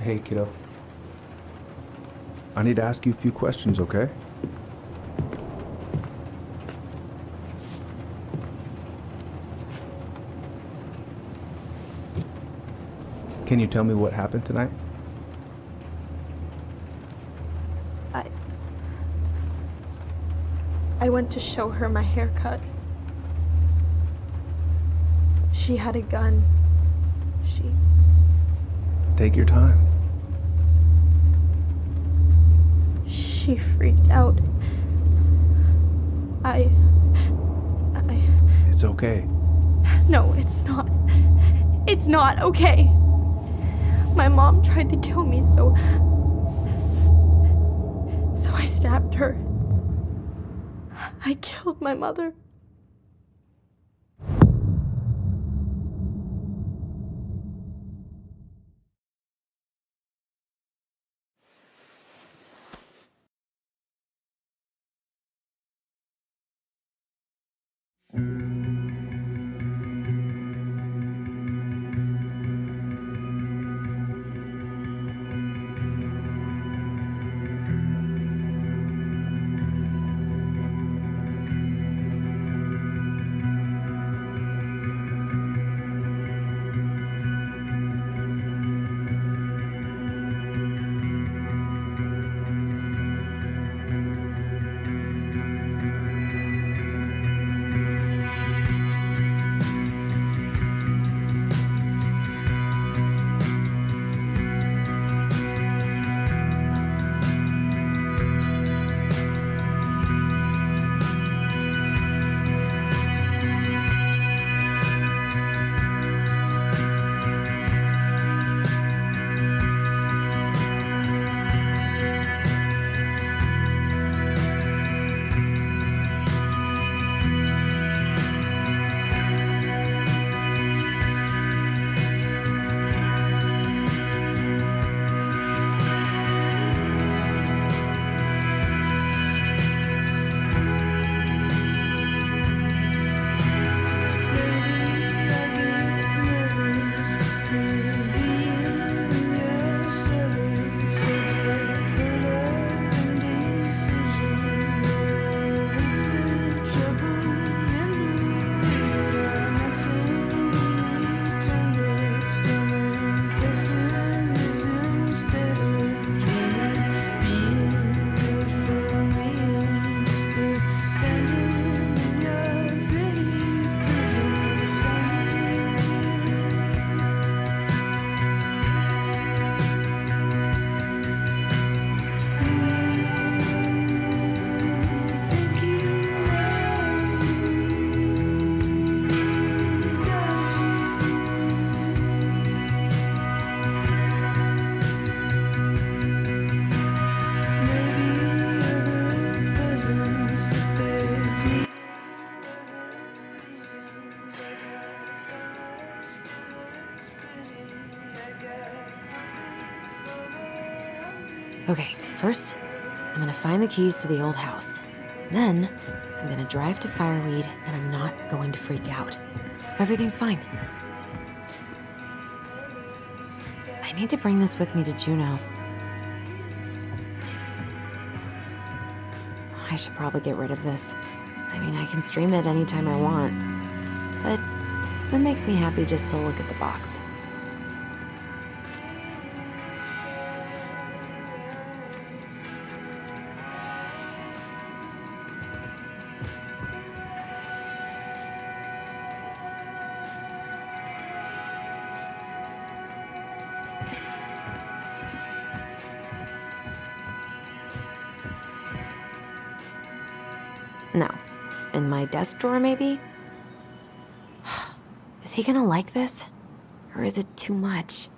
Hey, kiddo. I need to ask you a few questions, okay? Can you tell me what happened tonight? I went to show her my haircut. She had a gun. Take your time. She freaked out. It's okay. No, it's not. It's not okay. My mom tried to kill me, so I stabbed her. I killed my mother. Okay, first, I'm gonna find the keys to the old house. Then, I'm gonna drive to Fireweed, and I'm not going to freak out. Everything's fine. I need to bring this with me to Juneau. I should probably get rid of this. I mean, I can stream it anytime I want. But it makes me happy just to look at the box. No. In my desk drawer, maybe? Is he gonna like this? Or is it too much?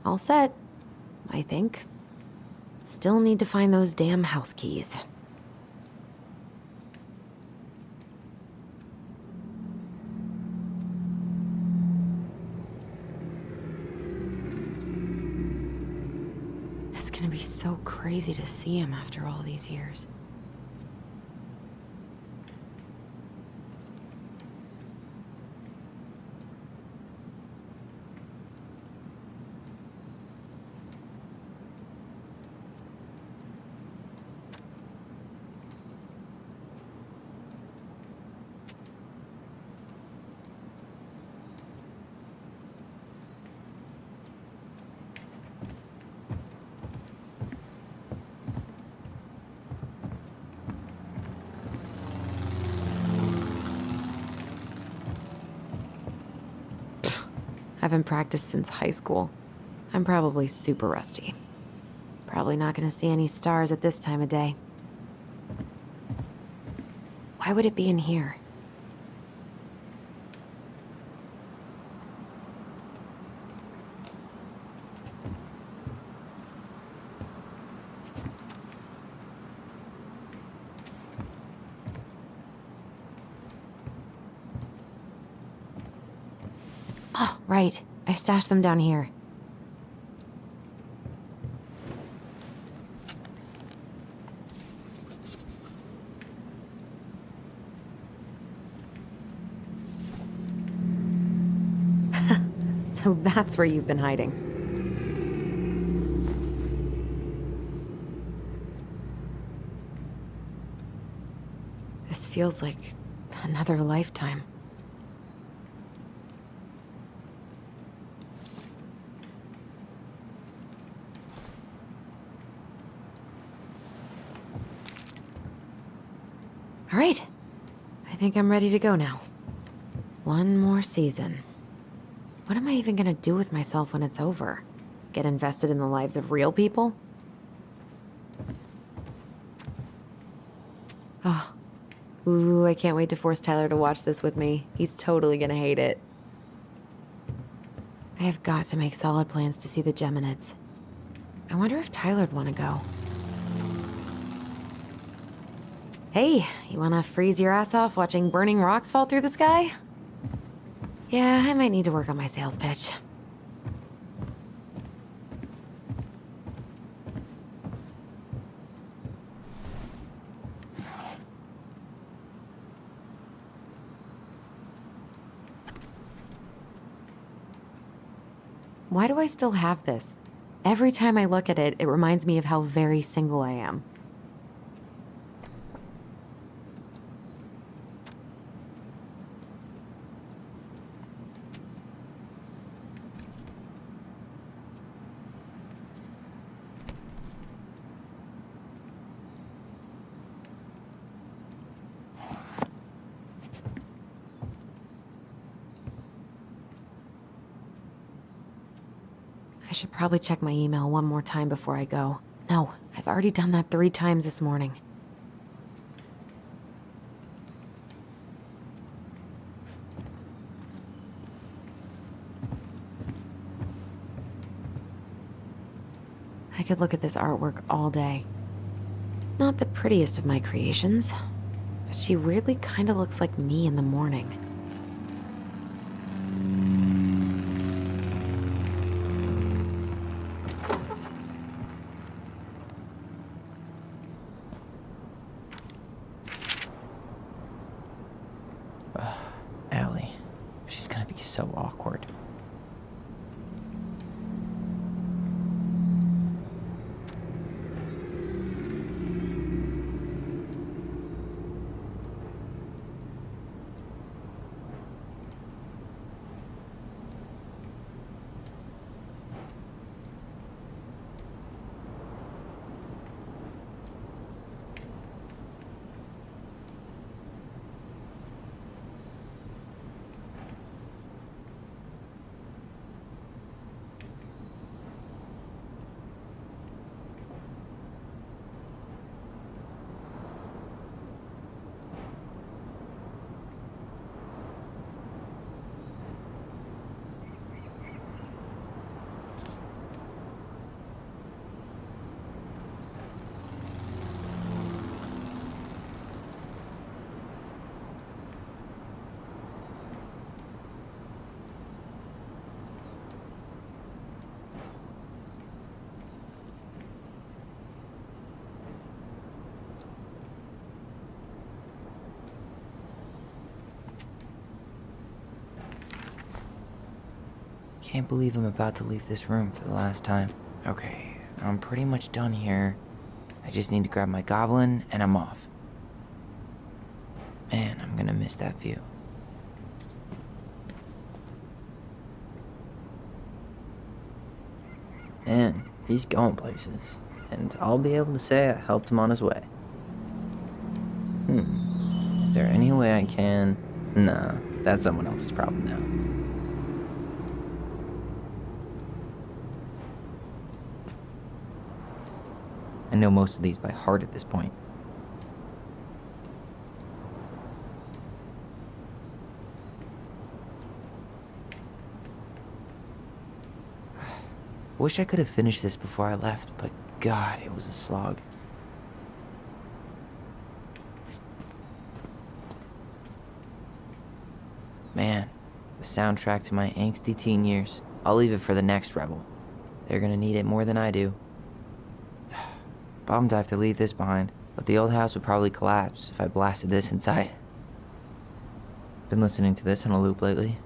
All set, I think. Still need to find those damn house keys. so crazy to see him after all these years. I haven't practiced since high school. I'm probably super rusty. Probably not gonna see any stars at this time of day. Why would it be in here? Oh, right. I stashed them down here. So that's where you've been hiding. This feels like another lifetime. All right. I think I'm ready to go now. One more season. What am I even gonna do with myself when it's over? Get invested in the lives of real people? Oh. Ooh, I can't wait to force Tyler to watch this with me. He's totally gonna hate it. I have got to make solid plans to see the Geminids. I wonder if Tyler'd want to go. Hey, you wanna freeze your ass off watching burning rocks fall through the sky? Yeah, I might need to work on my sales pitch. Why do I still have this? Every time I look at it, it reminds me of how very single I am. I should probably check my email one more time before I go. No, I've already done that 3 times this morning. I could look at this artwork all day. Not the prettiest of my creations, but she weirdly kind of looks like me in the morning. Allie. She's gonna be so awkward. can't believe I'm about to leave this room for the last time. Okay, I'm pretty much done here. I just need to grab my goblin and I'm off. Man, I'm gonna miss that view. Man, he's going places. And I'll be able to say I helped him on his way. Is there any way I can... Nah, that's someone else's problem now. I know most of these by heart at this point. Wish I could have finished this before I left, but God, it was a slog. Man, the soundtrack to my angsty teen years. I'll leave it for the next rebel. They're gonna need it more than I do. Bummed I have to leave this behind, but the old house would probably collapse if I blasted this inside. Been listening to this on a loop lately.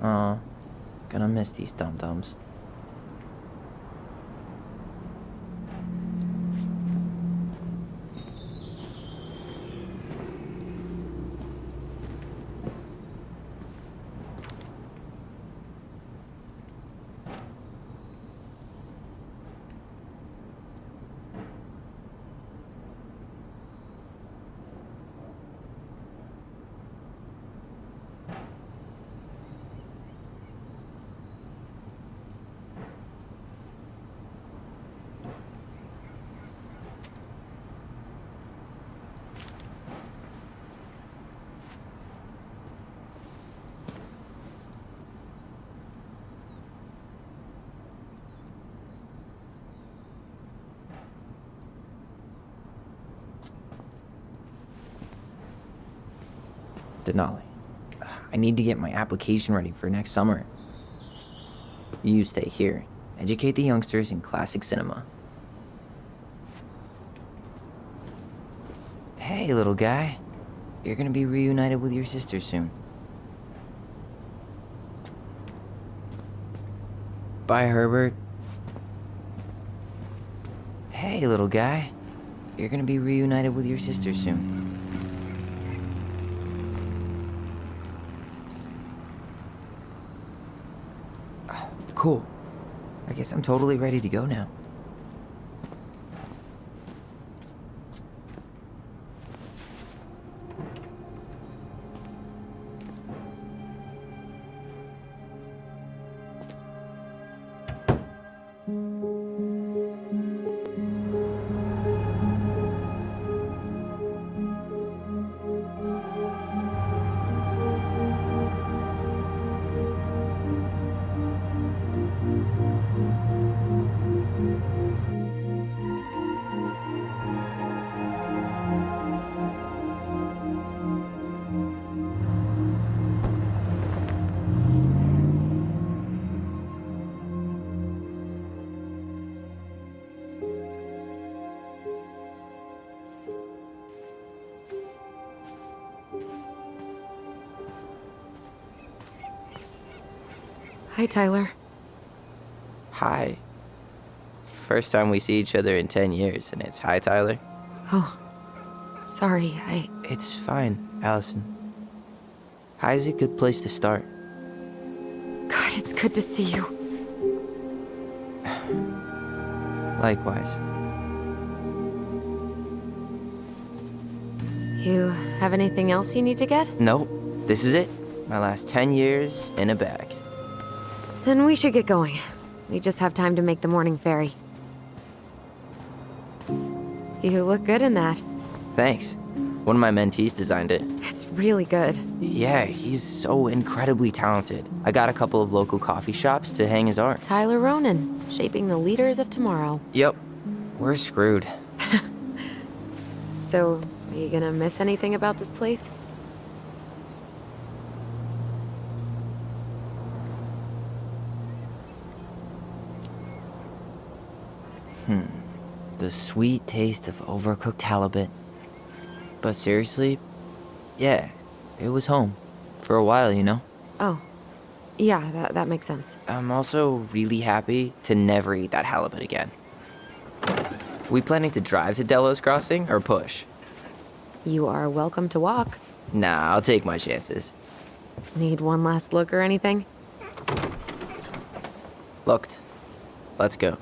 Aw, gonna miss these dum-dums. Denali, I need to get my application ready for next summer. You stay here. Educate the youngsters in classic cinema. Hey, little guy. You're gonna be reunited with your sister soon. Bye, Herbert. Hey, little guy. You're gonna be reunited with your sister soon. Cool. I guess I'm totally ready to go now. Hi, Tyler. Hi. First time we see each other in 10 years, and it's hi, Tyler. Oh, sorry, It's fine, Allison. Hi's a good place to start. God, it's good to see you. Likewise. You have anything else you need to get? Nope, this is it. My last 10 years in a bag. Then we should get going. We just have time to make the morning ferry. You look good in that. Thanks. One of my mentees designed it. It's really good. Yeah, he's so incredibly talented. I got a couple of local coffee shops to hang his art. Tyler Ronan, shaping the leaders of tomorrow. Yep, we're screwed. So, are you gonna miss anything about this place? The sweet taste of overcooked halibut. But seriously, yeah, it was home. For a while, you know? Oh, yeah, that makes sense. I'm also really happy to never eat that halibut again. We planning to drive to Delos Crossing or push? You are welcome to walk. Nah, I'll take my chances. Need one last look or anything? Looked. Let's go.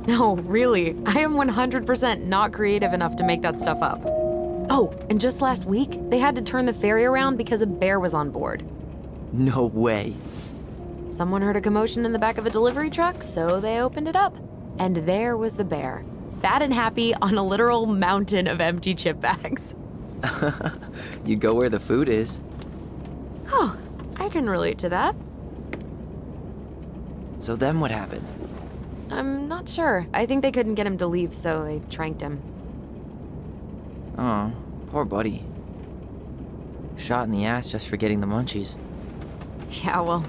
No, really. I am 100% not creative enough to make that stuff up. Oh, and just last week, they had to turn the ferry around because a bear was on board. No way. Someone heard a commotion in the back of a delivery truck, so they opened it up. And there was the bear, fat and happy on a literal mountain of empty chip bags. You go where the food is. Oh, I can relate to that. So then what happened? I'm not sure. I think they couldn't get him to leave, so they tranked him. Oh, poor buddy. Shot in the ass just for getting the munchies. Yeah, well,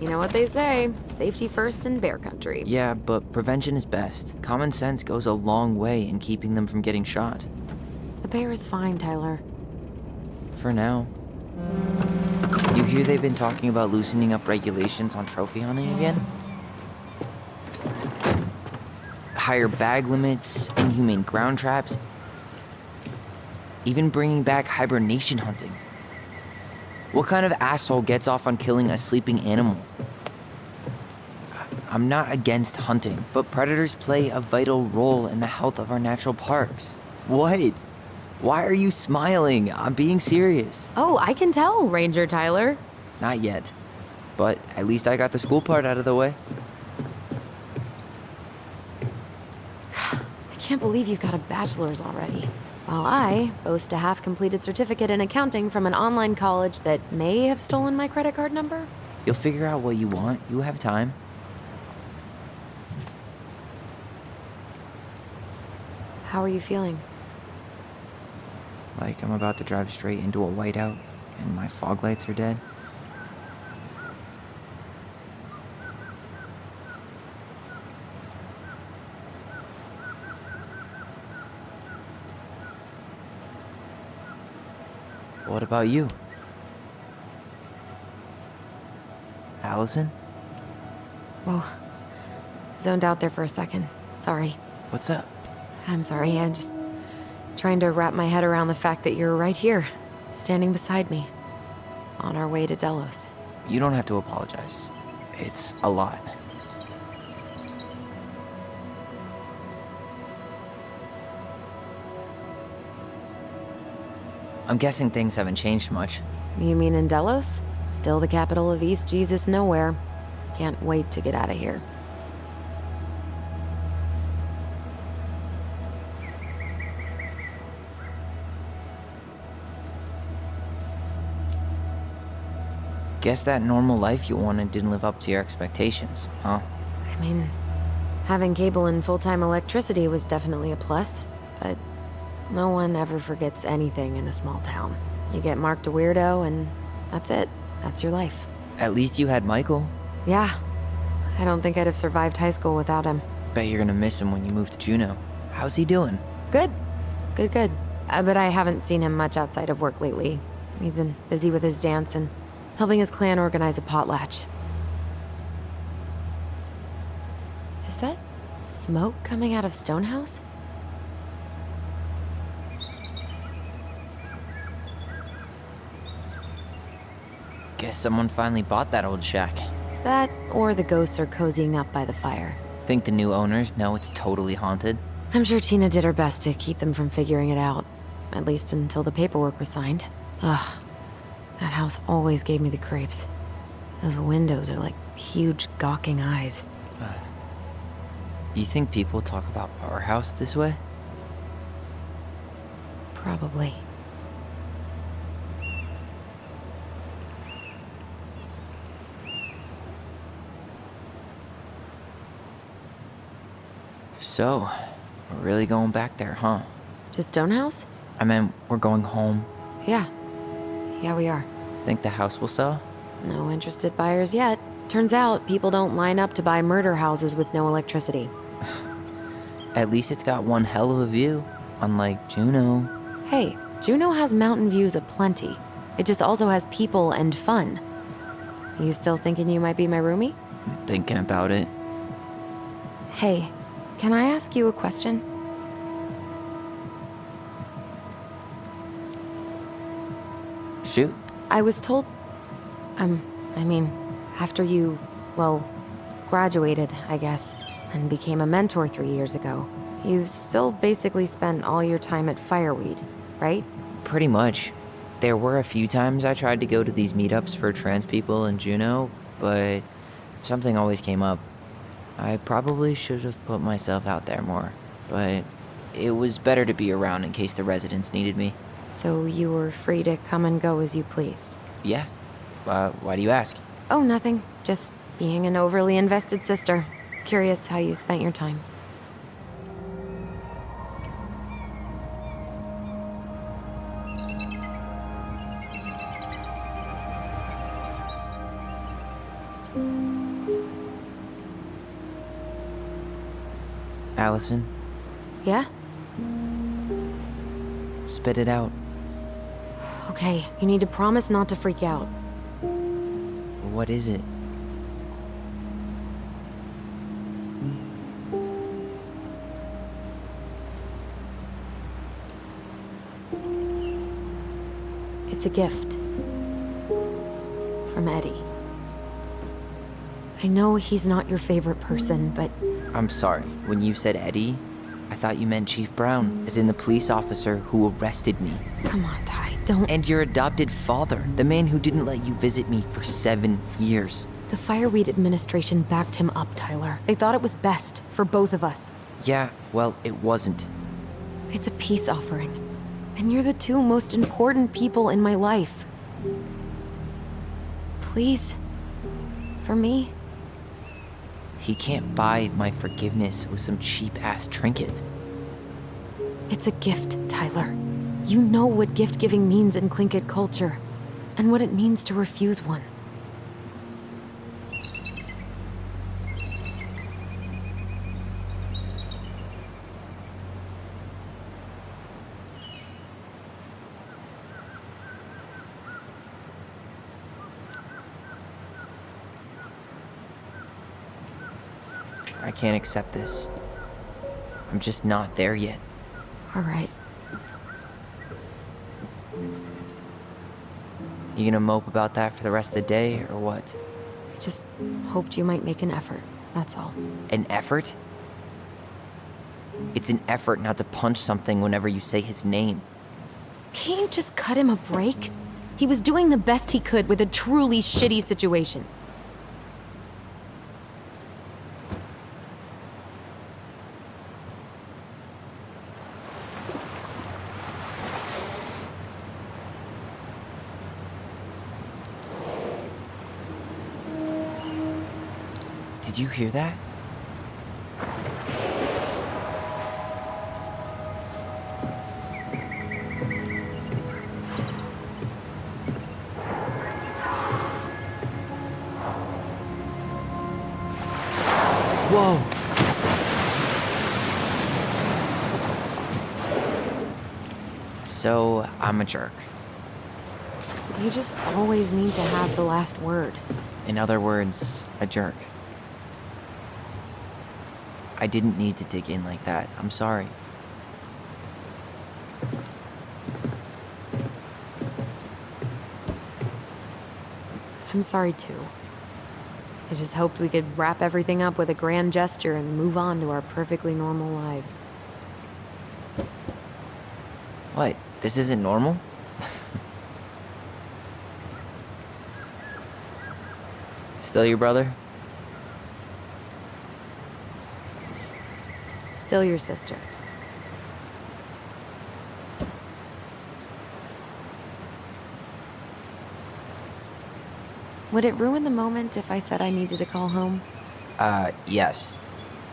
you know what they say. Safety first in bear country. Yeah, but prevention is best. Common sense goes a long way in keeping them from getting shot. The bear is fine, Tyler. For now. You hear they've been talking about loosening up regulations on trophy hunting again? Higher bag limits, inhumane ground traps, even bringing back hibernation hunting. What kind of asshole gets off on killing a sleeping animal? I'm not against hunting, but predators play a vital role in the health of our natural parks. What? Why are you smiling? I'm being serious. Oh, I can tell, Ranger Tyler. Not yet, but at least I got the school part out of the way. I can't believe you've got a bachelor's already. While I boast a half-completed certificate in accounting from an online college that may have stolen my credit card number. You'll figure out what you want. You have time. How are you feeling? Like I'm about to drive straight into a whiteout and my fog lights are dead. What about you? Allison? Whoa. Zoned out there for a second. Sorry. What's up? I'm sorry. I'm just trying to wrap my head around the fact that you're right here, standing beside me, on our way to Delos. You don't have to apologize. It's a lot. I'm guessing things haven't changed much. You mean in Delos? Still the capital of East Jesus Nowhere. Can't wait to get out of here. Guess that normal life you wanted didn't live up to your expectations, huh? I mean, having cable and full-time electricity was definitely a plus, but no one ever forgets anything in a small town. You get marked a weirdo, and that's it. That's your life. At least you had Michael. Yeah. I don't think I'd have survived high school without him. Bet you're gonna miss him when you move to Juneau. How's he doing? Good. Good. But I haven't seen him much outside of work lately. He's been busy with his dance and helping his clan organize a potlatch. Is that smoke coming out of Stonehouse? Guess someone finally bought that old shack. That, or the ghosts are cozying up by the fire. Think the new owners know it's totally haunted? I'm sure Tina did her best to keep them from figuring it out. At least until the paperwork was signed. Ugh. That house always gave me the creeps. Those windows are like huge gawking eyes. You think people talk about our house this way? Probably. So, we're really going back there, huh? To Stonehouse? I mean, we're going home. Yeah. Yeah, we are. Think the house will sell? No interested buyers yet. Turns out people don't line up to buy murder houses with no electricity. At least it's got one hell of a view, unlike Juneau. Hey, Juneau has mountain views aplenty. It just also has people and fun. You still thinking you might be my roomie? Thinking about it. Hey, can I ask you a question? Shoot. I was told... after you, well, graduated, I guess, and became a mentor 3 years ago, you still basically spent all your time at Fireweed, right? Pretty much. There were a few times I tried to go to these meetups for trans people in Juneau, but something always came up. I probably should have put myself out there more, but it was better to be around in case the residents needed me. So you were free to come and go as you pleased? Yeah. Why do you ask? Oh, nothing. Just being an overly invested sister. Curious how you spent your time. Allison, Yeah? spit it out. Okay, you need to promise not to freak out. What is it? It's a gift. From Eddie. I know he's not your favorite person, but I'm sorry. When you said Eddie, I thought you meant Chief Brown, as in the police officer who arrested me. come on, Ty, don't... And your adopted father, the man who didn't let you visit me for 7 years. The Fireweed administration backed him up, Tyler. They thought it was best for both of us. Yeah, well, it wasn't. It's a peace offering. And you're the two most important people in my life. Please. For me. He can't buy my forgiveness with some cheap-ass trinket. It's a gift, Tyler. You know what gift-giving means in Tlingit culture, and what it means to refuse one. I can't accept this. I'm just not there yet. All right. You gonna mope about that for the rest of the day, or what? I just hoped you might make an effort, that's all. An effort? It's an effort not to punch something whenever you say his name. Can't you just cut him a break? He was doing the best he could with a truly shitty situation. Did you hear that? Whoa! So, I'm a jerk. You just always need to have the last word. In other words, a jerk. I didn't need to dig in like that. I'm sorry. I'm sorry too. I just hoped we could wrap everything up with a grand gesture and move on to our perfectly normal lives. What? This isn't normal? Still your brother? Still your sister. Would it ruin the moment if I said I needed to call home? Yes.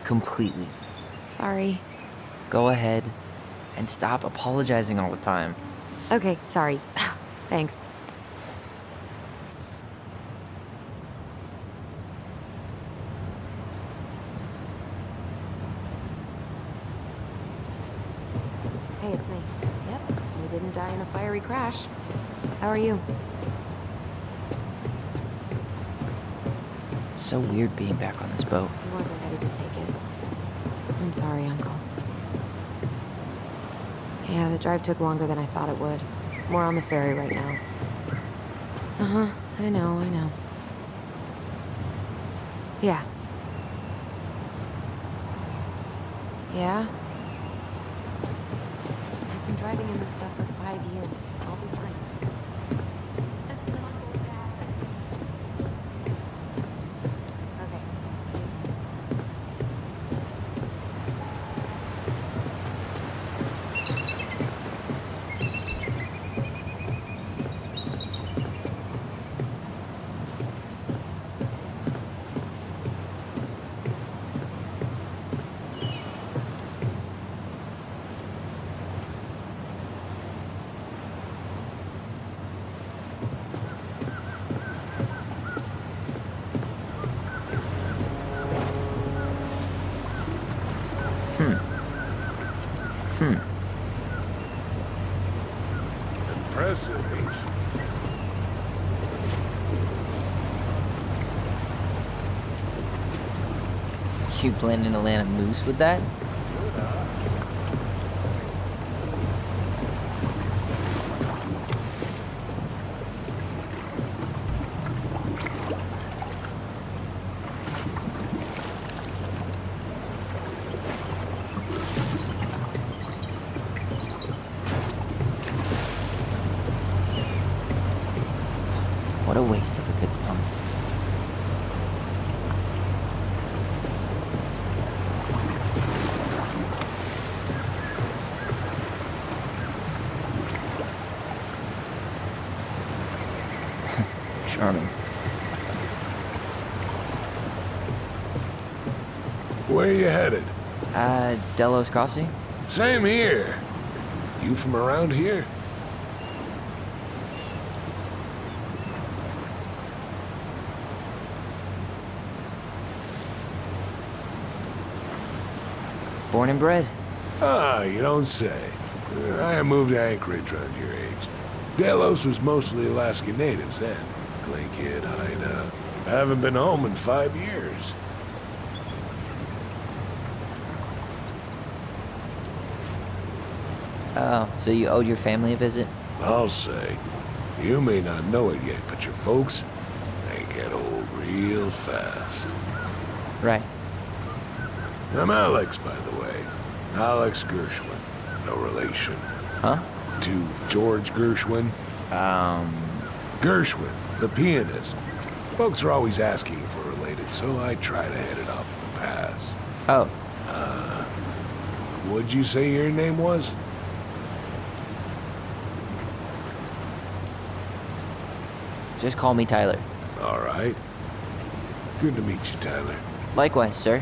Completely. Sorry. Go ahead and stop apologizing all the time. Okay, sorry. Thanks. Hey, it's me. Yep, we didn't die in a fiery crash. How are you? It's so weird being back on this boat. He wasn't ready to take it. I'm sorry, Uncle. Yeah, the drive took longer than I thought it would. More on the ferry right now. Uh-huh, I know. Yeah. Yeah? I've been driving in this stuff for 5 years. I'll be fine. That's not going to happen. Okay, see you soon. Impressive, ain't she? You planning to land a moose with that? What a waste of a good pump. Charming. Where you headed? Delos Crossing? Same here. You from around here? Born and bred. Ah, you don't say. I moved to Anchorage around your age. Delos was mostly Alaska natives then. Clay Kid, hideout. I haven't been home in 5 years. Oh, so you owed your family a visit? I'll say. You may not know it yet, but your folks, they get old real fast. Right. I'm Alex, by the way. Alex Gershwin. No relation. Huh? To George Gershwin. Gershwin, the pianist. Folks are always asking if we're related, so I try to head it off in the pass. Oh, What'd you say your name was? just call me Tyler. All right. Good to meet you, Tyler. Likewise, sir.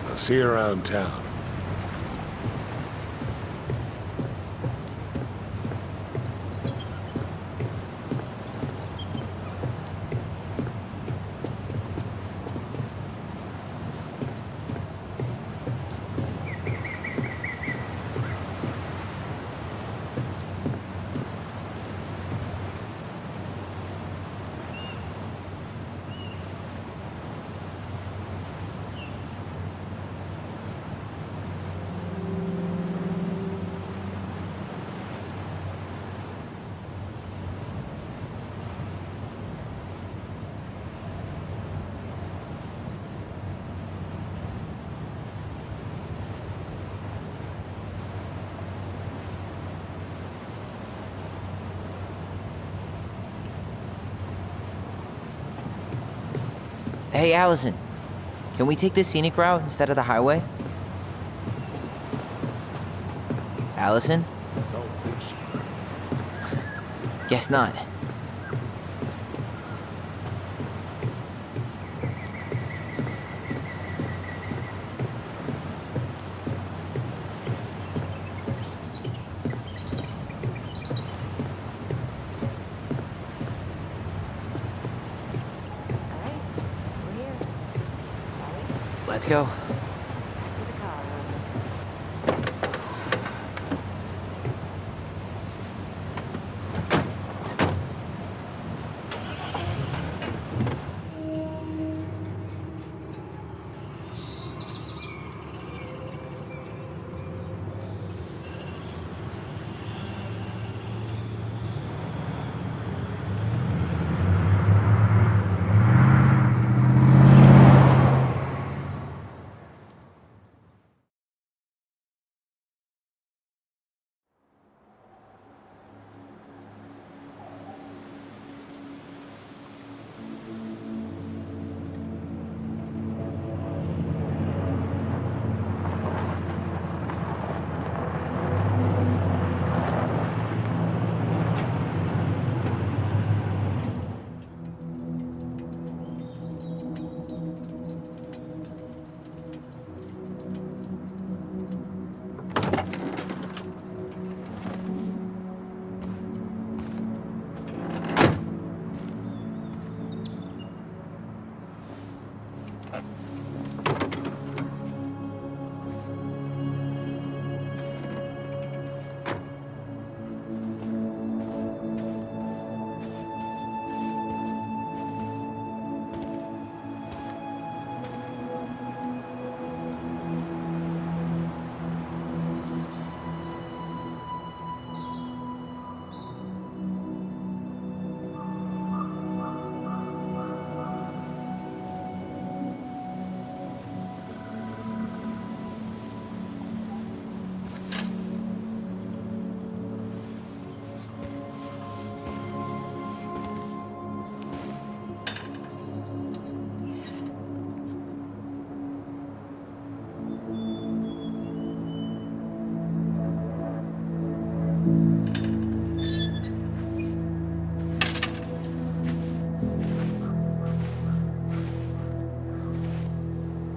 I'll see you around town. Hey, Allison. Can we take the scenic route instead of the highway? Allison? Don't think so. Guess not. Let's go. To the car.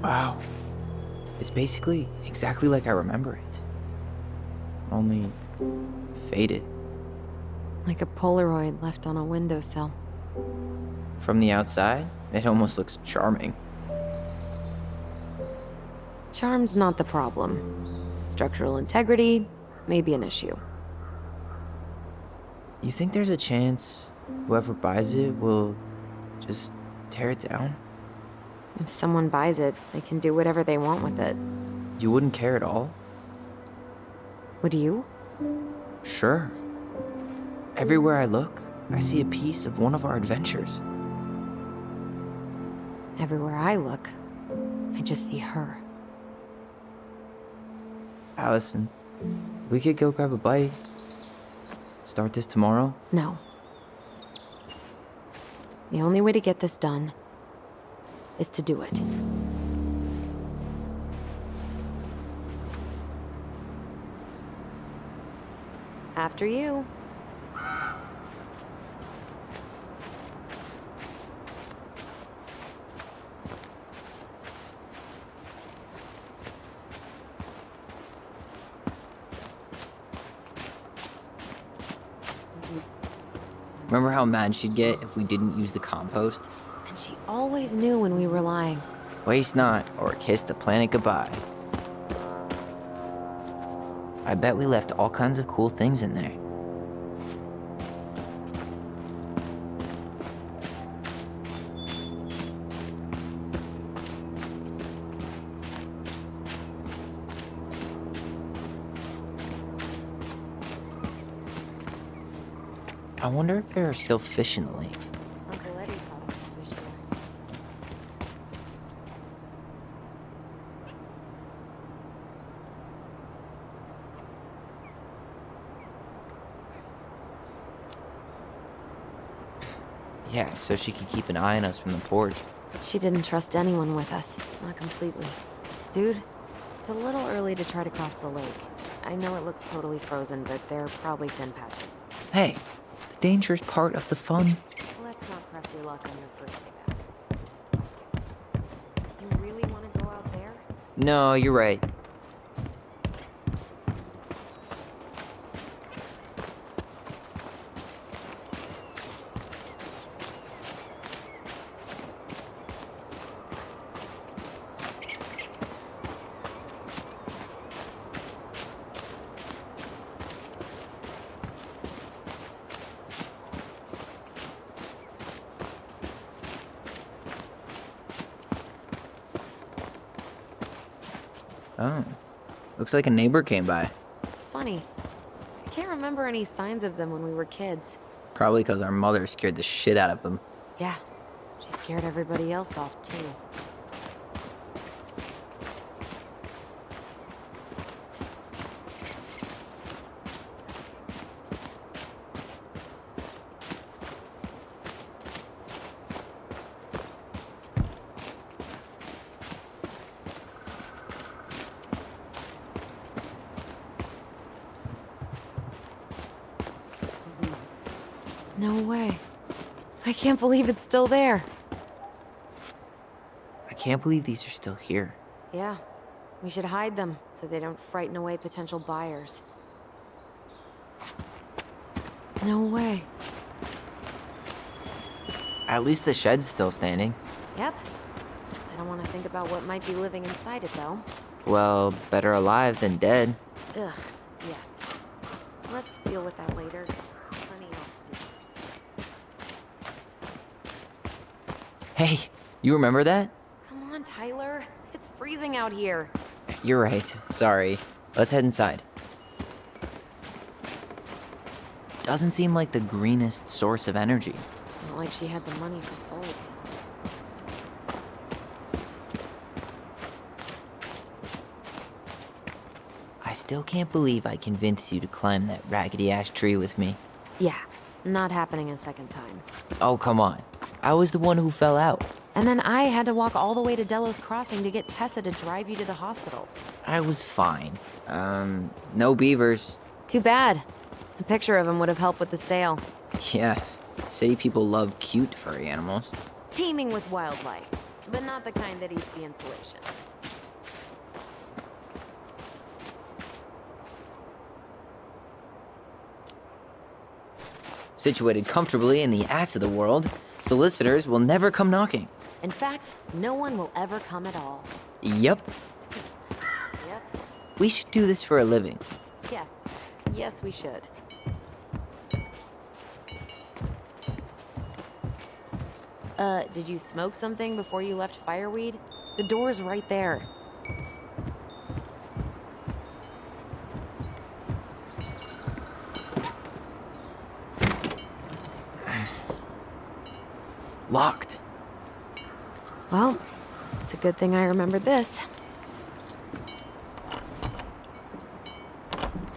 Wow. It's basically exactly like I remember it. Only faded. Like a Polaroid left on a windowsill. From the outside, it almost looks charming. Charm's not the problem. Structural integrity may be an issue. You think there's a chance whoever buys it will just tear it down? If someone buys it, they can do whatever they want with it. You wouldn't care at all? Would you? Sure. Everywhere I look, I see a piece of one of our adventures. Everywhere I look, I just see her. Allison, we could go grab a bite. Start this tomorrow? No. The only way to get this done is to do it. After you. Remember how mad she'd get if we didn't use the compost? And she always knew when we were lying. Waste not, or kiss the planet goodbye. I bet we left all kinds of cool things in there. I wonder if there are still fish in the lake. Uncle Eddie taught us to fish here. Yeah, so she could keep an eye on us from the porch. She didn't trust anyone with us. Not completely. Dude, it's a little early to try to cross the lake. I know it looks totally frozen, but there are probably thin patches. Hey, the danger's part of the fun. Let's not press your luck on your first day back. You really want to go out there? No, you're right. Oh, looks like a neighbor came by. It's funny. I can't remember any signs of them when we were kids. Probably because our mother scared the shit out of them. Yeah, she scared everybody else off too. No way. I can't believe it's still there. I can't believe these are still here. Yeah, we should hide them so they don't frighten away potential buyers. No way. At least the shed's still standing. Yep. I don't want to think about what might be living inside it, though. Well, better alive than dead. Ugh, yes. Let's deal with that later. Plenty else to do first. Hey, you remember that? Come on, Tyler. It's freezing out here. You're right. Sorry. Let's head inside. Doesn't seem like the greenest source of energy. Not like she had the money for solar panels. I still can't believe I convinced you to climb that raggedy ass tree with me. Yeah, not happening a second time. Oh, come on. I was the one who fell out. And then I had to walk all the way to Delos Crossing to get Tessa to drive you to the hospital. I was fine. No beavers. Too bad. A picture of him would have helped with the sale. Yeah, city people love cute furry animals. Teeming with wildlife, but not the kind that eats the insulation. Situated comfortably in the ass of the world, solicitors will never come knocking. In fact, no one will ever come at all. Yep, Yep. we should do this for a living. Yes. Yes, we should. Did you smoke something before you left Fireweed? The door's right there. Locked. Well, it's a good thing I remembered this.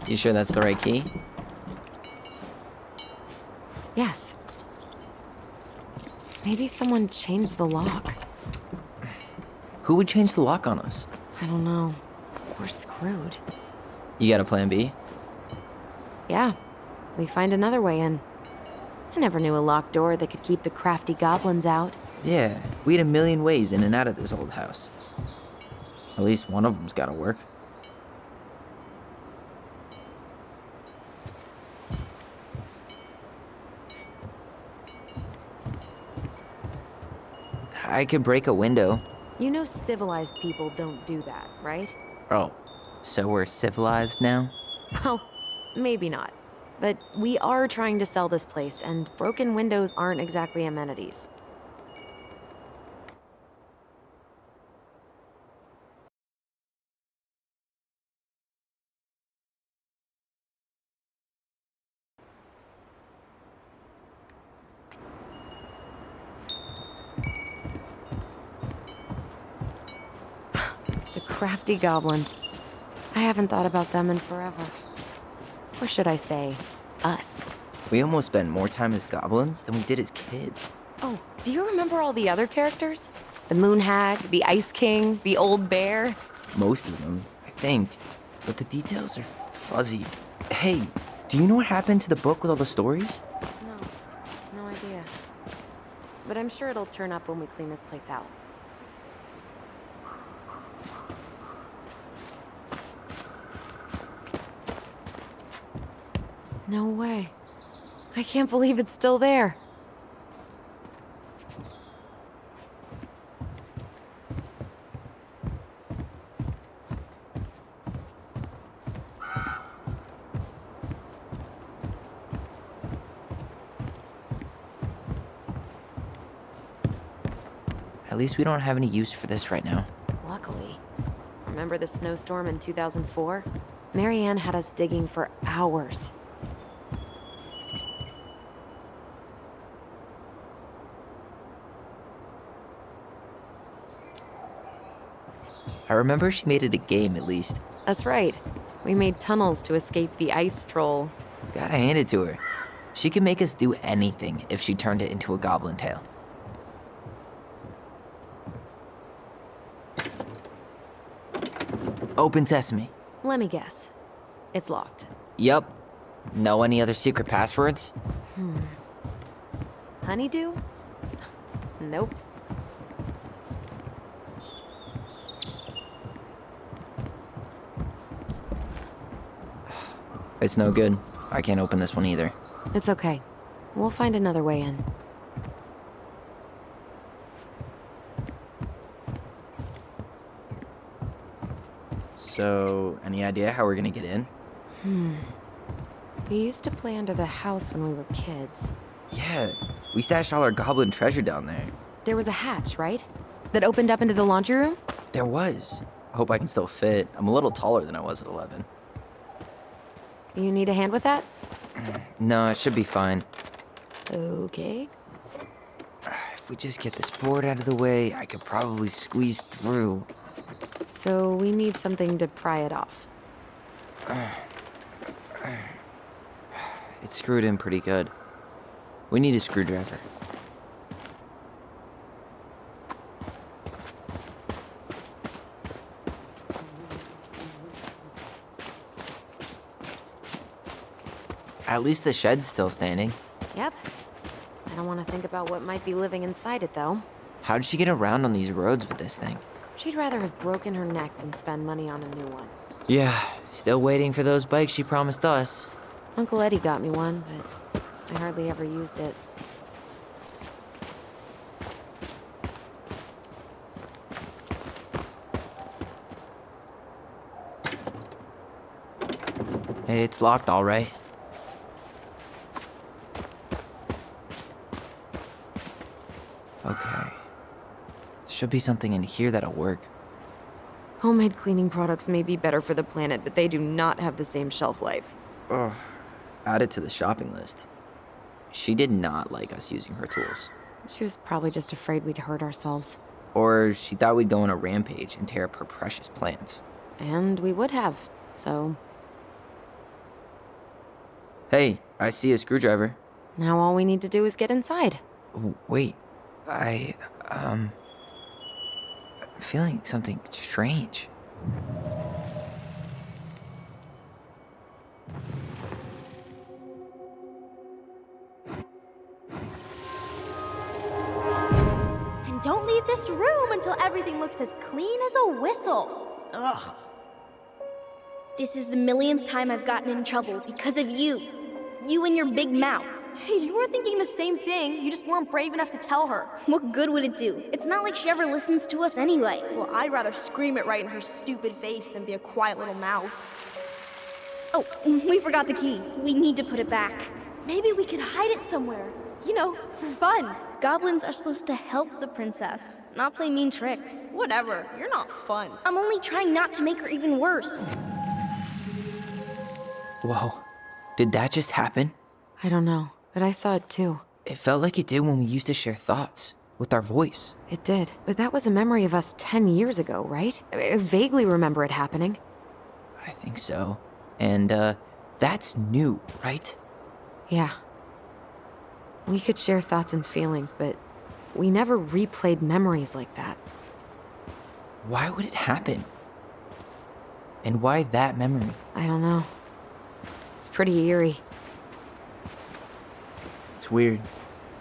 You sure that's the right key? Yes. Maybe someone changed the lock. Who would change the lock on us? I don't know. We're screwed. You got a plan B? Yeah, we find another way in. I never knew a locked door that could keep the crafty goblins out. Yeah, we had a million ways in and out of this old house. At least one of them's gotta work. I could break a window. You know civilized people don't do that, right? Oh, so we're civilized now? Well, maybe not. But we are trying to sell this place, and broken windows aren't exactly amenities. The crafty goblins. I haven't thought about them in forever. Or should I say, us. We almost spent more time as goblins than we did as kids. Oh, do you remember all the other characters? The Moon Hag, the Ice King, the Old Bear? Most of them, I think. But the details are fuzzy. Hey, do you know what happened to the book with all the stories? No idea. But I'm sure it'll turn up when we clean this place out. No way. I can't believe it's still there. At least we don't have any use for this right now. Luckily. Or Remember the snowstorm in 2004? Marianne had us digging for hours. I remember she made it a game, at least. That's right. We made tunnels to escape the ice troll. Gotta hand it to her. She could make us do anything if she turned it into a goblin tale. Open sesame. Let me guess. It's locked. Yup. Know any other secret passwords? Honeydew? Nope. It's no good. I can't open this one either. It's okay. We'll find another way in. So, any idea how we're gonna get in? We used to play under the house when we were kids. Yeah, we stashed all our goblin treasure down there. There was a hatch, right? That opened up into the laundry room? There was. I hope I can still fit. I'm a little taller than I was at 11. You need a hand with that? No, it should be fine. Okay. If we just get this board out of the way, I could probably squeeze through. So we need something to pry it off. It's screwed in pretty good. We need a screwdriver. At least the shed's still standing. Yep. I don't want to think about what might be living inside it, though. How did she get around on these roads with this thing? She'd rather have broken her neck than spend money on a new one. Yeah, still waiting for those bikes she promised us. Uncle Eddie got me one, but I hardly ever used it. Hey, it's locked all right. Okay. Should be something in here that'll work. Homemade cleaning products may be better for the planet, but they do not have the same shelf life. Ugh. Add it to the shopping list. She did not like us using her tools. She was probably just afraid we'd hurt ourselves. Or she thought we'd go on a rampage and tear up her precious plants. And we would have, so Hey, I see a screwdriver. now all we need to do is get inside. Wait, I'm feeling something strange. And don't leave this room until everything looks as clean as a whistle. Ugh. This is the millionth time I've gotten in trouble because of you. You and your big mouth. Hey, you were thinking the same thing. You just weren't brave enough to tell her. What good would it do? It's not like she ever listens to us anyway. Well, I'd rather scream it right in her stupid face than be a quiet little mouse. Oh, we forgot the key. We need to put it back. Maybe we could hide it somewhere. You know, for fun. Goblins are supposed to help the princess, not play mean tricks. Whatever, you're not fun. I'm only trying not to make her even worse. Whoa, did that just happen? I don't know, but I saw it too. It felt like it did when we used to share thoughts with our voice. It did, but that was a memory of us 10 years ago, right? I vaguely remember it happening. I think so. And, that's new, right? Yeah. We could share thoughts and feelings, but we never replayed memories like that. Why would it happen? And why that memory? I don't know. It's pretty eerie. It's weird,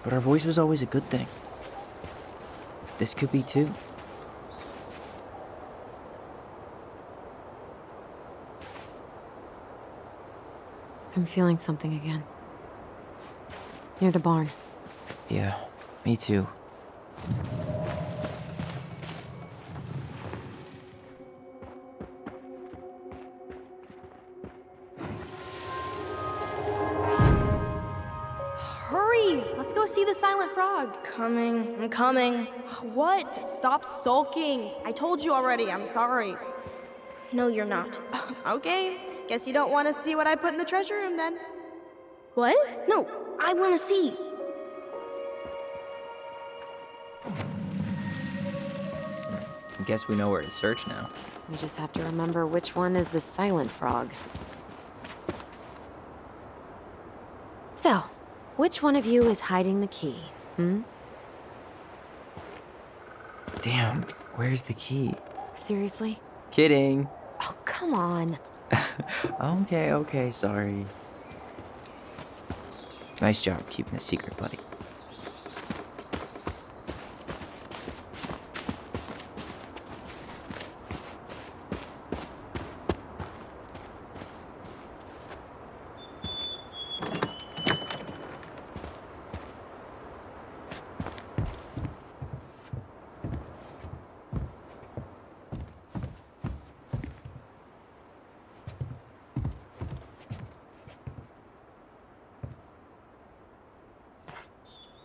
but our voice was always a good thing. This could be too. I'm feeling something again. Near the barn. Yeah, me too. Hurry! Let's go see the silent frog. I'm coming. What? Stop sulking. I told you already, I'm sorry. No, you're not. Okay, guess you don't want to see what I put in the treasure room then. What? No, I want to see. I guess we know where to search now. We just have to remember which one is the silent frog. So, which one of you is hiding the key? Damn, where's the key? Seriously? Kidding. Oh, come on. Okay, sorry. Nice job keeping a secret, buddy.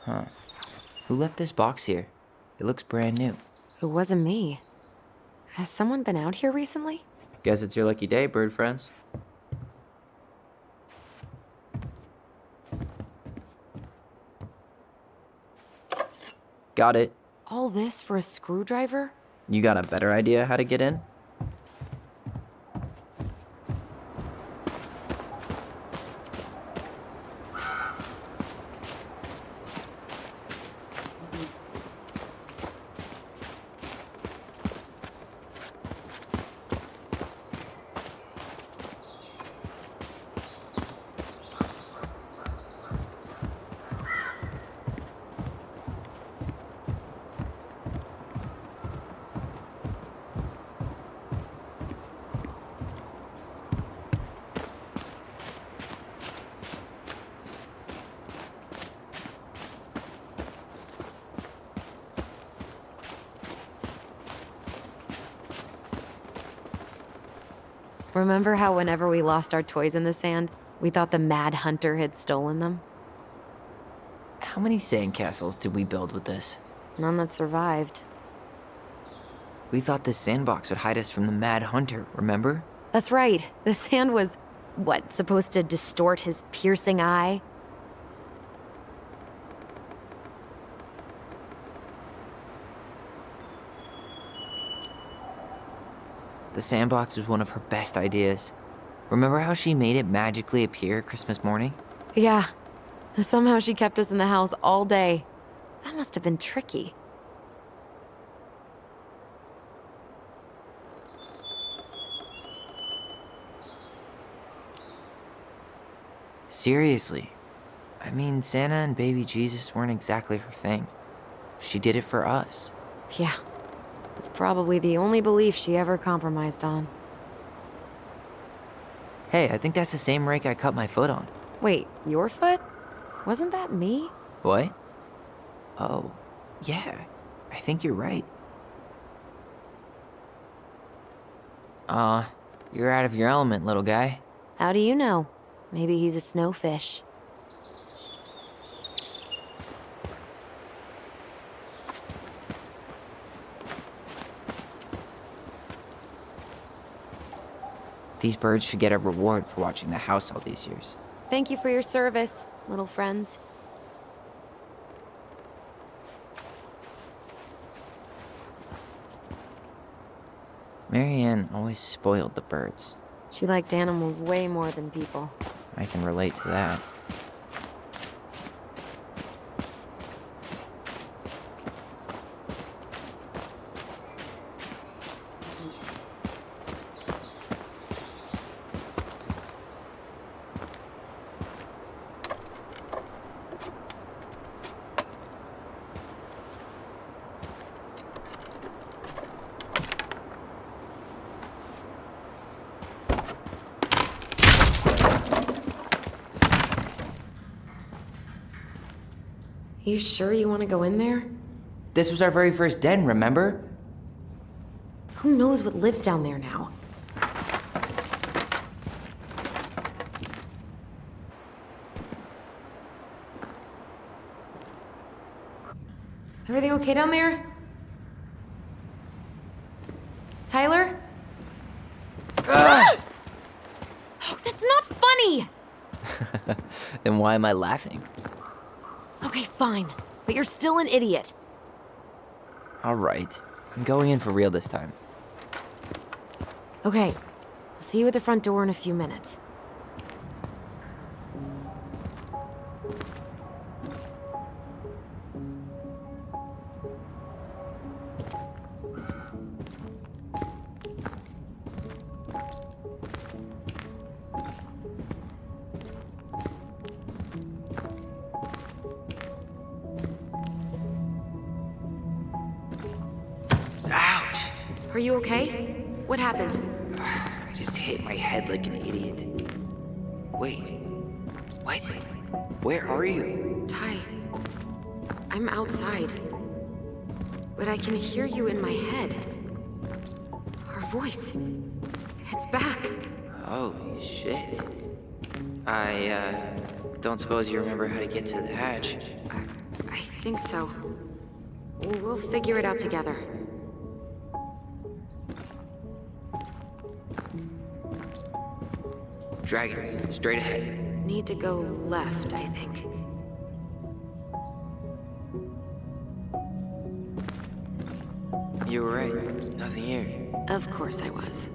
Huh. Who left this box here? It looks brand new. It wasn't me. Has someone been out here recently? Guess it's your lucky day, bird friends. Got it. All this for a screwdriver? You got a better idea how to get in? Remember how whenever we lost our toys in the sand, we thought the Mad Hunter had stolen them? How many sandcastles did we build with this? None that survived. We thought this sandbox would hide us from the Mad Hunter, remember? That's right. The sand was, what, supposed to distort his piercing eye? The sandbox was one of her best ideas. Remember how she made it magically appear Christmas morning? Yeah. Somehow she kept us in the house all day. That must have been tricky. Seriously. I mean, Santa and baby Jesus weren't exactly her thing. She did it for us. Yeah. It's probably the only belief she ever compromised on. Hey, I think that's the same rake I cut my foot on. Wait, your foot? Wasn't that me? What? Oh, yeah. I think you're right. You're out of your element, little guy. How do you know? Maybe he's a snowfish. These birds should get a reward for watching the house all these years. Thank you for your service, little friends. Marianne always spoiled the birds. She liked animals way more than people. I can relate to that. You sure you want to go in there? This was our very first den, remember? Who knows what lives down there now? Everything okay down there? Tyler? funny! Then why am I laughing? Okay, fine. But you're still an idiot. All right. I'm going in for real this time. Okay. I'll see you at the front door in a few minutes. Ouch! Are you okay? What happened? I just hit my head like an idiot. Wait. What? Where are you? Ty, I'm outside. But I can hear you in my head. Our voice. It's back. Holy shit. I, don't suppose you remember how to get to the hatch. I think so. We'll figure it out together. Dragons, straight ahead. Need to go left, I think. You were right. Nothing here. Of course I was.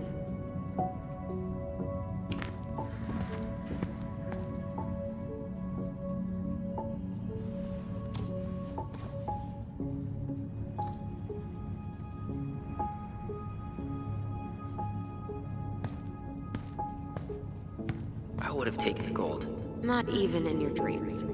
I would have taken gold. Not even in your dreams.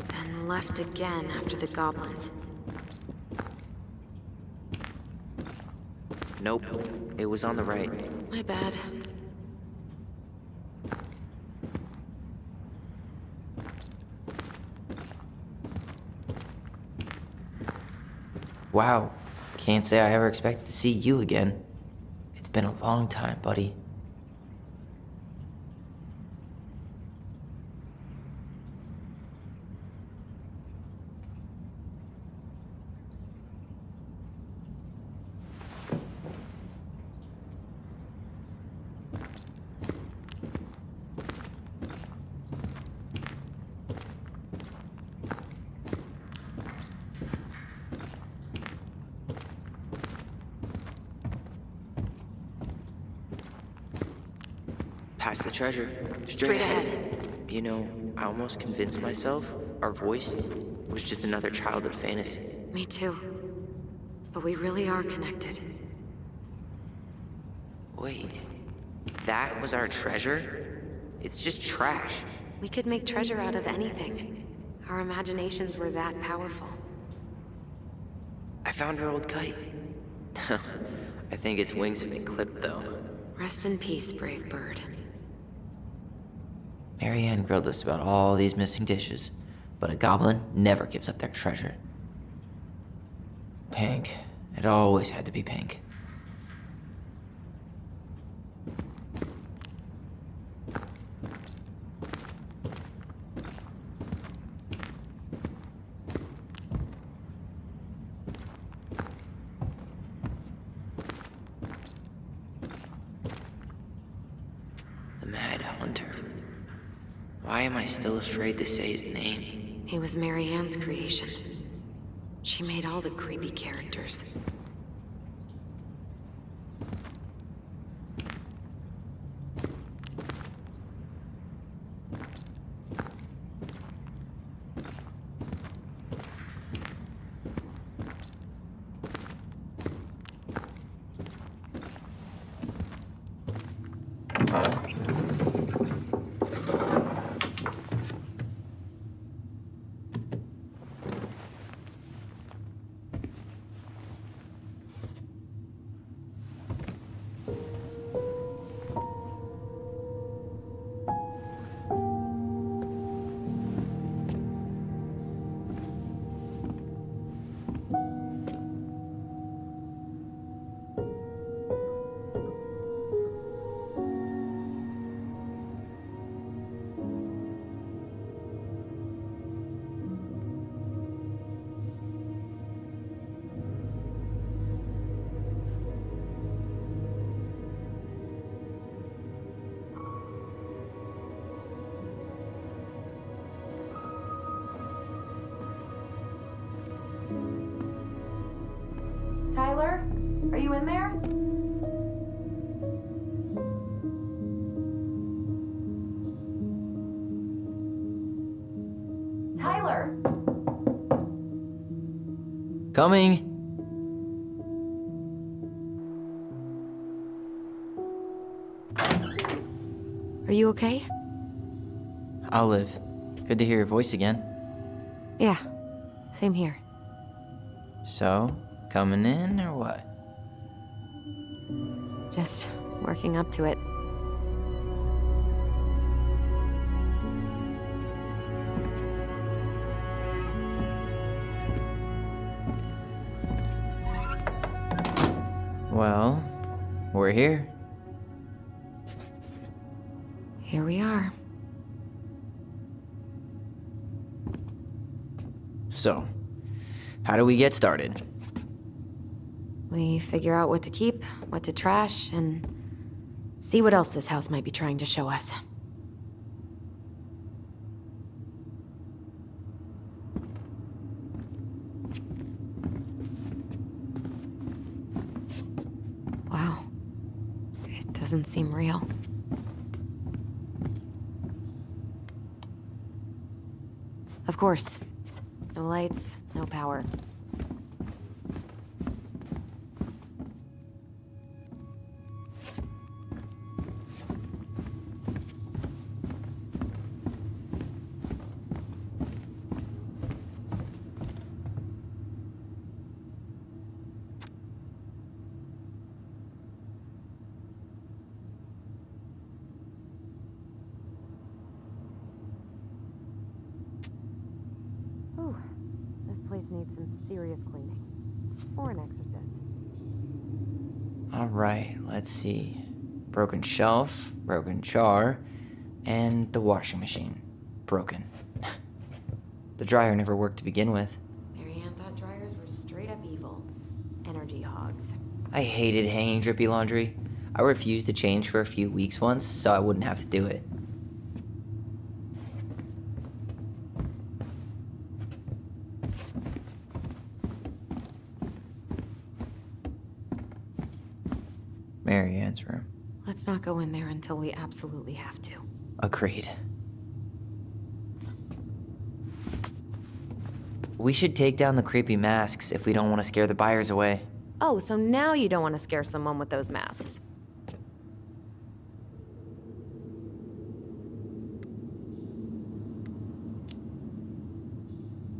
Then left again after the goblins. Nope. It was on the right. My bad. Wow. Can't say I ever expected to see you again. It's been a long time, buddy. Past the treasure. Straight ahead. You know, I almost convinced myself our voice was just another childhood fantasy. Me too. But we really are connected. Wait, that was our treasure? It's just trash. We could make treasure out of anything. Our imaginations were that powerful. I found our old kite. I think its wings have been clipped, though. Rest in peace, brave bird. Marianne grilled us about all these missing dishes, but a goblin never gives up their treasure. Pink. It always had to be pink. The Mad Hunter. Why am I still afraid to say his name? He was Marianne's creation. She made all the creepy characters. Coming! Are you okay? Olive, good to hear your voice again. Yeah, same here. So, coming in or what? Just working up to it. Well, we're here. Here we are. So, how do we get started? We figure out what to keep, what to trash, and see what else this house might be trying to show us. Wow. It doesn't seem real. Of course. No lights, no power. Ooh, this place needs some serious cleaning. Or an exorcist. Alright, let's see. Broken shelf, broken jar, and the washing machine. Broken. The dryer never worked to begin with. Marianne thought dryers were straight up evil. Energy hogs. I hated hanging drippy laundry. I refused to change for a few weeks once, so I wouldn't have to do it. Marianne's room. Let's not go in there until we absolutely have to. Agreed. We should take down the creepy masks if we don't want to scare the buyers away. Oh, so now you don't want to scare someone with those masks.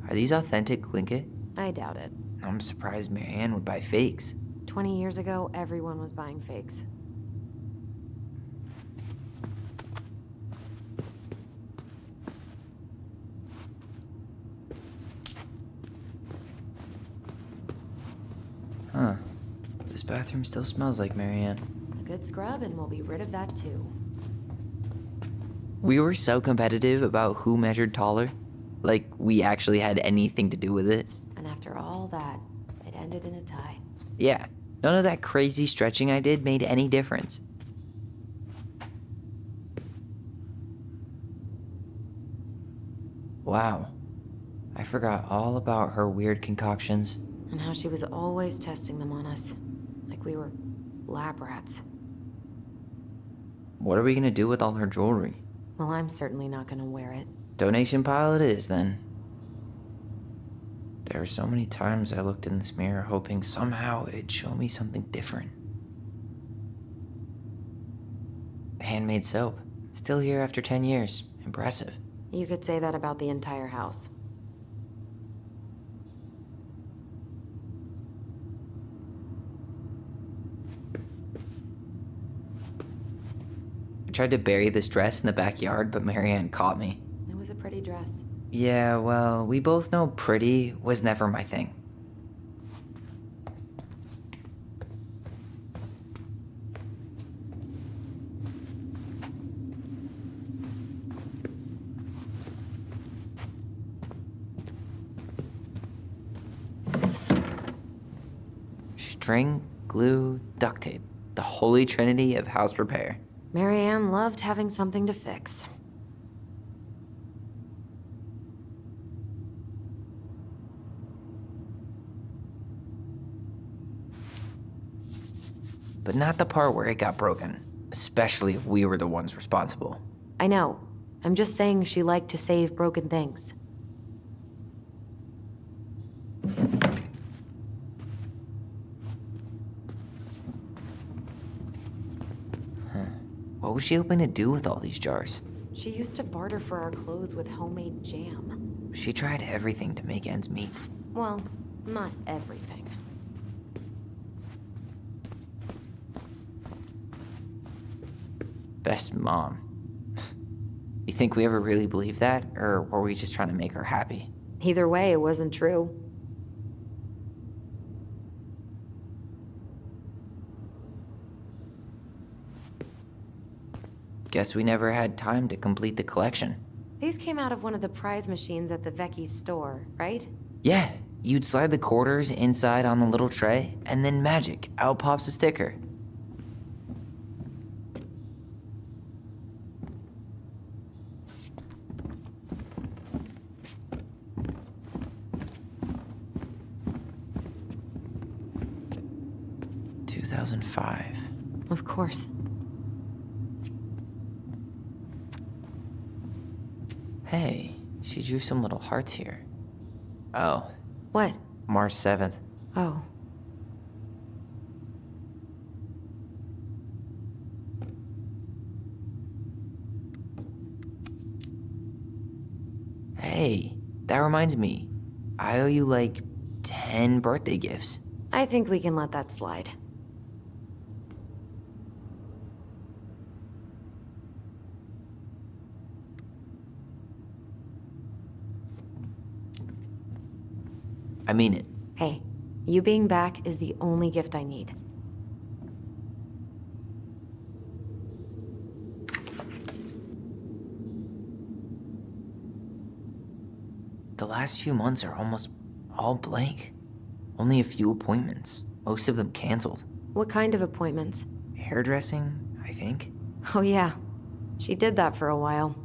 Are these authentic Glinkit? I doubt it. I'm surprised Marianne would buy fakes. 20 years ago, everyone was buying fakes. Huh. This bathroom still smells like Marianne. A good scrub and we'll be rid of that too. We were so competitive about who measured taller. Like we actually had anything to do with it. And after all that, it ended in a tie. Yeah, none of that crazy stretching I did made any difference. Wow. I forgot all about her weird concoctions. And how she was always testing them on us. Like we were lab rats. What are we gonna do with all her jewelry? Well, I'm certainly not gonna wear it. Donation pile it is, then. There were so many times I looked in this mirror hoping somehow it'd show me something different. Handmade soap. Still here after 10 years. Impressive. You could say that about the entire house. I tried to bury this dress in the backyard, but Marianne caught me. It was a pretty dress. Yeah, well, we both know pretty was never my thing. String, glue, duct tape. The holy trinity of house repair. Marianne loved having something to fix. But not the part where it got broken. Especially if we were the ones responsible. I know. I'm just saying she liked to save broken things. What was she hoping to do with all these jars? She used to barter for our clothes with homemade jam. She tried everything to make ends meet. Well, not everything. Best mom. You think we ever really believed that, or were we just trying to make her happy? Either way, it wasn't true. Guess we never had time to complete the collection. These came out of one of the prize machines at the Vecchi's store, right? Yeah, you'd slide the quarters inside on the little tray, and then magic, out pops a sticker. Of course. Hey, she drew some little hearts here. Oh, What? March 7th. Oh. Hey, that reminds me. I owe you like 10 birthday gifts. I think we can let that slide. I mean it. Hey, you being back is the only gift I need. The last few months are almost all blank. Only a few appointments, most of them canceled. What kind of appointments? Hairdressing, I think. Oh yeah, she did that for a while.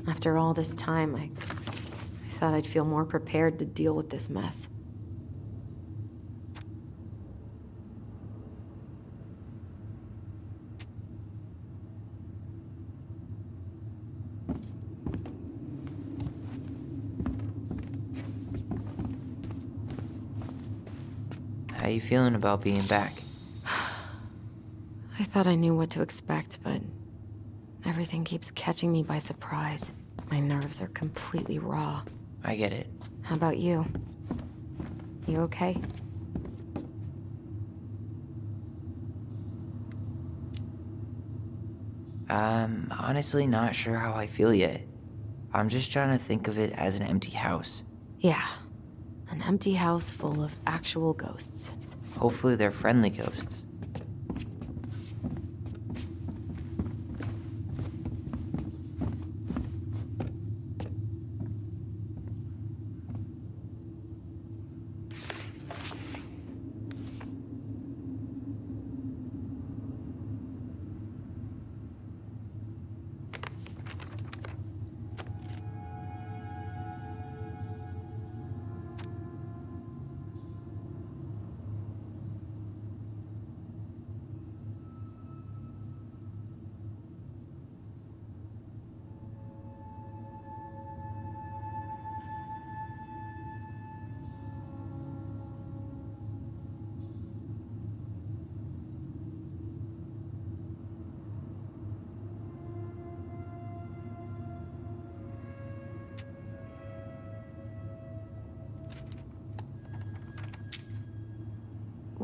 After all this time, I thought I'd feel more prepared to deal with this mess. How you feeling about being back? I thought I knew what to expect, but everything keeps catching me by surprise. My nerves are completely raw. I get it. How about you? You okay? I'm honestly not sure how I feel yet. I'm just trying to think of it as an empty house. Yeah. An empty house full of actual ghosts. Hopefully they're friendly ghosts.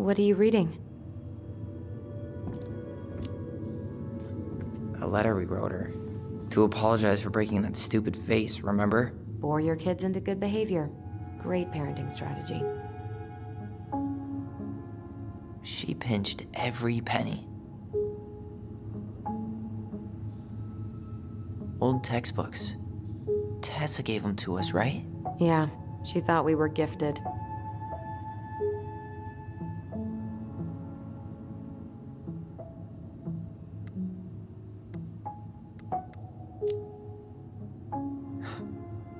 What are you reading? A letter we wrote her. To apologize for breaking that stupid vase, remember? Bore your kids into good behavior. Great parenting strategy. She pinched every penny. Old textbooks. Tessa gave them to us, right? Yeah, she thought we were gifted.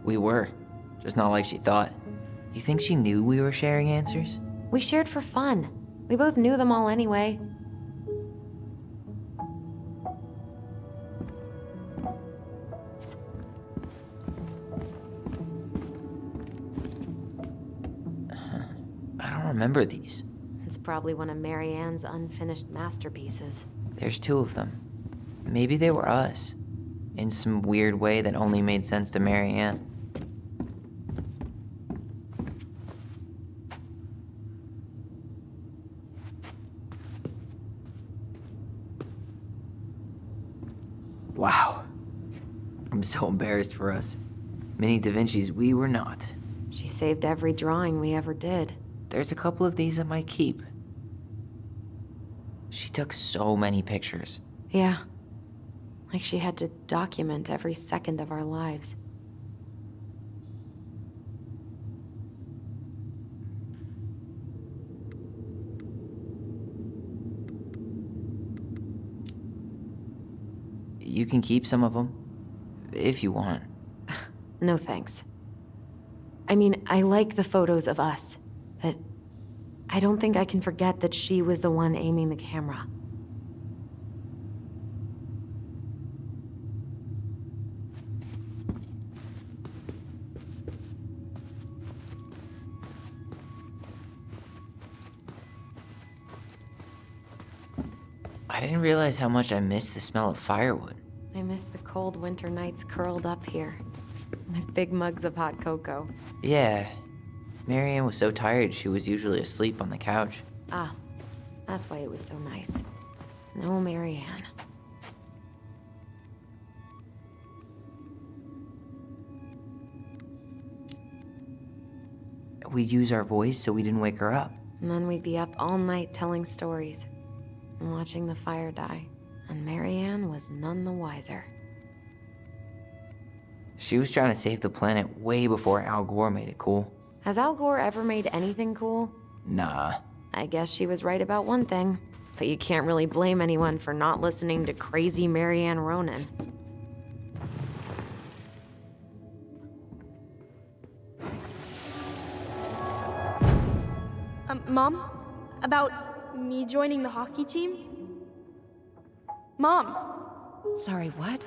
We were. Just not like she thought. You think she knew we were sharing answers? We shared for fun. We both knew them all anyway. I don't remember these. It's probably one of Marianne's unfinished masterpieces. There's 2 of them. Maybe they were us. In some weird way that only made sense to Marianne. Wow. I'm so embarrassed for us. Mini Da Vinci's we were not. She saved every drawing we ever did. There's a couple of these I might keep. She took so many pictures. Yeah. Like she had to document every second of our lives. You can keep some of them, if you want. No thanks. I mean, I like the photos of us, but I don't think I can forget that she was the one aiming the camera. I didn't realize how much I missed the smell of firewood. I miss the cold winter nights curled up here, with big mugs of hot cocoa. Yeah. Marianne was so tired she was usually asleep on the couch. Ah, that's why it was so nice. No Marianne. We'd use our voice so we didn't wake her up. And then we'd be up all night telling stories and watching the fire die. And Marianne was none the wiser. She was trying to save the planet way before Al Gore made it cool. Has Al Gore ever made anything cool? Nah. I guess she was right about one thing, but you can't really blame anyone for not listening to crazy Marianne Ronan. Mom? About me joining the hockey team? Mom! Sorry, what?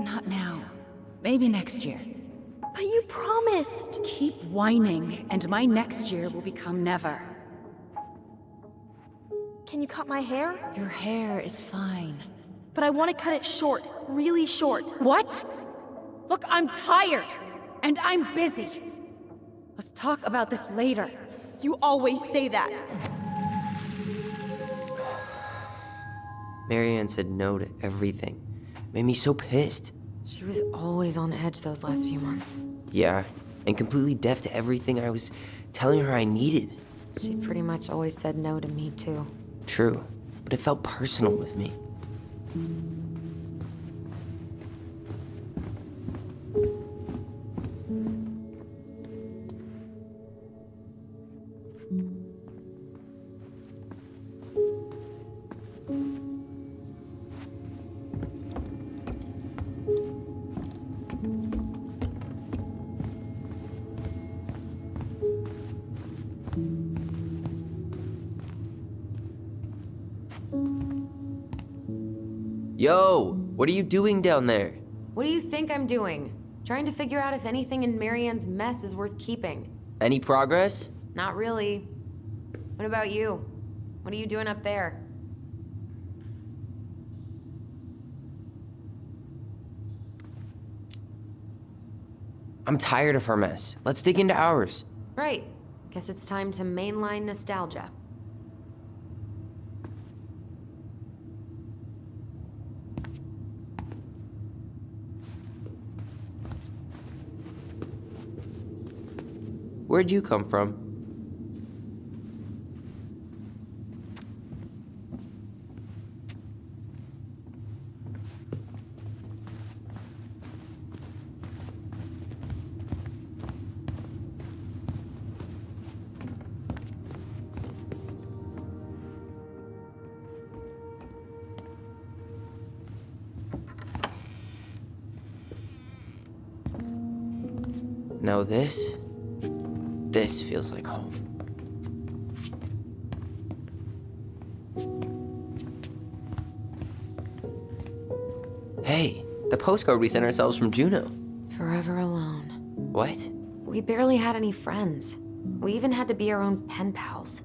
Not now. Maybe next year. But you promised! Keep whining, and my next year will become never. Can you cut my hair? Your hair is fine. But I want to cut it short, really short. What? Look, I'm tired, and I'm busy. Let's talk about this later. You always say that. Marianne said no to everything. Made me so pissed. She was always on edge those last few months. Yeah, and completely deaf to everything I was telling her I needed. She pretty much always said no to me, too. True, but it felt personal with me. Yo, what are you doing down there? What do you think I'm doing? Trying to figure out if anything in Marianne's mess is worth keeping. Any progress? Not really. What about you? What are you doing up there? I'm tired of her mess. Let's dig into ours. Right. Guess it's time to mainline nostalgia. Where'd you come from? Now this feels like home. Hey, the postcard we sent ourselves from Juneau. Forever alone. What? We barely had any friends. We even had to be our own pen pals.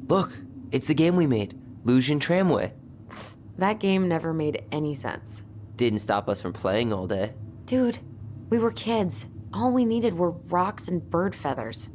Look, it's the game we made, Lucian Tramway. That game never made any sense. Didn't stop us from playing all day. Dude, we were kids. All we needed were rocks and bird feathers.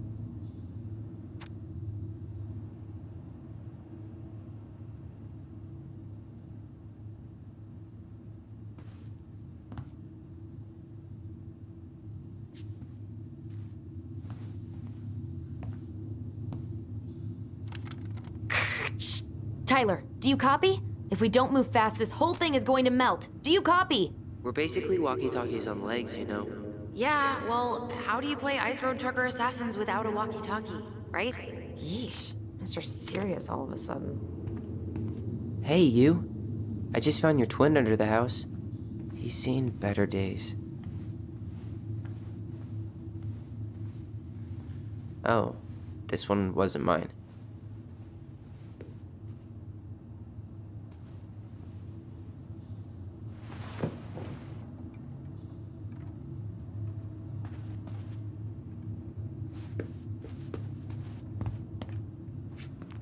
Tyler, do you copy? If we don't move fast, this whole thing is going to melt. Do you copy? We're basically walkie-talkies on legs, you know. Yeah, well, how do you play Ice Road Trucker Assassins without a walkie-talkie, right? Yeesh, Mr. Serious all of a sudden. Hey, you. I just found your twin under the house. He's seen better days. Oh, this one wasn't mine.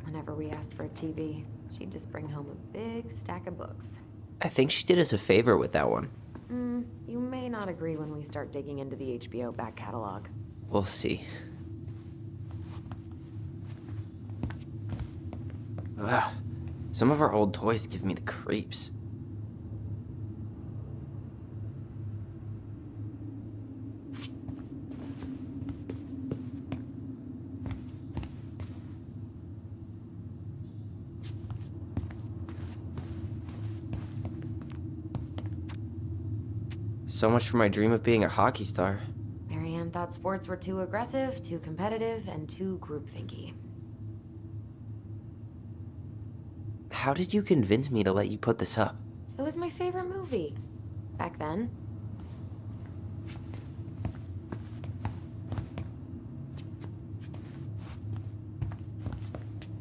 Whenever we asked for a TV, she'd just bring home a big stack of books. I think she did us a favor with that one. You may not agree when we start digging into the HBO back catalog. We'll see. Ugh. Some of our old toys give me the creeps. So much for my dream of being a hockey star. Marianne thought sports were too aggressive, too competitive, and too groupthinky. How did you convince me to let you put this up? It was my favorite movie. Back then.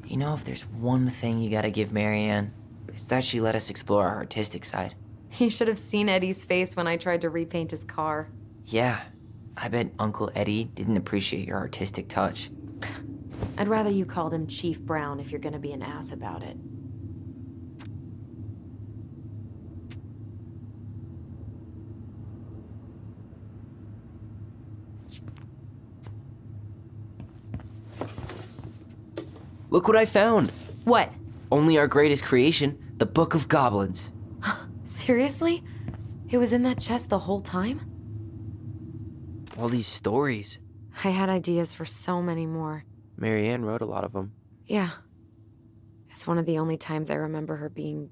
You know, if there's one thing you gotta give Marianne, it's that she let us explore our artistic side. You should have seen Eddie's face when I tried to repaint his car. Yeah, I bet Uncle Eddie didn't appreciate your artistic touch. I'd rather you called him Chief Brown if you're gonna be an ass about it. Look what I found! What? Only our greatest creation, the Book of Goblins. Seriously? It was in that chest the whole time? All these stories. I had ideas for so many more. Marianne wrote a lot of them. Yeah. It's one of the only times I remember her being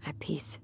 at peace.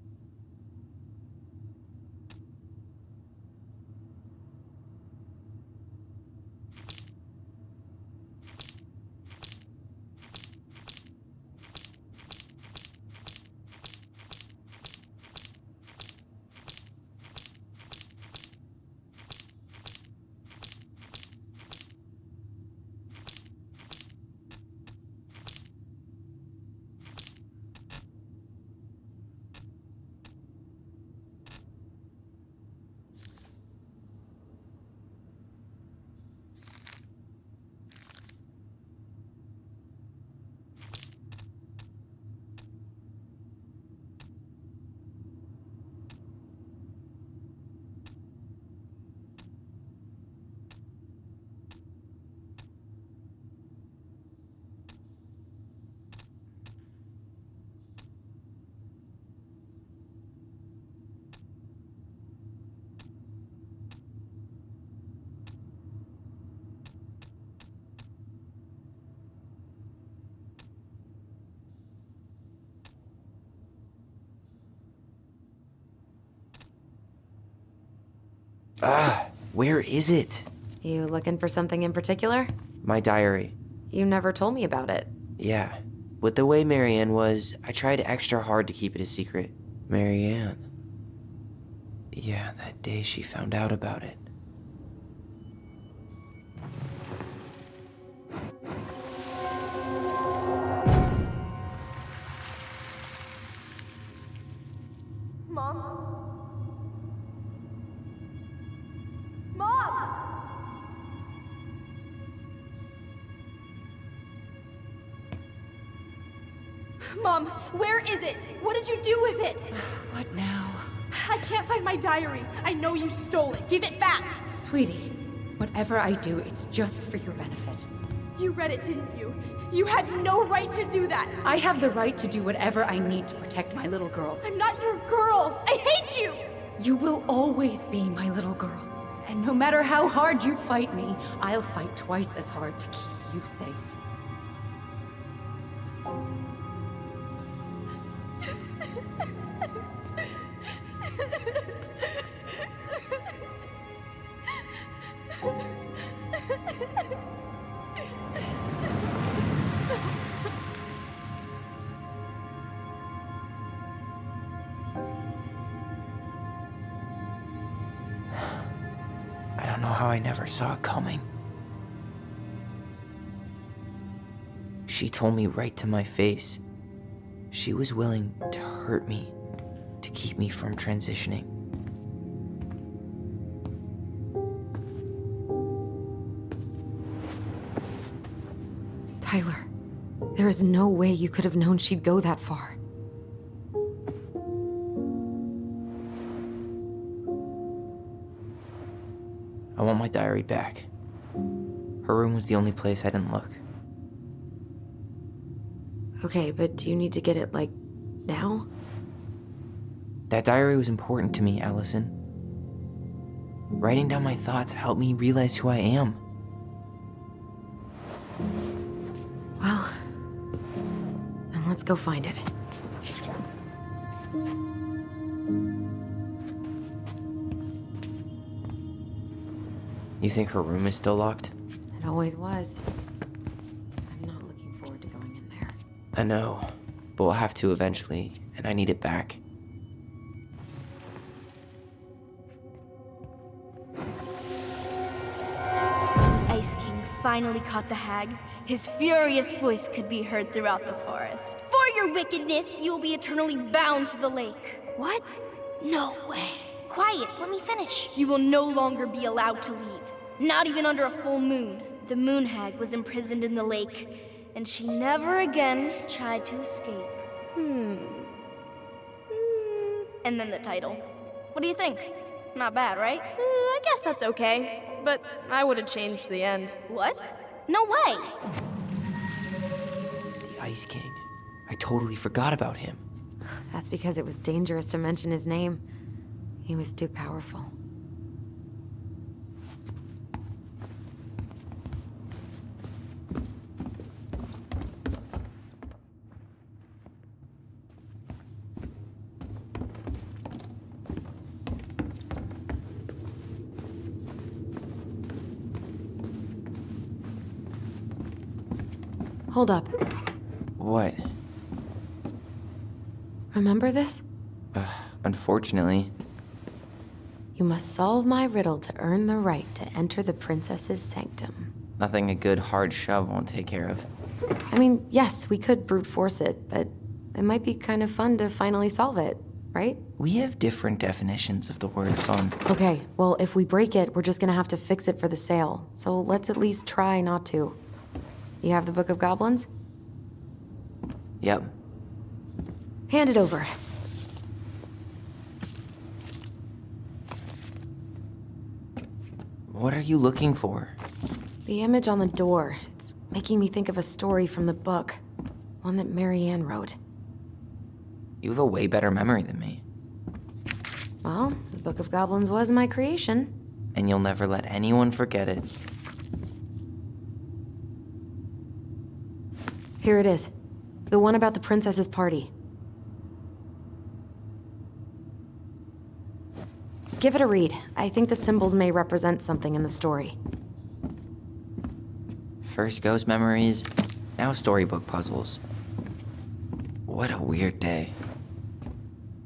Where is it? You looking for something in particular? My diary. You never told me about it. Yeah. With the way Marianne was, I tried extra hard to keep it a secret. Marianne. Yeah, that day she found out about it. Mom, where is it? What did you do with it? What now? I can't find my diary. I know you stole it. Give it back. Sweetie, whatever I do, it's just for your benefit. You read it, didn't you? You had no right to do that. I have the right to do whatever I need to protect my little girl. I'm not your girl. I hate you. You will always be my little girl. And no matter how hard you fight me, I'll fight twice as hard to keep you safe. I don't know how I never saw it coming. She told me right to my face. She was willing to hurt me, to keep me from transitioning. Tyler, there is no way you could have known she'd go that far. I want my diary back. Her room was the only place I didn't look. Okay, but do you need to get it, like, now? That diary was important to me, Allison. Writing down my thoughts helped me realize who I am. Well, then let's go find it. You think her room is still locked? It always was. I'm not looking forward to going in there. I know, but we'll have to eventually, and I need it back. The Ice King finally caught the hag. His furious voice could be heard throughout the forest. For your wickedness, you will be eternally bound to the lake. What? No way. Quiet, let me finish. You will no longer be allowed to leave. Not even under a full moon. The moon hag was imprisoned in the lake, and she never again tried to escape. And then the title. What do you think? Not bad, right? I guess that's okay. But I would have changed the end. What? No way! The Ice King. I totally forgot about him. That's because it was dangerous to mention his name. He was too powerful. Hold up. What? Remember this? Unfortunately. You must solve my riddle to earn the right to enter the princess's sanctum. Nothing a good hard shove won't take care of. I mean, yes, we could brute force it, but it might be kind of fun to finally solve it, right? We have different definitions of the word fun. Okay, well, if we break it, we're just gonna have to fix it for the sale. So let's at least try not to. You have the Book of Goblins? Yep. Hand it over. What are you looking for? The image on the door. It's making me think of a story from the book. One that Marianne wrote. You have a way better memory than me. Well, the Book of Goblins was my creation. And you'll never let anyone forget it. Here it is. The one about the princess's party. Give it a read. I think the symbols may represent something in the story. First ghost memories, now storybook puzzles. What a weird day.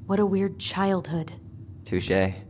What a weird childhood. Touché.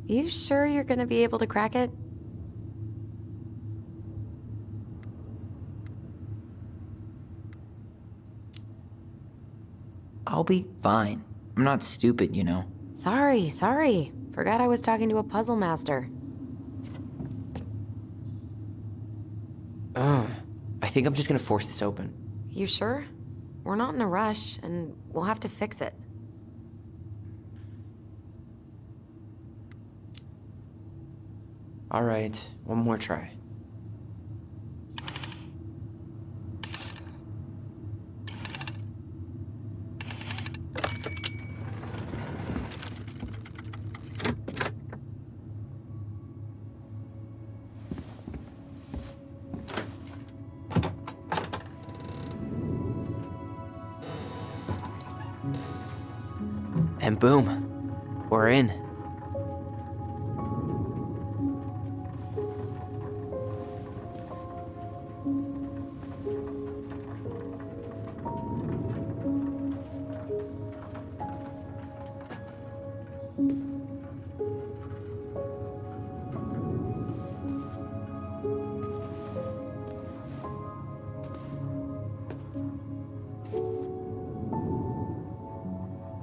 You sure you're gonna be able to crack it? I'll be fine. I'm not stupid, you know. Sorry. Forgot I was talking to a puzzle master. I think I'm just gonna force this open. You sure? We're not in a rush, and we'll have to fix it. Alright, one more try. And boom, we're in.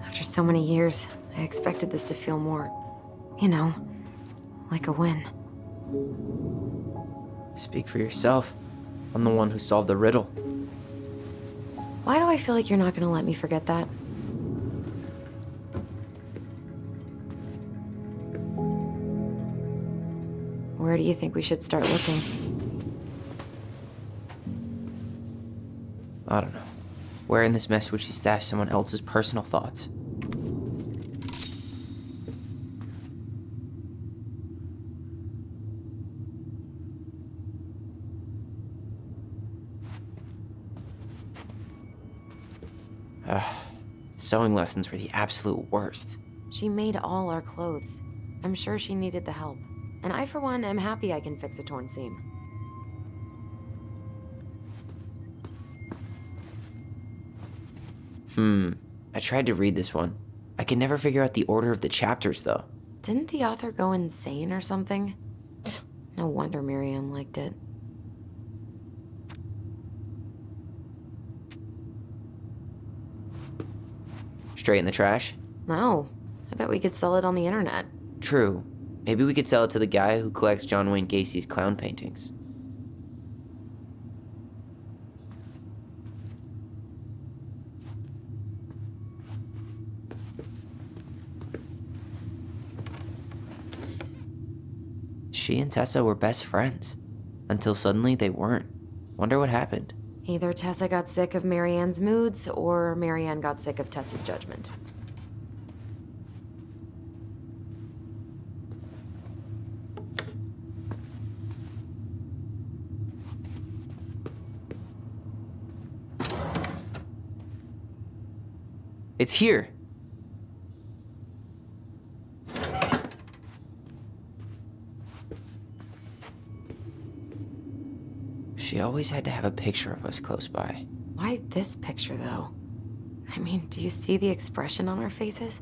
After so many years, I expected this to feel more, like a win. Speak for yourself. I'm the one who solved the riddle. Why do I feel like you're not gonna let me forget that? Where do you think we should start looking? I don't know. Where in this mess would she stash someone else's personal thoughts? Sewing lessons were the absolute worst. She made all our clothes. I'm sure she needed the help. And I, for one, am happy I can fix a torn seam. I tried to read this one. I could never figure out the order of the chapters, though. Didn't the author go insane or something? No wonder Marianne liked it. Straight in the trash? No. I bet we could sell it on the internet. True. Maybe we could sell it to the guy who collects John Wayne Gacy's clown paintings. She and Tessa were best friends. Until suddenly they weren't. Wonder what happened. Either Tessa got sick of Marianne's moods, or Marianne got sick of Tessa's judgment. It's here! She always had to have a picture of us close by. Why this picture, though? I mean, do you see the expression on our faces?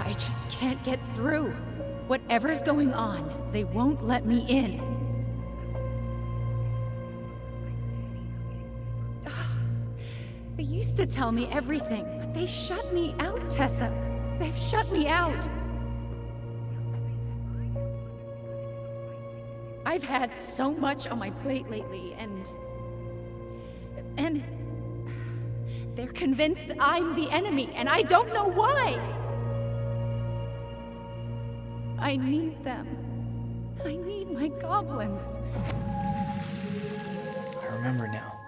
I just can't get through. Whatever's going on, they won't let me in. They used to tell me everything, but they shut me out, Tessa. They've shut me out. I've had so much on my plate lately, and they're convinced I'm the enemy, and I don't know why. I need them. I need my goblins. I remember now.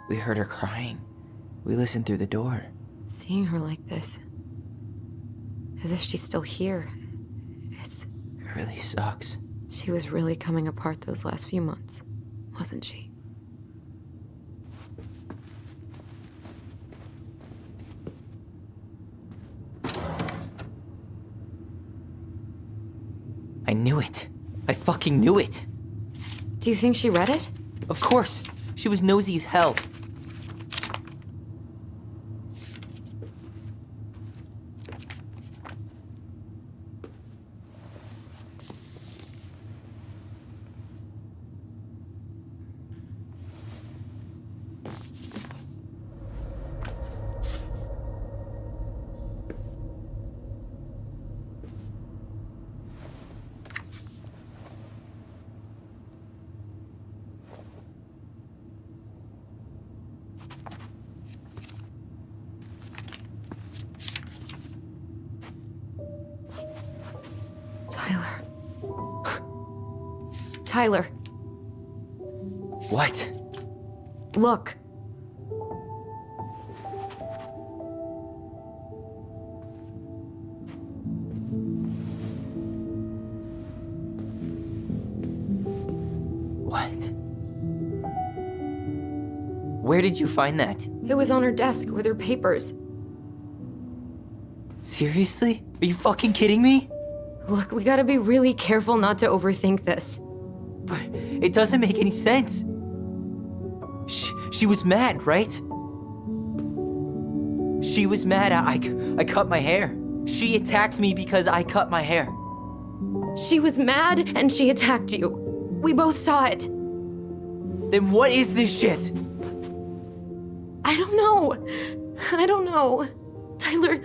We heard her crying. We listened through the door. Seeing her like this, as if she's still here, this. It really sucks. She was really coming apart those last few months, wasn't she? I knew it. I fucking knew it. Do you think she read it? Of course. She was nosy as hell. Tyler. What? Look. What? Where did you find that? It was on her desk with her papers. Seriously? Are you fucking kidding me? Look, we gotta be really careful not to overthink this. But it doesn't make any sense. She was mad, right? She was mad I cut my hair. She attacked me because I cut my hair. She was mad and she attacked you. We both saw it. Then what is this shit? I don't know. Tyler,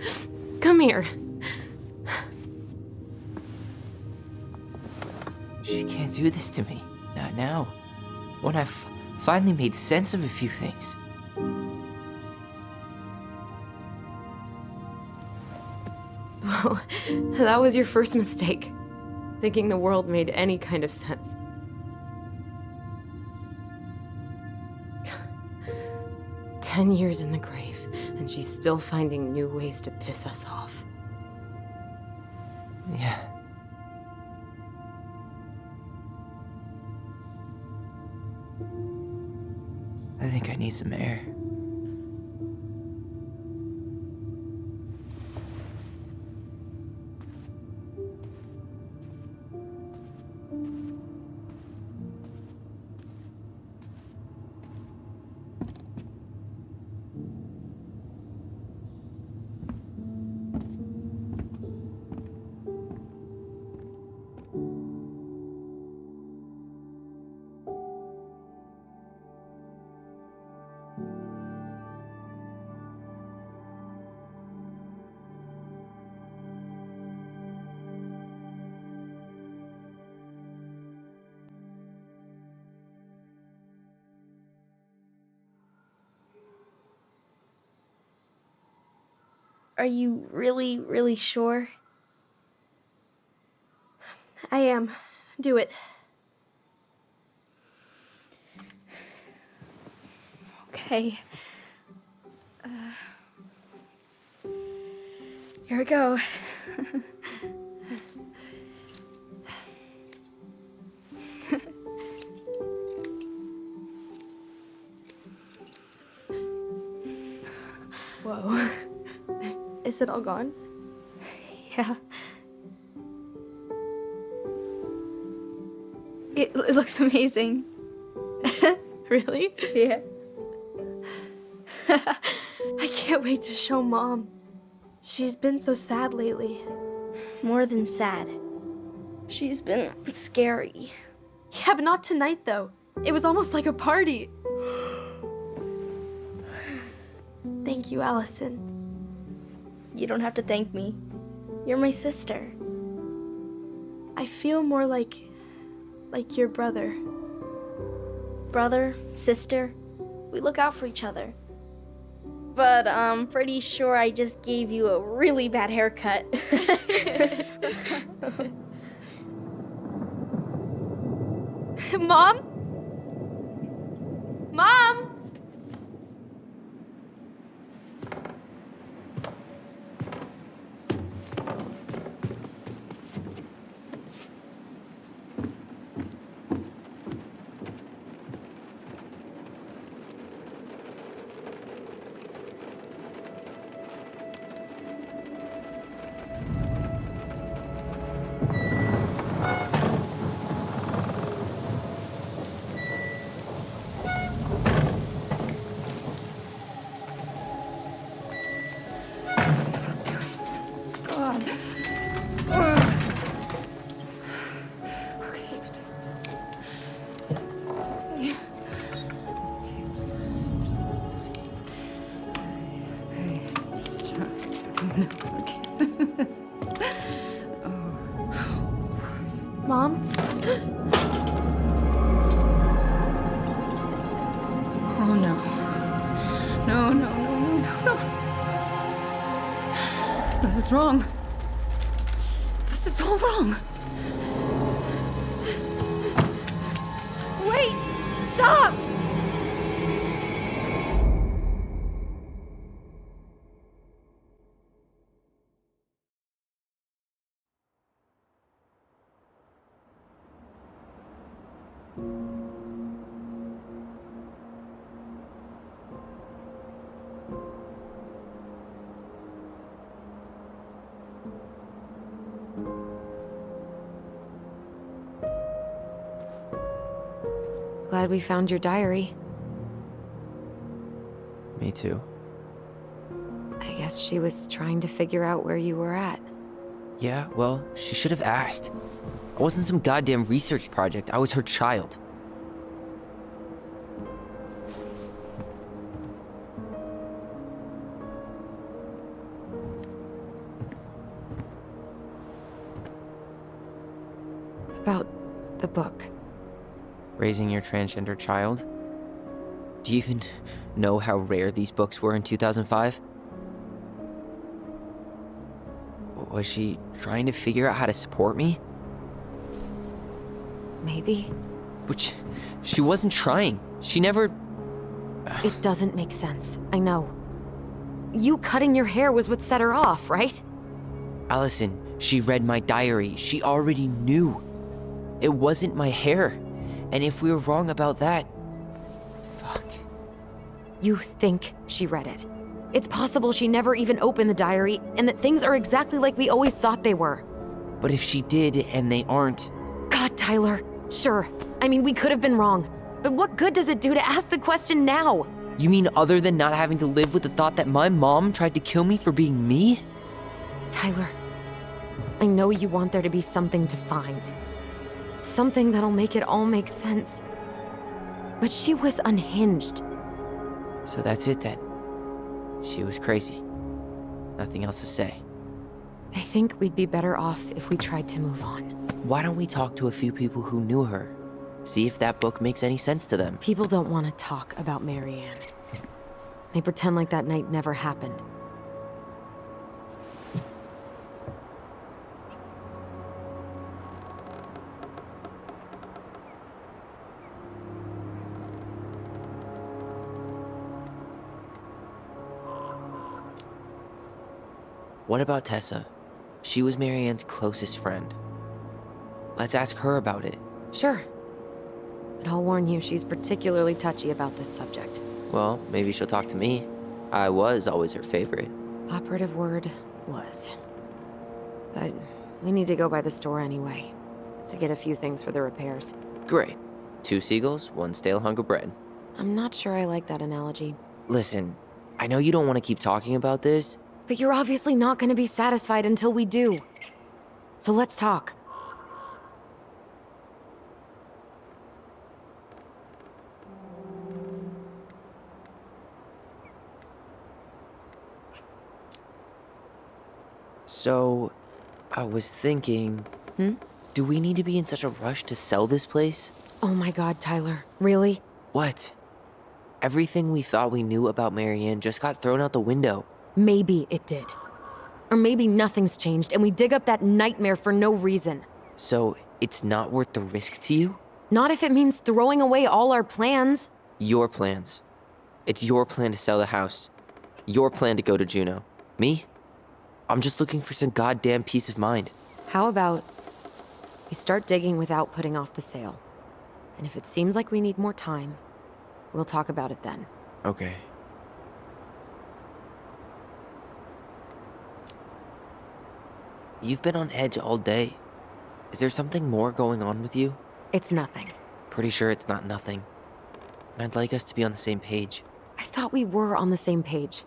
come here. She can't do this to me. Not now. When I've finally made sense of a few things. Well, that was your first mistake. Thinking the world made any kind of sense. "10 years in the grave, and she's still finding new ways to piss us off." Yeah. I think I need some air. Are you really, really sure? I am. Do it. Okay. Here we go. Whoa. Is it all gone? Yeah. It looks amazing. Really? Yeah. I can't wait to show Mom. She's been so sad lately. More than sad. She's been scary. Yeah, but not tonight, though. It was almost like a party. Thank you, Allison. You don't have to thank me. You're my sister. I feel more like your brother. Brother, sister, we look out for each other. But I'm pretty sure I just gave you a really bad haircut. Mom? Mom? Mom? Oh no. No, no, no, no, no, no. This is wrong. This is all wrong. Wait! Stop! Glad we found your diary. Me too. I guess she was trying to figure out where you were at. Yeah, well, she should have asked. I wasn't some goddamn research project. I was her child. About the book. Raising your transgender child? Do you even know how rare these books were in 2005? Was she trying to figure out how to support me? Maybe. Which, she wasn't trying. She never... It doesn't make sense. I know. You cutting your hair was what set her off, right? Allison, she read my diary. She already knew. It wasn't my hair. And if we were wrong about that... Fuck. You think she read it. It's possible she never even opened the diary, and that things are exactly like we always thought they were. But if she did, and they aren't... God, Tyler. Sure. I mean, we could have been wrong. But what good does it do to ask the question now? You mean other than not having to live with the thought that my mom tried to kill me for being me? Tyler, I know you want there to be something to find. Something that'll make it all make sense. But she was unhinged. So that's it then. She was crazy. Nothing else to say. I think we'd be better off if we tried to move on. Why don't we talk to a few people who knew her? See if that book makes any sense to them. People don't want to talk about Marianne. They pretend like that night never happened. What about Tessa? She was Marianne's closest friend. Let's ask her about it. Sure. But I'll warn you, she's particularly touchy about this subject. Well, maybe she'll talk to me. I was always her favorite. Operative word was. But we need to go by the store anyway, to get a few things for the repairs. Great. 2 seagulls, 1 stale hunk of bread. I'm not sure I like that analogy. Listen, I know you don't want to keep talking about this. But you're obviously not going to be satisfied until we do. So let's talk. So, I was thinking... Do we need to be in such a rush to sell this place? Oh my god, Tyler. Really? What? Everything we thought we knew about Marianne just got thrown out the window. Maybe it did. Or maybe nothing's changed and we dig up that nightmare for no reason. So, it's not worth the risk to you? Not if it means throwing away all our plans. Your plans. It's your plan to sell the house. Your plan to go to Juneau. Me? I'm just looking for some goddamn peace of mind. How about we start digging without putting off the sale? And if it seems like we need more time, we'll talk about it then. Okay. You've been on edge all day. Is there something more going on with you? It's nothing. Pretty sure it's not nothing. And I'd like us to be on the same page. I thought we were on the same page.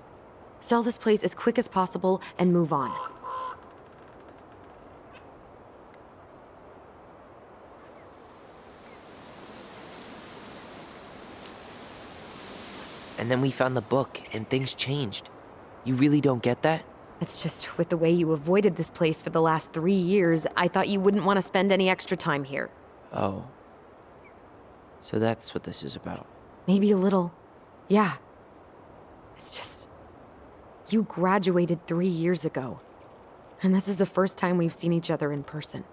Sell this place as quick as possible and move on. And then we found the book, and things changed. You really don't get that? It's just with the way you avoided this place for the last 3 years, I thought you wouldn't want to spend any extra time here. Oh. So that's what this is about. Maybe a little. Yeah. It's just... You graduated 3 years ago. And this is the first time we've seen each other in person.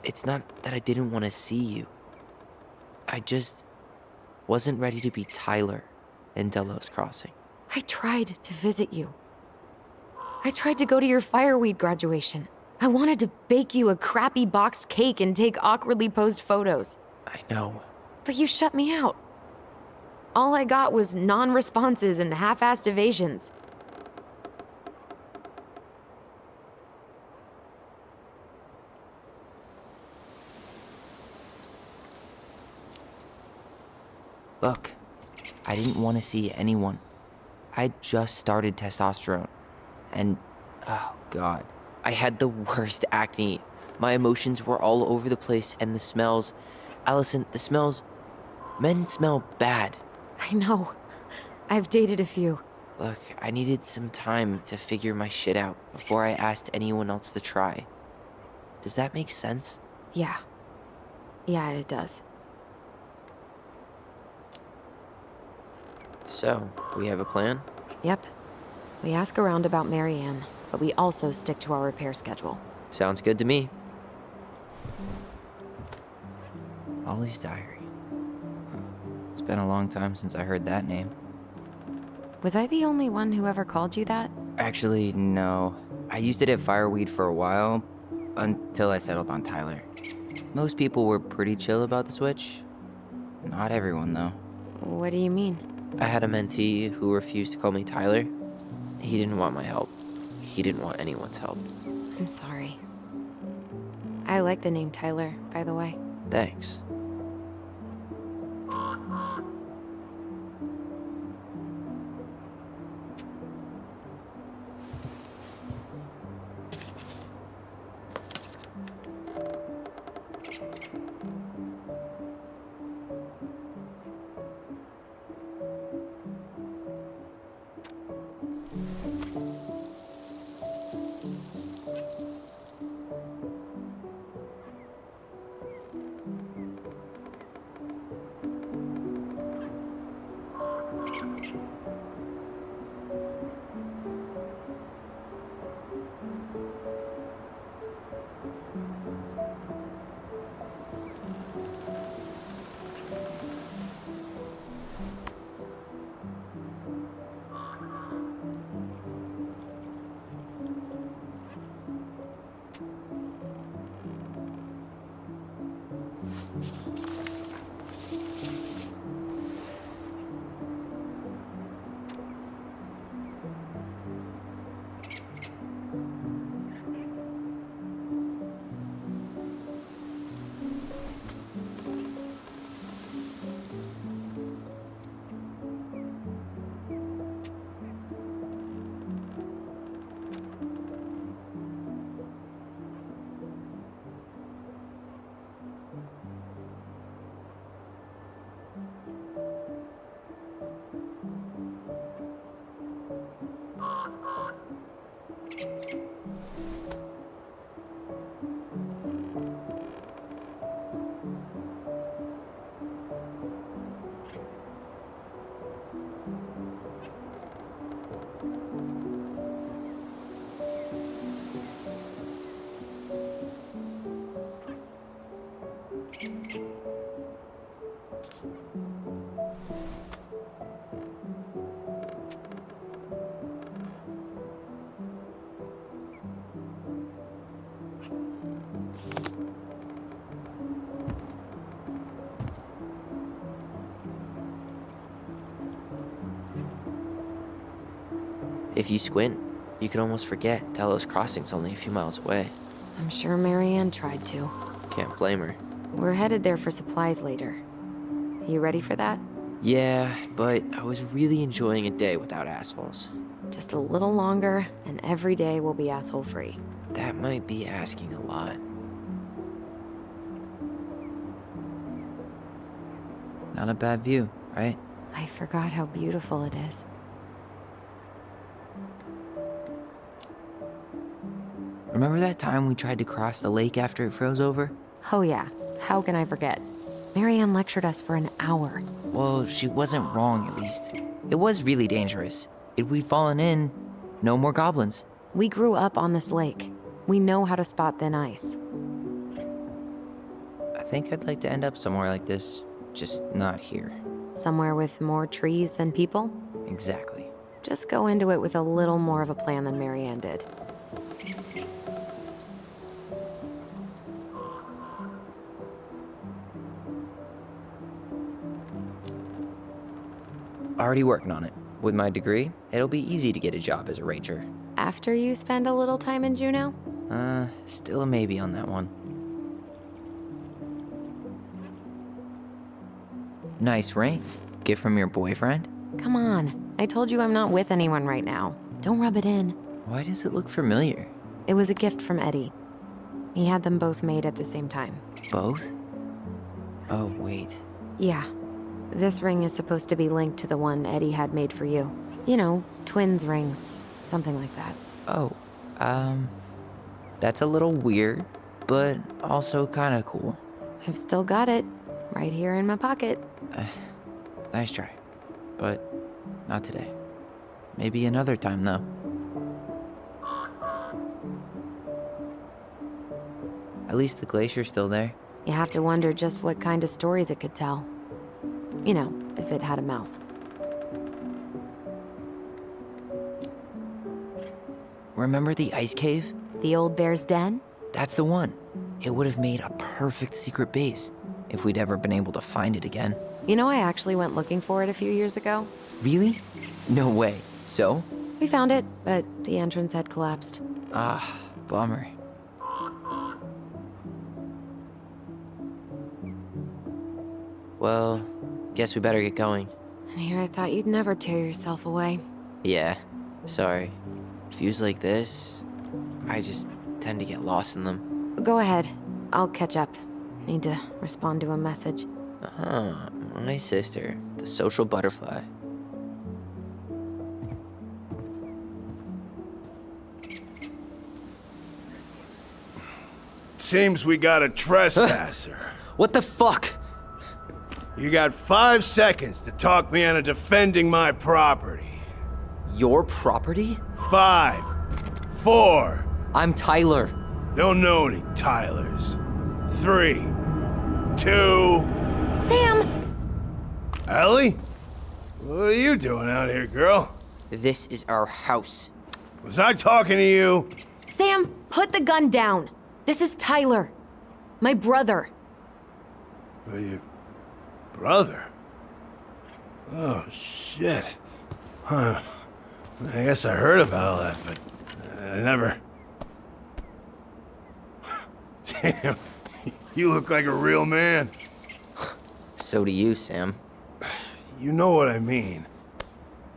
It's not that I didn't want to see you. I just wasn't ready to be Tyler in Delos Crossing. I tried to visit you. I tried to go to your fireweed graduation. I wanted to bake you a crappy boxed cake and take awkwardly posed photos. I know. But you shut me out. All I got was non-responses and half-assed evasions. Look, I didn't want to see anyone. I just started testosterone. And, oh god, I had the worst acne. My emotions were all over the place, and the smells... Allison, the smells... Men smell bad. I know. I've dated a few. Look, I needed some time to figure my shit out before I asked anyone else to try. Does that make sense? Yeah. Yeah, it does. So, we have a plan? Yep. We ask around about Marianne, but we also stick to our repair schedule. Sounds good to me. Ollie's diary. It's been a long time since I heard that name. Was I the only one who ever called you that? Actually, no. I used it at Fireweed for a while, until I settled on Tyler. Most people were pretty chill about the switch. Not everyone, though. What do you mean? I had a mentee who refused to call me Tyler. He didn't want my help. He didn't want anyone's help. I'm sorry. I like the name Tyler, by the way. Thanks. If you squint, you can almost forget Delos Crossing's only a few miles away. I'm sure Marianne tried to. Can't blame her. We're headed there for supplies later. You ready for that? Yeah, but I was really enjoying a day without assholes. Just a little longer, and every day will be asshole-free. That might be asking a lot. Not a bad view, right? I forgot how beautiful it is. Remember that time we tried to cross the lake after it froze over? Oh yeah, how can I forget? Marianne lectured us for an hour. Well, she wasn't wrong, at least. It was really dangerous. If we'd fallen in, no more goblins. We grew up on this lake. We know how to spot thin ice. I think I'd like to end up somewhere like this, just not here. Somewhere with more trees than people? Exactly. Just go into it with a little more of a plan than Marianne did. Already working on it. With my degree, it'll be easy to get a job as a ranger. After you spend a little time in Juneau? Still a maybe on that one. Nice ring. Gift from your boyfriend? Come on. I told you I'm not with anyone right now. Don't rub it in. Why does it look familiar? It was a gift from Eddie. He had them both made at the same time. Both? Oh, wait. Yeah. This ring is supposed to be linked to the one Eddie had made for you. You know, twins rings. Something like that. Oh, that's a little weird, but also kind of cool. I've still got it. Right here in my pocket. Nice try. But not today. Maybe another time, though. At least the glacier's still there. You have to wonder just what kind of stories it could tell. You know, if it had a mouth. Remember the ice cave? The old bear's den? That's the one. It would have made a perfect secret base if we'd ever been able to find it again. You know, I actually went looking for it a few years ago. Really? No way. So? We found it, but the entrance had collapsed. Ah, bummer. Well, guess we better get going. And here I thought you'd never tear yourself away. Yeah, sorry. Views like this, I just tend to get lost in them. Go ahead. I'll catch up. Need to respond to a message. Ah, my sister, the social butterfly. Seems we got a trespasser. What the fuck? You got 5 seconds to talk me into defending my property. Your property? 5, 4. I'm Tyler. Don't know any Tylers. 3, 2. Sam! Ellie? What are you doing out here, girl? This is our house. Was I talking to you? Sam, put the gun down. This is Tyler. My brother. Well, your brother? Oh, shit. Huh. I guess I heard about all that, but I never... Damn, you look like a real man. So do you, Sam. You know what I mean.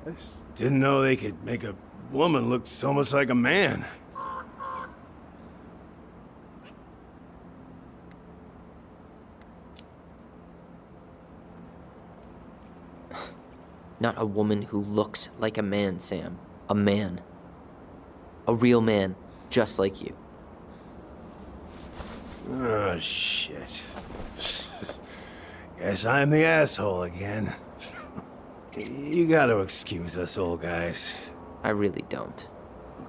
I just didn't know they could make a woman look so much like a man. Not a woman who looks like a man, Sam. A man. A real man, just like you. Oh, shit. Guess I'm the asshole again. You gotta excuse us old guys. I really don't.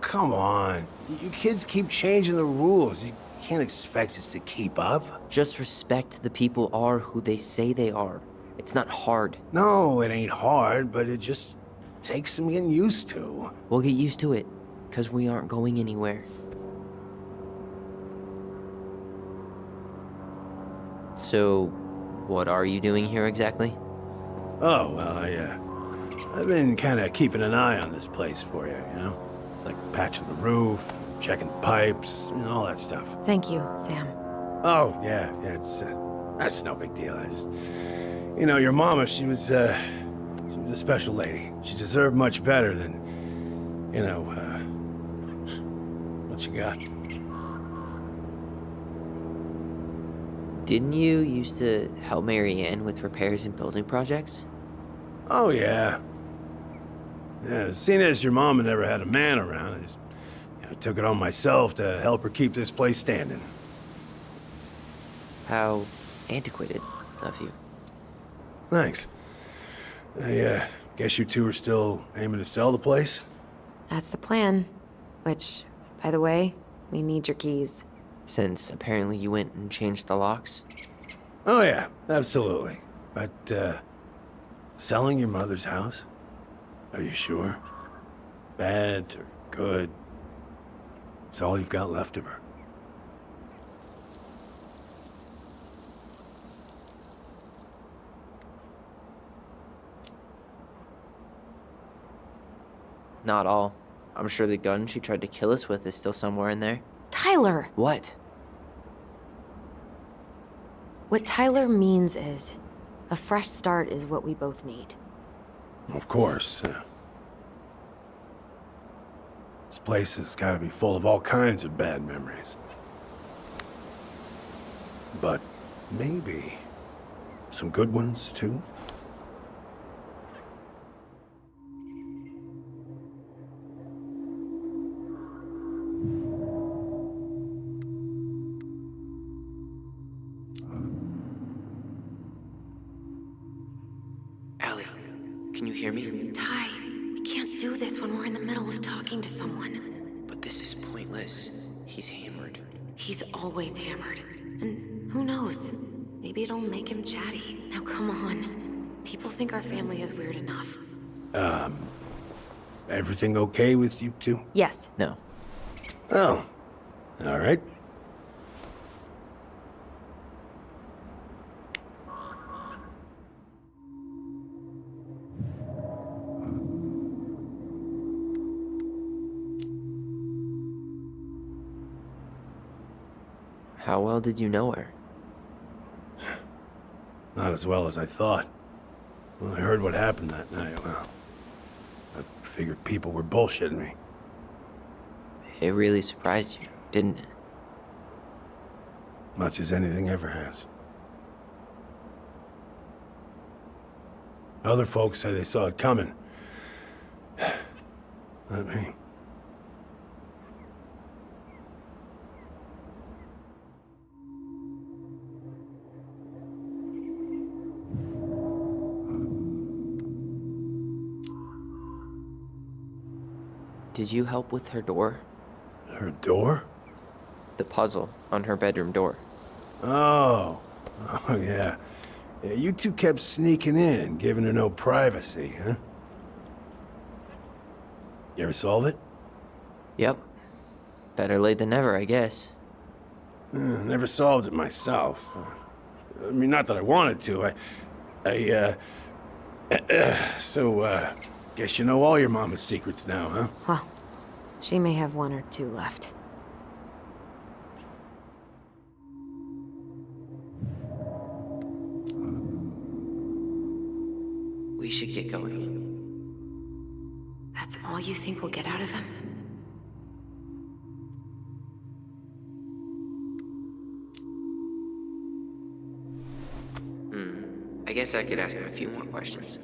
Come on. You kids keep changing the rules. You can't expect us to keep up. Just respect the people are who they say they are. It's not hard. No, it ain't hard, but it just takes some getting used to. We'll get used to it, because we aren't going anywhere. So, what are you doing here exactly? Oh, well, I've been kind of keeping an eye on this place for you, you know? It's like patching the roof, checking pipes, and all that stuff. Thank you, Sam. Oh, yeah, that's no big deal. I just... You know, your mama, she was a special lady. She deserved much better than, you know, what you got. Didn't you used to help Mary Ann with repairs and building projects? Oh, yeah. Yeah, seeing as your mom had never had a man around, I just took it on myself to help her keep this place standing. How antiquated of you. Thanks. I guess you two are still aiming to sell the place? That's the plan. Which, by the way, we need your keys. Since apparently you went and changed the locks? Oh, yeah, absolutely. But, selling your mother's house? Are you sure? Bad or good? It's all you've got left of her. Not all. I'm sure the gun she tried to kill us with is still somewhere in there. Tyler! What? What Tyler means is, a fresh start is what we both need. Of course. This place has got to be full of all kinds of bad memories. But maybe some good ones, too? Allie, can you hear me? Ty, we can't do this when we're in the middle of talking to someone. But this is pointless. He's hammered. He's always hammered. And who knows? Maybe it'll make him chatty. Now come on. People think our family is weird enough. Everything okay with you two? Yes. No. Oh, all right. How well did you know her? Not as well as I thought. When I heard what happened that night, well, I figured people were bullshitting me. It really surprised you, didn't it? Much as anything ever has. Other folks say they saw it coming. Not me. Did you help with her door? Her door? The puzzle on her bedroom door. Oh. Oh, yeah. Yeah, you two kept sneaking in, giving her no privacy, huh? You ever solve it? Yep. Better late than never, I guess. Never solved it myself. I mean, not that I wanted to. So, guess you know all your mama's secrets now, huh? Well, she may have one or two left. We should get going. That's all you think we'll get out of him? I guess I could ask him a few more questions.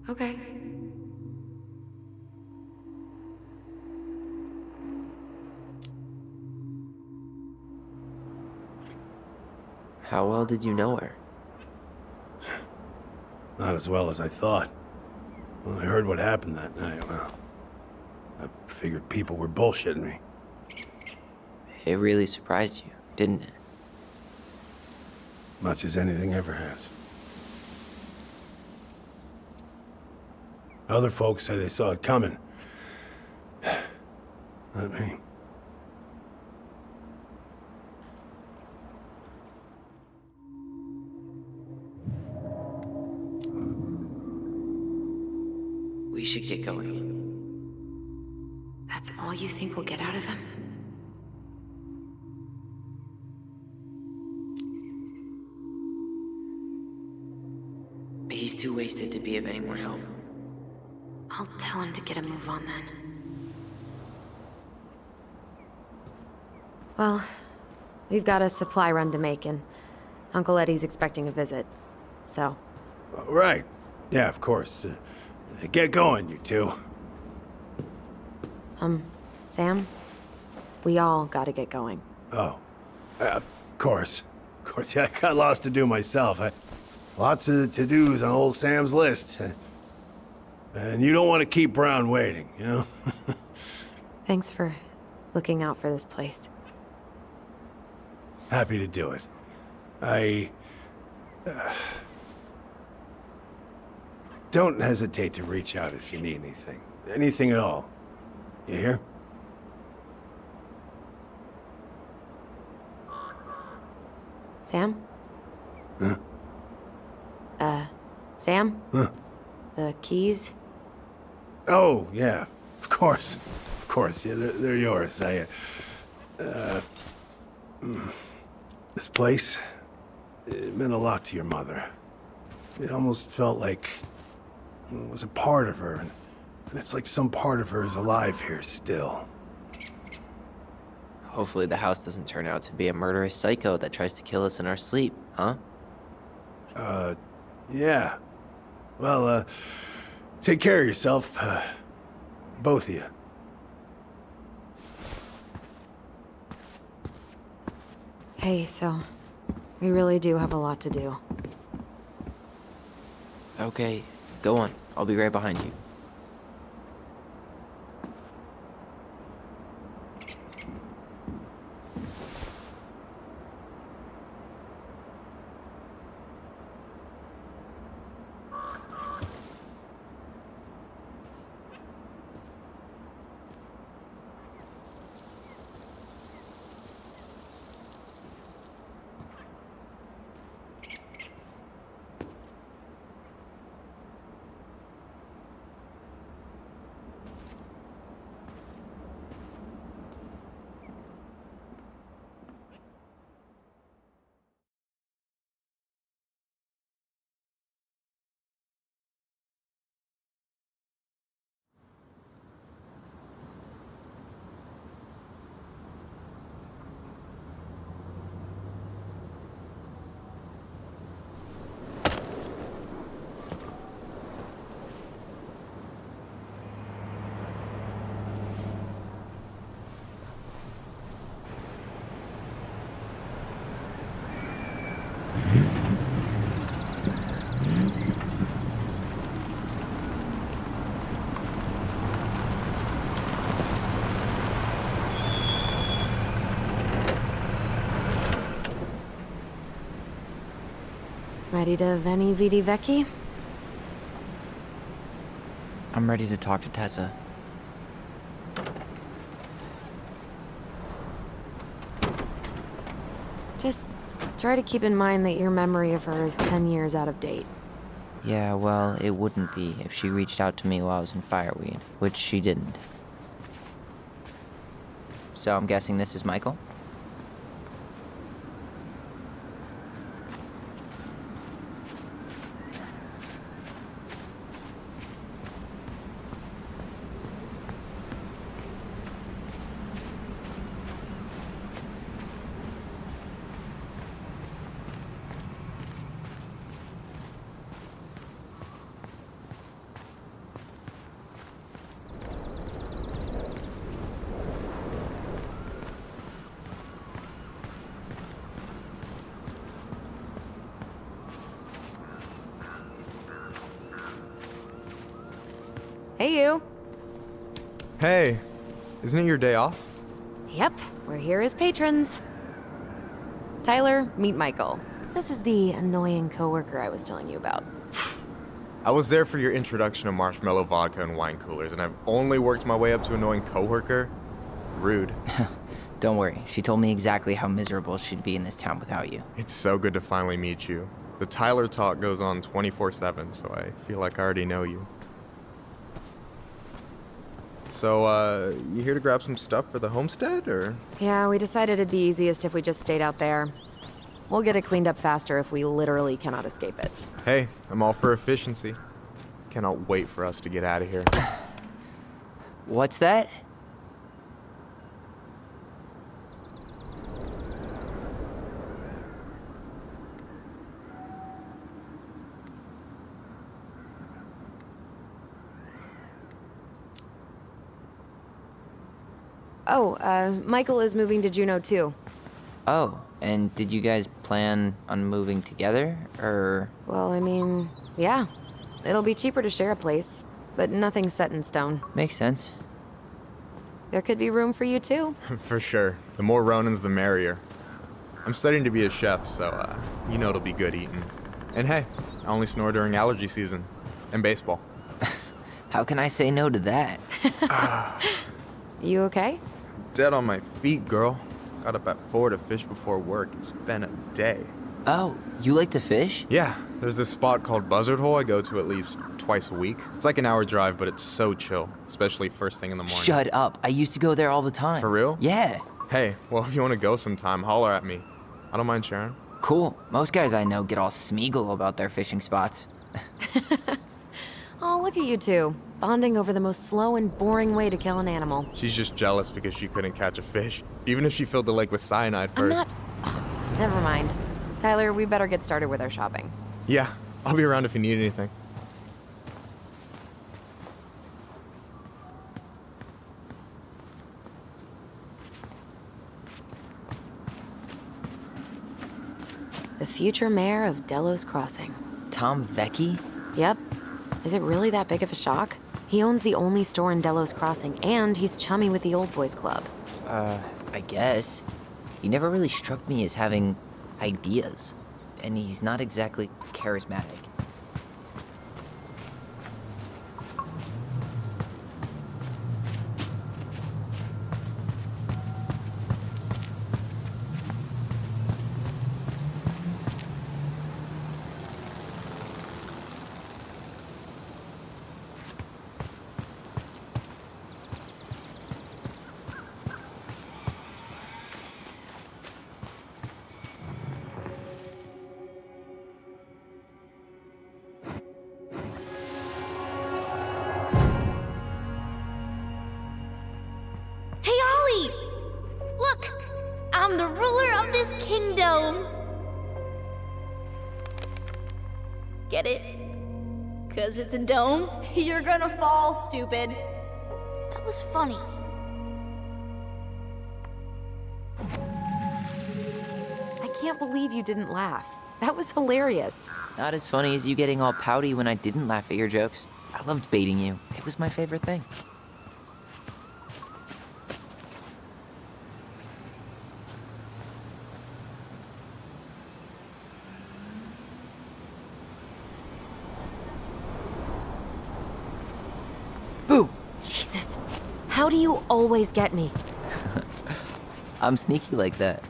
Okay. How well did you know her? Not as well as I thought. When I heard what happened that night, well, I figured people were bullshitting me. It really surprised you, didn't it? Much as anything ever has. Other folks say they saw it coming. Not me. We should get going. That's all you think we'll get out of him? He's too wasted to be of any more help. I'll tell him to get a move on then. Well, We've got a supply run to make, and Uncle Eddie's expecting a visit. So, Right. Yeah, of course. Get going, you two. Sam? We all gotta get going. Oh. Of course. Of course, yeah, I got lots to do myself. Lots of to-dos on old Sam's list. And you don't want to keep Brown waiting, you know? Thanks for looking out for this place. Happy to do it. Don't hesitate to reach out if you need anything. Anything at all. You hear? Sam? Huh? Sam? Huh? The keys? Oh, yeah. Of course. Of course. Yeah, they're yours. This place, it meant a lot to your mother. It almost felt like it was a part of her, and it's like some part of her is alive here still. Hopefully the house doesn't turn out to be a murderous psycho that tries to kill us in our sleep, huh? Yeah. Well, take care of yourself, both of you. Hey, so we really do have a lot to do. Okay, go on. I'll be right behind you. Ready to Veni Vidi Vecchi? I'm ready to talk to Tessa. Just try to keep in mind that your memory of her is 10 years out of date. Yeah, well, it wouldn't be if she reached out to me while I was in Fireweed, which she didn't. So I'm guessing this is Michael? Hey, you. Hey, isn't it your day off? Yep, we're here as patrons. Tyler, meet Michael. This is the annoying coworker I was telling you about. I was there for your introduction to marshmallow vodka and wine coolers, and I've only worked my way up to annoying coworker. Rude. Don't worry, she told me exactly how miserable she'd be in this town without you. It's so good to finally meet you. The Tyler talk goes on 24/7, so I feel like I already know you. So, you here to grab some stuff for the homestead, or? Yeah, we decided it'd be easiest if we just stayed out there. We'll get it cleaned up faster if we literally cannot escape it. Hey, I'm all for efficiency. Cannot wait for us to get out of here. What's that? Michael is moving to Juneau too. Oh, and did you guys plan on moving together, or? Well, I mean, yeah. It'll be cheaper to share a place, but nothing's set in stone. Makes sense. There could be room for you too. For sure. The more Ronins, the merrier. I'm studying to be a chef, so, you know it'll be good eating. And hey, I only snore during allergy season. And baseball. How can I say no to that? You okay? Dead on my feet, girl. Got up at 4 to fish before work. It's been a day. Oh, you like to fish? Yeah, there's this spot called Buzzard Hole I go to at least twice a week. It's like an hour drive, but it's so chill, especially first thing in the morning. Shut up. I used to go there all the time. For real? Yeah. Hey, well, if you want to go sometime, holler at me. I don't mind sharing. Cool. Most guys I know get all Smeagol about their fishing spots. Oh, look at you two. Bonding over the most slow and boring way to kill an animal. She's just jealous because she couldn't catch a fish, even if she filled the lake with cyanide I'm first. not... Ugh, never mind. Tyler, we better get started with our shopping. Yeah, I'll be around if you need anything. The future mayor of Delos Crossing. Tom Vecchi? Yep. Is it really that big of a shock? He owns the only store in Delos Crossing, and he's chummy with the Old Boys Club. I guess. He never really struck me as having ideas. And he's not exactly charismatic. Hey, Ollie! Look! I'm the ruler of this kingdom! Get it? 'Cause it's a dome? You're gonna fall, stupid. That was funny. I can't believe you didn't laugh. That was hilarious. Not as funny as you getting all pouty when I didn't laugh at your jokes. I loved baiting you. It was my favorite thing. Boo! Jesus. How do you always get me? I'm sneaky like that.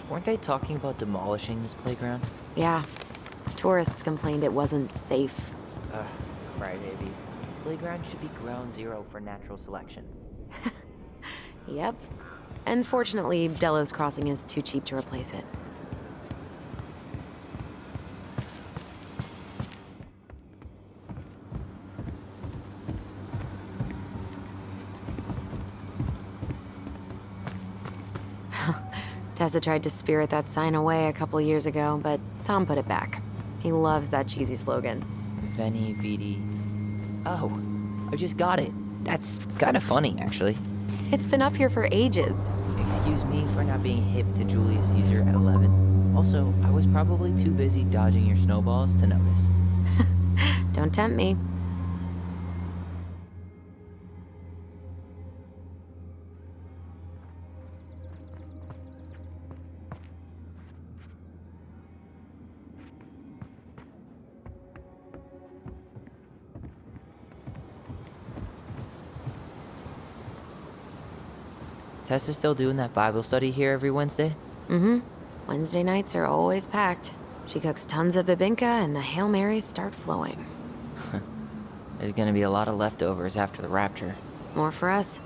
Weren't they talking about demolishing this playground? Yeah. Tourists complained it wasn't safe. Crybabies. Playground should be ground zero for natural selection. Yep. And fortunately, Delos Crossing is too cheap to replace it. Tessa tried to spirit that sign away a couple years ago, but Tom put it back. He loves that cheesy slogan. Veni Vidi. Oh, I just got it. That's kind of funny, actually. It's been up here for ages. Excuse me for not being hip to Julius Caesar at 11. Also, I was probably too busy dodging your snowballs to notice. Don't tempt me. Tessa's still doing that Bible study here every Wednesday? Mm-hmm. Wednesday nights are always packed. She cooks tons of bibinka and the Hail Marys start flowing. There's gonna be a lot of leftovers after the rapture. More for us.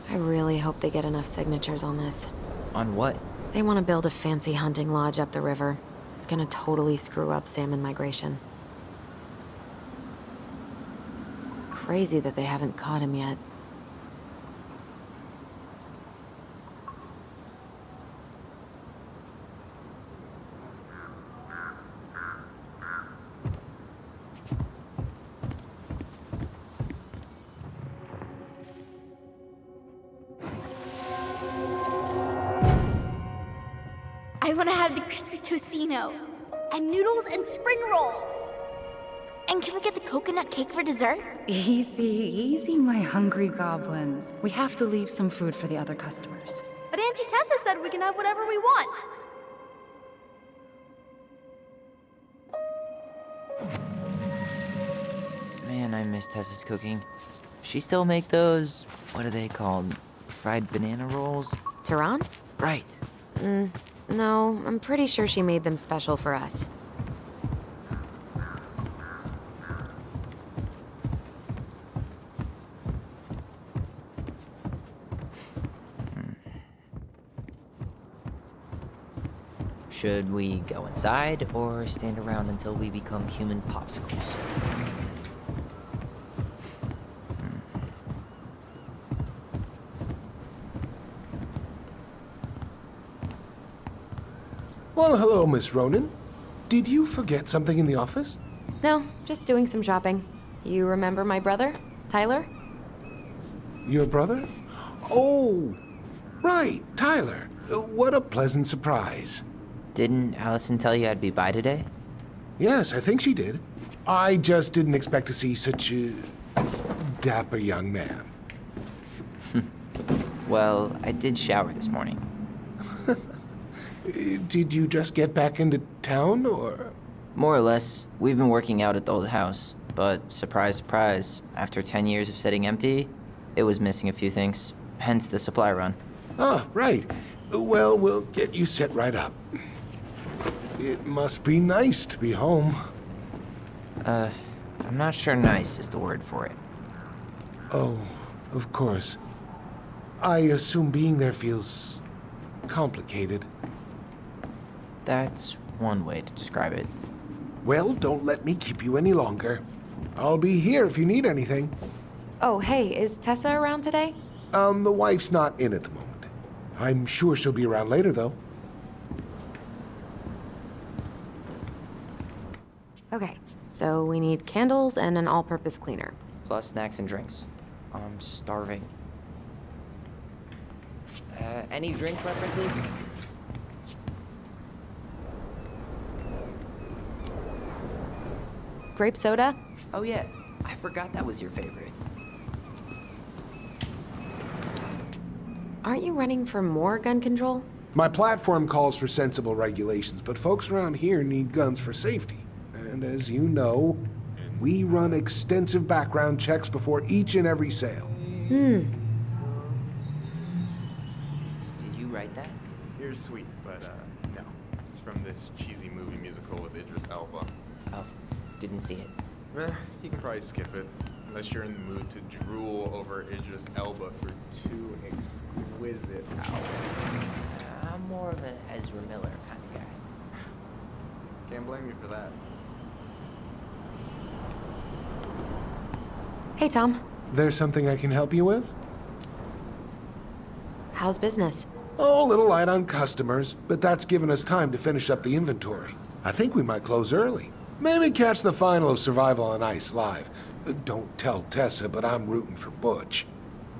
I really hope they get enough signatures on this. On what? They want to build a fancy hunting lodge up the river. It's gonna totally screw up salmon migration. Crazy that they haven't caught him yet. want to have the crispy tocino. And noodles and spring rolls. And can we get the coconut cake for dessert? Easy, easy, my hungry goblins. We have to leave some food for the other customers. But Auntie Tessa said we can have whatever we want. Man, I miss Tessa's cooking. She still make those, what are they called? Fried banana rolls? Tehran? Right. No, I'm pretty sure she made them special for us. Should we go inside or stand around until we become human popsicles? Well, hello, Miss Ronan. Did you forget something in the office? No, just doing some shopping. You remember my brother, Tyler? Your brother? Oh, right, Tyler. What a pleasant surprise. Didn't Allison tell you I'd be by today? Yes, I think she did. I just didn't expect to see such a dapper young man. Well, I did shower this morning. Did you just get back into town, or? More or less. We've been working out at the old house, but surprise, surprise, after 10 years of sitting empty, it was missing a few things, hence the supply run. Ah, right. Well, we'll get you set right up. It must be nice to be home. I'm not sure nice is the word for it. Oh, of course. I assume being there feels complicated. That's one way to describe it. Well, don't let me keep you any longer. I'll be here if you need anything. Oh, hey, is Tessa around today? The wife's not in at the moment. I'm sure she'll be around later, though. Okay, so we need candles and an all-purpose cleaner. Plus snacks and drinks. I'm starving. Any drink preferences? Grape soda? Oh yeah, I forgot that was your favorite. Aren't you running for more gun control? My platform calls for sensible regulations, but folks around here need guns for safety. And as you know, we run extensive background checks before each and every sale. Did you write that? Here's sweet, but no. It's from this cheesy movie musical with Idris Elba. Oh, didn't see it. You can probably skip it, unless you're in the mood to drool over Idris Elba for 2 exquisite hours. I'm more of an Ezra Miller kind of guy. Can't blame you for that. Hey, Tom. There's something I can help you with? How's business? Oh, a little light on customers, but that's given us time to finish up the inventory. I think we might close early. Maybe catch the final of Survival on Ice live. Don't tell Tessa, but I'm rooting for Butch.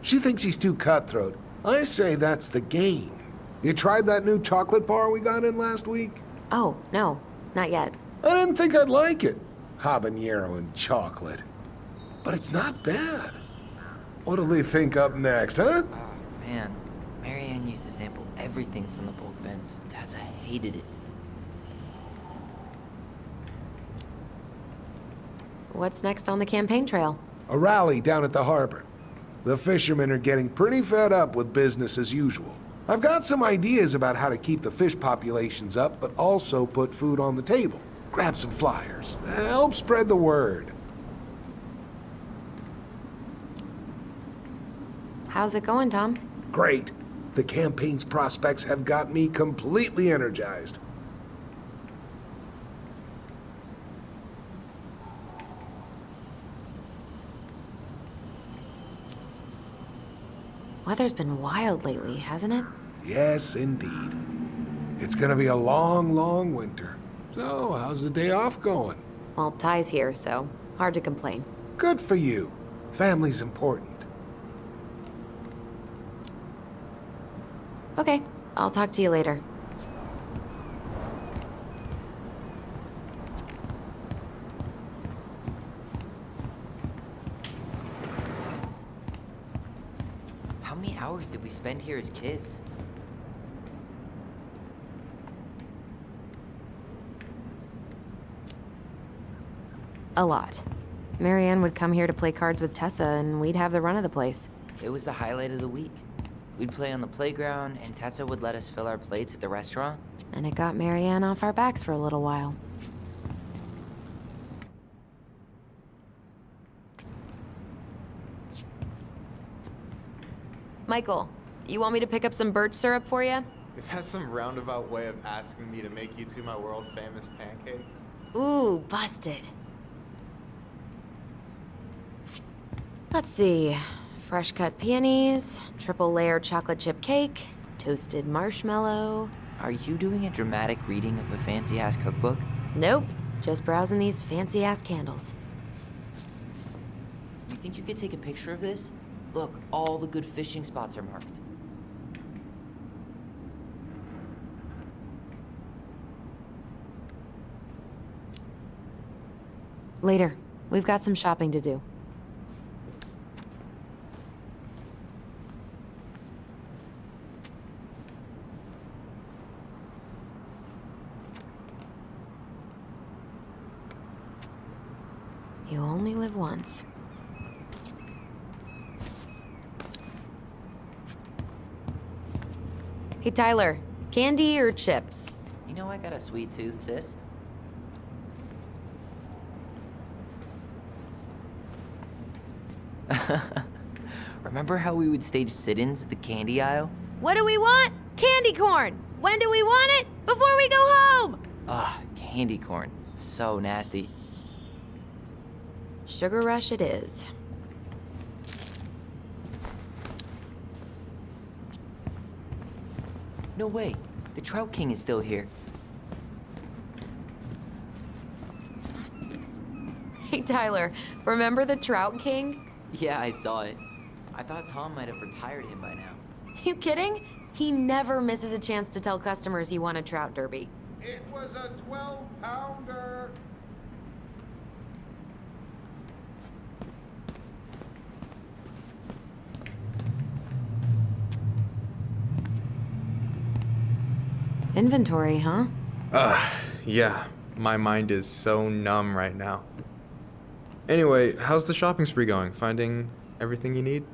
She thinks he's too cutthroat. I say that's the game. You tried that new chocolate bar we got in last week? Oh, no, not yet. I didn't think I'd like it. Habanero and chocolate. But it's not bad. What'll they think up next, huh? Oh man, Marianne used to sample everything from the bulk bins. Tessa hated it. What's next on the campaign trail? A rally down at the harbor. The fishermen are getting pretty fed up with business as usual. I've got some ideas about how to keep the fish populations up, but also put food on the table. Grab some flyers. Help spread the word. How's it going, Tom? Great. The campaign's prospects have got me completely energized. Weather's been wild lately, hasn't it? Yes, indeed. It's gonna be a long, long winter. So, how's the day off going? Well, Ty's here, so hard to complain. Good for you. Family's important. Okay, I'll talk to you later. How many hours did we spend here as kids? A lot. Marianne would come here to play cards with Tessa, and we'd have the run of the place. It was the highlight of the week. We'd play on the playground, and Tessa would let us fill our plates at the restaurant. And it got Marianne off our backs for a little while. Michael, you want me to pick up some birch syrup for you? Is that some roundabout way of asking me to make you two my world famous pancakes? Ooh, busted. Let's see. Fresh cut peonies, triple layer chocolate chip cake, toasted marshmallow. Are you doing a dramatic reading of a fancy-ass cookbook? Nope, just browsing these fancy ass candles. You think you could take a picture of this? Look, all the good fishing spots are marked. Later. We've got some shopping to do. You only live once. Hey, Tyler. Candy or chips? You know I got a sweet tooth, sis. Remember how we would stage sit-ins at the candy aisle? What do we want? Candy corn! When do we want it? Before we go home! Ah, candy corn. So nasty. Sugar rush it is. No way. The Trout King is still here. Hey, Tyler, remember the Trout King? Yeah, I saw it. I thought Tom might have retired him by now. You kidding? He never misses a chance to tell customers he won a trout derby. It was a 12-pounder. Inventory, huh? Yeah. My mind is so numb right now. Anyway, how's the shopping spree going? Finding everything you need?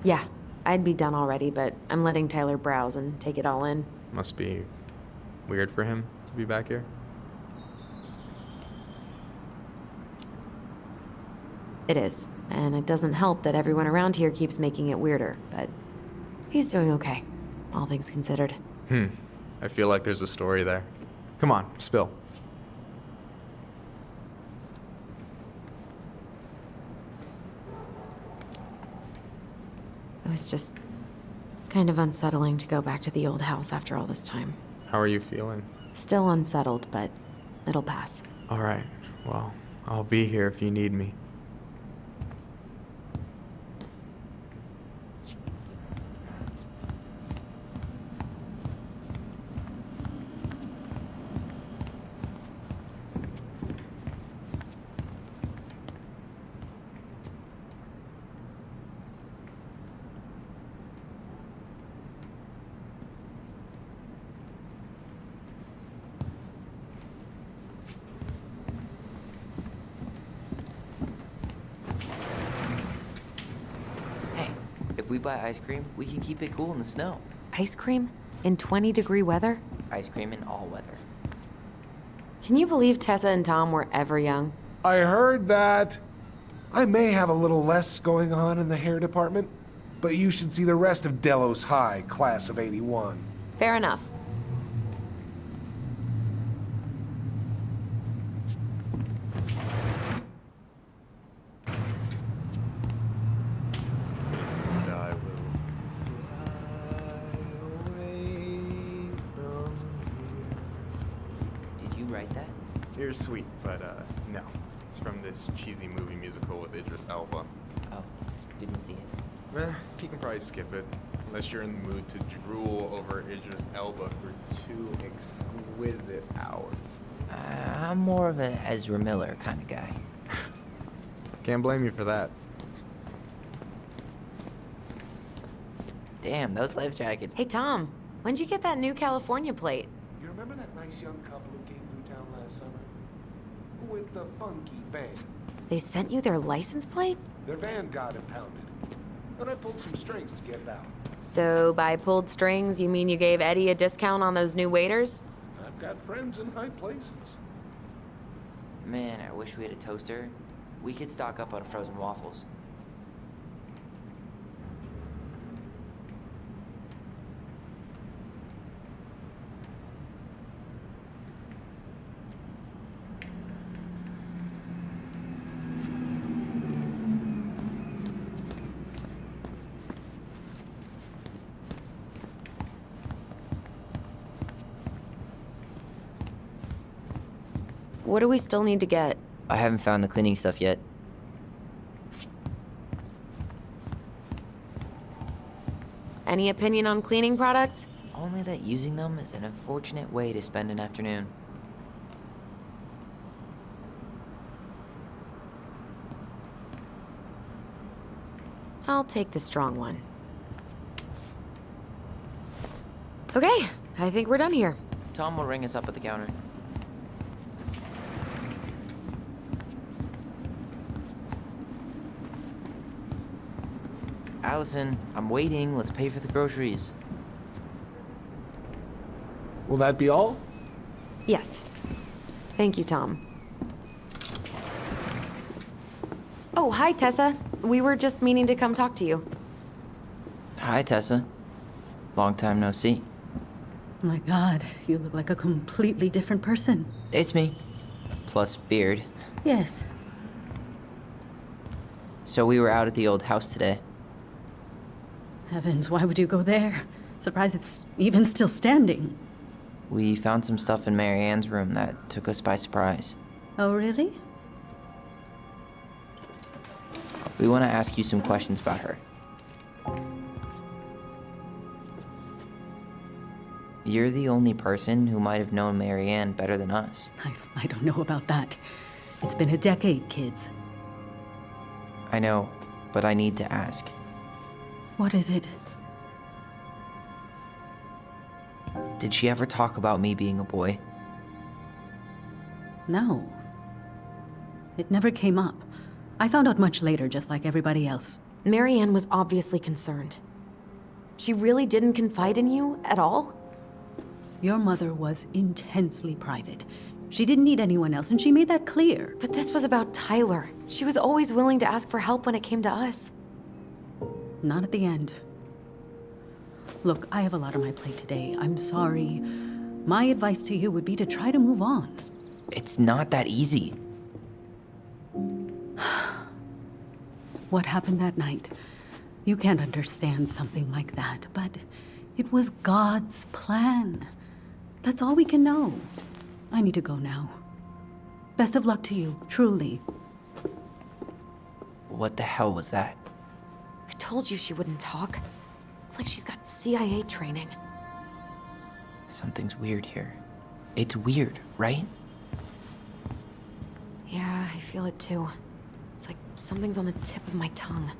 Yeah, I'd be done already, but I'm letting Tyler browse and take it all in. Must be weird for him to be back here. It is, and it doesn't help that everyone around here keeps making it weirder, but he's doing okay, all things considered. I feel like there's a story there. Come on, spill. It was just kind of unsettling to go back to the old house after all this time. How are you feeling? Still unsettled, but it'll pass. All right. Well, I'll be here if you need me. If we buy ice cream, we can keep it cool in the snow. Ice cream? In 20-degree weather? Ice cream in all weather. Can you believe Tessa and Tom were ever young? I heard that. I may have a little less going on in the hair department, but you should see the rest of Delos High, class of '81. Fair enough. I will fly away from Did you write that? here. You're sweet, but no. It's from this cheesy movie musical with Idris Elba. Oh, didn't see it. You can probably skip it, unless you're in the mood to drool over Idris Elba for 2 exquisite hours. I'm more of an Ezra Miller kind of guy. Can't blame you for that. Damn, those life jackets. Hey, Tom, when'd you get that new California plate? You remember that nice young couple who came through town last summer? With the funky van. They sent you their license plate? Their van got impounded, and I pulled some strings to get it out. So by pulled strings, you mean you gave Eddie a discount on those new waiters? I've got friends in high places. Man, I wish we had a toaster. We could stock up on frozen waffles. What do we still need to get? I haven't found the cleaning stuff yet. Any opinion on cleaning products? Only that using them is an unfortunate way to spend an afternoon. I'll take the strong one. Okay, I think we're done here. Tom will ring us up at the counter. Allison, I'm waiting. Let's pay for the groceries. Will that be all? Yes. Thank you, Tom. Oh, hi, Tessa. We were just meaning to come talk to you. Hi, Tessa. Long time no see. My God, you look like a completely different person. It's me. Plus beard. Yes. So we were out at the old house today. Heavens, why would you go there? Surprised it's even still standing. We found some stuff in Mary Ann's room that took us by surprise. Oh, really? We want to ask you some questions about her. You're the only person who might have known Mary Ann better than us. I don't know about that. It's been a decade, kids. I know, but I need to ask. What is it? Did she ever talk about me being a boy? No. It never came up. I found out much later, just like everybody else. Mary Ann was obviously concerned. She really didn't confide in you at all? Your mother was intensely private. She didn't need anyone else, and she made that clear. But this was about Tyler. She was always willing to ask for help when it came to us. Not at the end. Look, I have a lot on my plate today. I'm sorry. My advice to you would be to try to move on. It's not that easy. What happened that night? You can't understand something like that, but it was God's plan. That's all we can know. I need to go now. Best of luck to you, truly. What the hell was that? I told you she wouldn't talk. It's like she's got CIA training. Something's weird here. It's weird, right? Yeah, I feel it too. It's like something's on the tip of my tongue.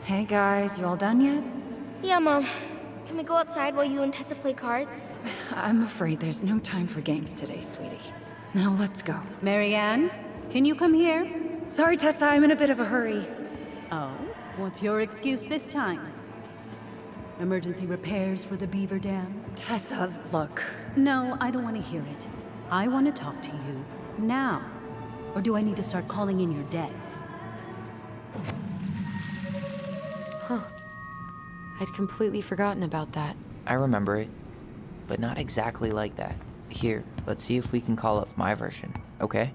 Hey guys, you all done yet? Yeah, Mom. Can we go outside while you and Tessa play cards? I'm afraid there's no time for games today, sweetie. Now let's go. Mary Ann, can you come here? Sorry, Tessa, I'm in a bit of a hurry. Oh, what's your excuse this time? Emergency repairs for the beaver dam? Tessa, look. No, I don't want to hear it. I want to talk to you now. Or do I need to start calling in your debts? Huh. I'd completely forgotten about that. I remember it, but not exactly like that. Here, let's see if we can call up my version, okay?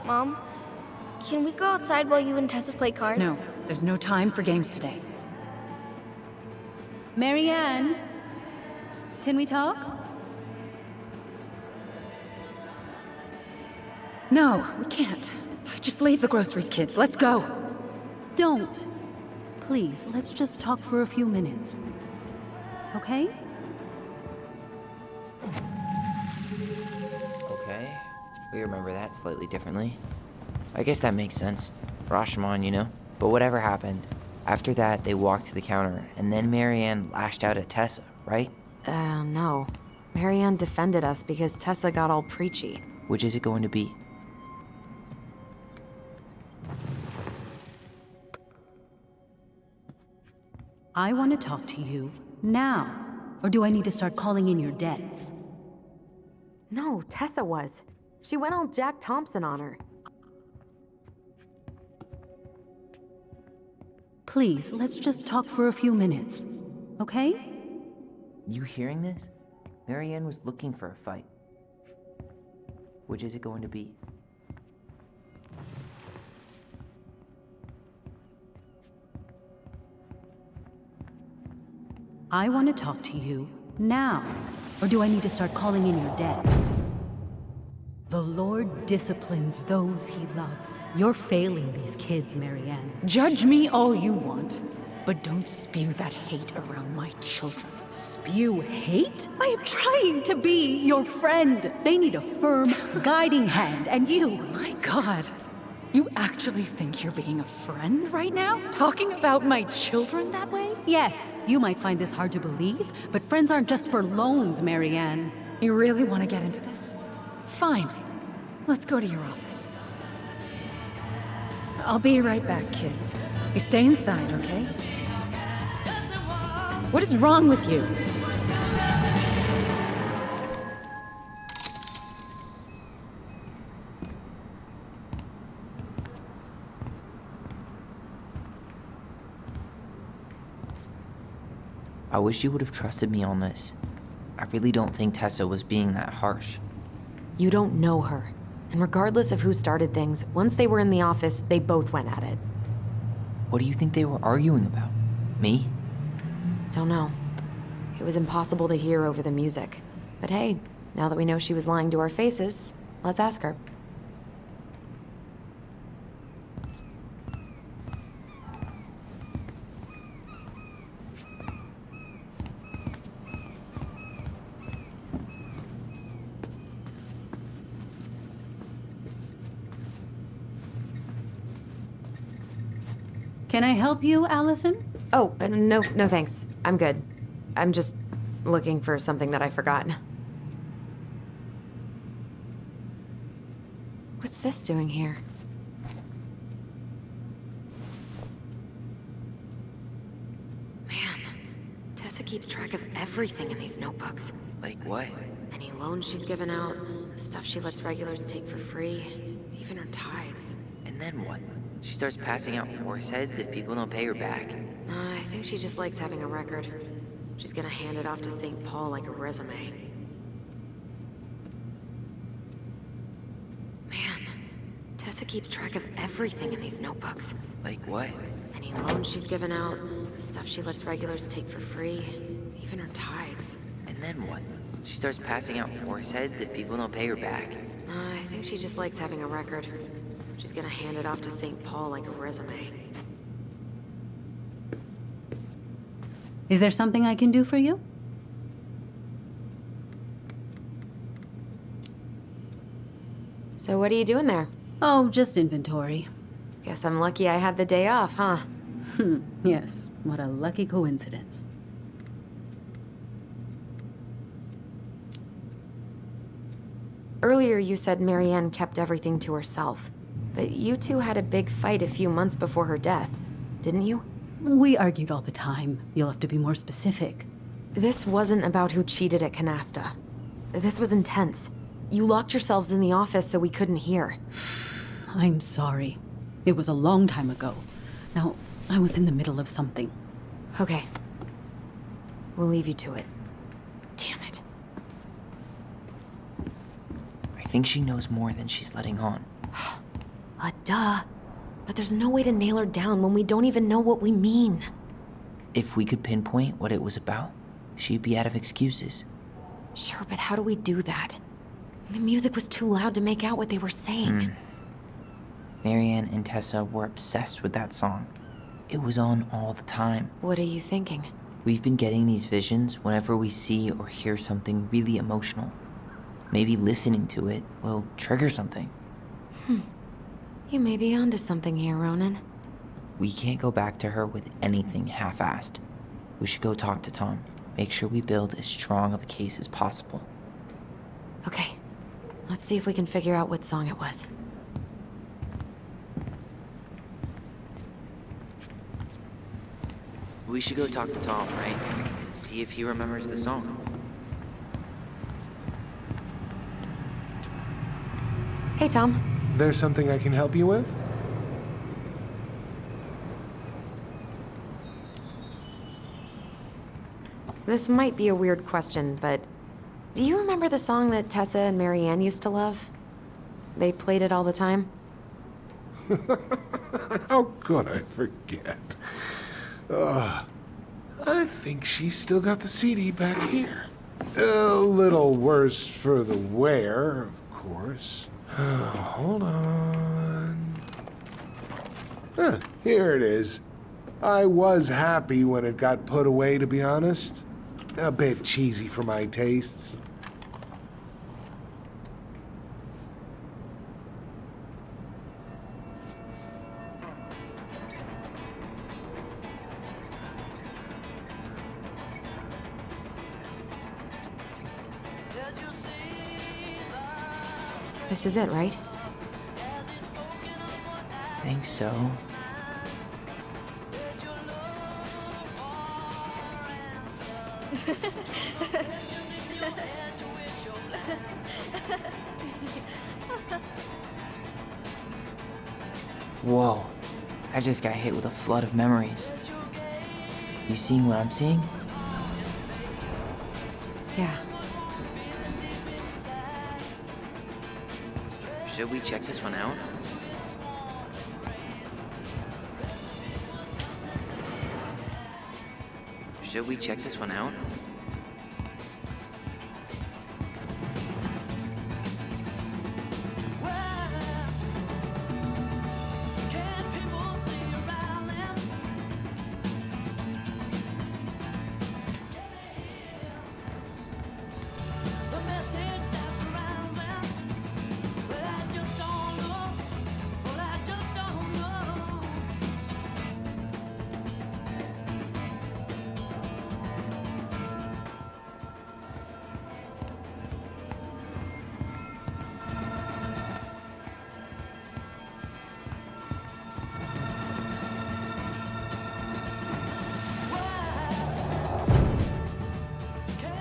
Mom? Can we go outside while you and Tessa play cards? No, there's no time for games today. Marianne, can we talk? No, we can't. Just leave the groceries, kids. Let's go. Don't. Please, let's just talk for a few minutes. Okay? Okay, we remember that slightly differently. I guess that makes sense. Rashomon, you know? But whatever happened, after that they walked to the counter, and then Marianne lashed out at Tessa, right? No. Marianne defended us because Tessa got all preachy. Which is it going to be? I want to talk to you now. Or do I need to start calling in your debts? No, Tessa was. She went all Jack Thompson on her. Please, let's just talk for a few minutes. Okay? You hearing this? Marianne was looking for a fight. Which is it going to be? I want to talk to you now. Or do I need to start calling in your debts? The Lord disciplines those he loves. You're failing these kids, Marianne. Judge me all you want, but don't spew that hate around my children. Spew hate? I am trying to be your friend. They need a firm, guiding hand, and you... My God. You actually think you're being a friend right now? Talking about my children that way? Yes, you might find this hard to believe, but friends aren't just for loans, Marianne. You really want to get into this? Fine. Let's go to your office. I'll be right back, kids. You stay inside, okay? What is wrong with you? I wish you would have trusted me on this. I really don't think Tessa was being that harsh. You don't know her. And regardless of who started things, once they were in the office, they both went at it. What do you think they were arguing about? Me? Don't know. It was impossible to hear over the music. But hey, now that we know she was lying to our faces, let's ask her. Can I help you, Allison? Oh, no thanks. I'm good. I'm just looking for something that I forgot. What's this doing here? Man, Tessa keeps track of everything in these notebooks. Like what? Any loans she's given out, stuff she lets regulars take for free, even her tithes. And then what? She starts passing out horse heads if people don't pay her back. I think she just likes having a record. She's gonna hand it off to St. Paul like a resume. Man, Tessa keeps track of everything in these notebooks. Like what? Any loans she's given out, stuff she lets regulars take for free, even her tithes. And then what? She starts passing out horse heads if people don't pay her back. I think she just likes having a record. She's gonna hand it off to St. Paul like a resume. Is there something I can do for you? So what are you doing there? Oh, just inventory. Guess I'm lucky I had the day off, huh? Yes, what a lucky coincidence. Earlier you said Marianne kept everything to herself. But you two had a big fight a few months before her death, didn't you? We argued all the time. You'll have to be more specific. This wasn't about who cheated at Canasta. This was intense. You locked yourselves in the office so we couldn't hear. I'm sorry. It was a long time ago. Now, I was in the middle of something. Okay. We'll leave you to it. Damn it. I think she knows more than she's letting on. Duh. But there's no way to nail her down when we don't even know what we mean. If we could pinpoint what it was about, she'd be out of excuses. Sure, but how do we do that? The music was too loud to make out what they were saying. Marianne and Tessa were obsessed with that song. It was on all the time. What are you thinking? We've been getting these visions whenever we see or hear something really emotional. Maybe listening to it will trigger something. You may be onto something here, Ronan. We can't go back to her with anything half-assed. We should go talk to Tom. Make sure we build as strong of a case as possible. Okay. Let's see if we can figure out what song it was. We should go talk to Tom, right? See if he remembers the song. Hey, Tom. There's something I can help you with? This might be a weird question, but do you remember the song that Tessa and Marianne used to love? They played it all the time. How could I forget? I think she's still got the CD back here. A little worse for the wear, of course. Hold on. Here it is. I was happy when it got put away, to be honest. A bit cheesy for my tastes. This is it, right? Think so. Whoa. I just got hit with a flood of memories. You seeing what I'm seeing? Yeah. Should we check this one out? Should we check this one out?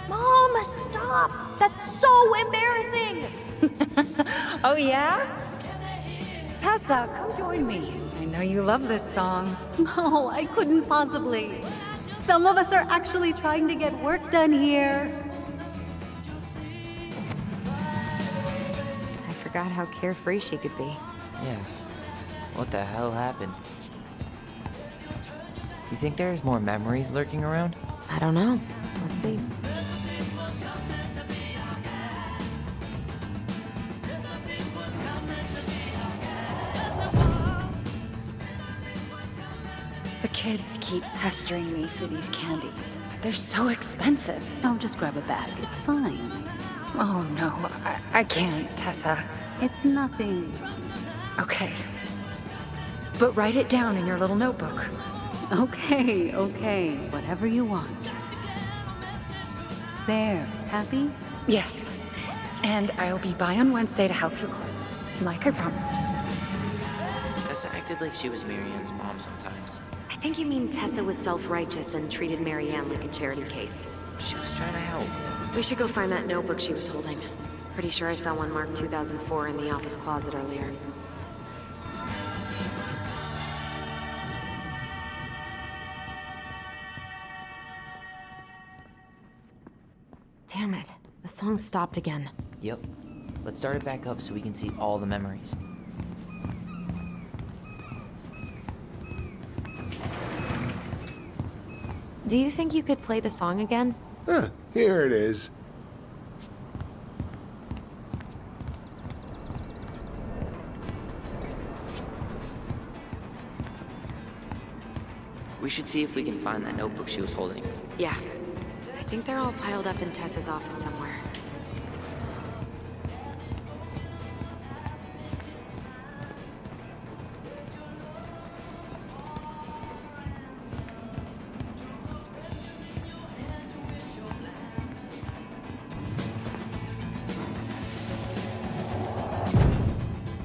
Mom, stop! That's so embarrassing! Oh, yeah? Tessa, come join me. I know you love this song. No, I couldn't possibly. Some of us are actually trying to get work done here. I forgot how carefree she could be. Yeah. What the hell happened? You think there's more memories lurking around? I don't know. Let's see. The kids keep pestering me for these candies. They're so expensive. Oh, just grab a bag. It's fine. Oh, no. I can't, Tessa. It's nothing. Okay. But write it down in your little notebook. Okay, okay. Whatever you want. There. Happy? Yes. And I'll be by on Wednesday to help you close, like I promised. Tessa acted like she was Marianne's mom sometimes. I think you mean Tessa was self-righteous and treated Marianne like a charity case. She was trying to help. We should go find that notebook she was holding. Pretty sure I saw one marked 2004 in the office closet earlier. Damn it. The song stopped again. Yep. Let's start it back up so we can see all the memories. Do you think you could play the song again? Huh, here it is. We should see if we can find that notebook she was holding. Yeah. I think they're all piled up in Tessa's office somewhere.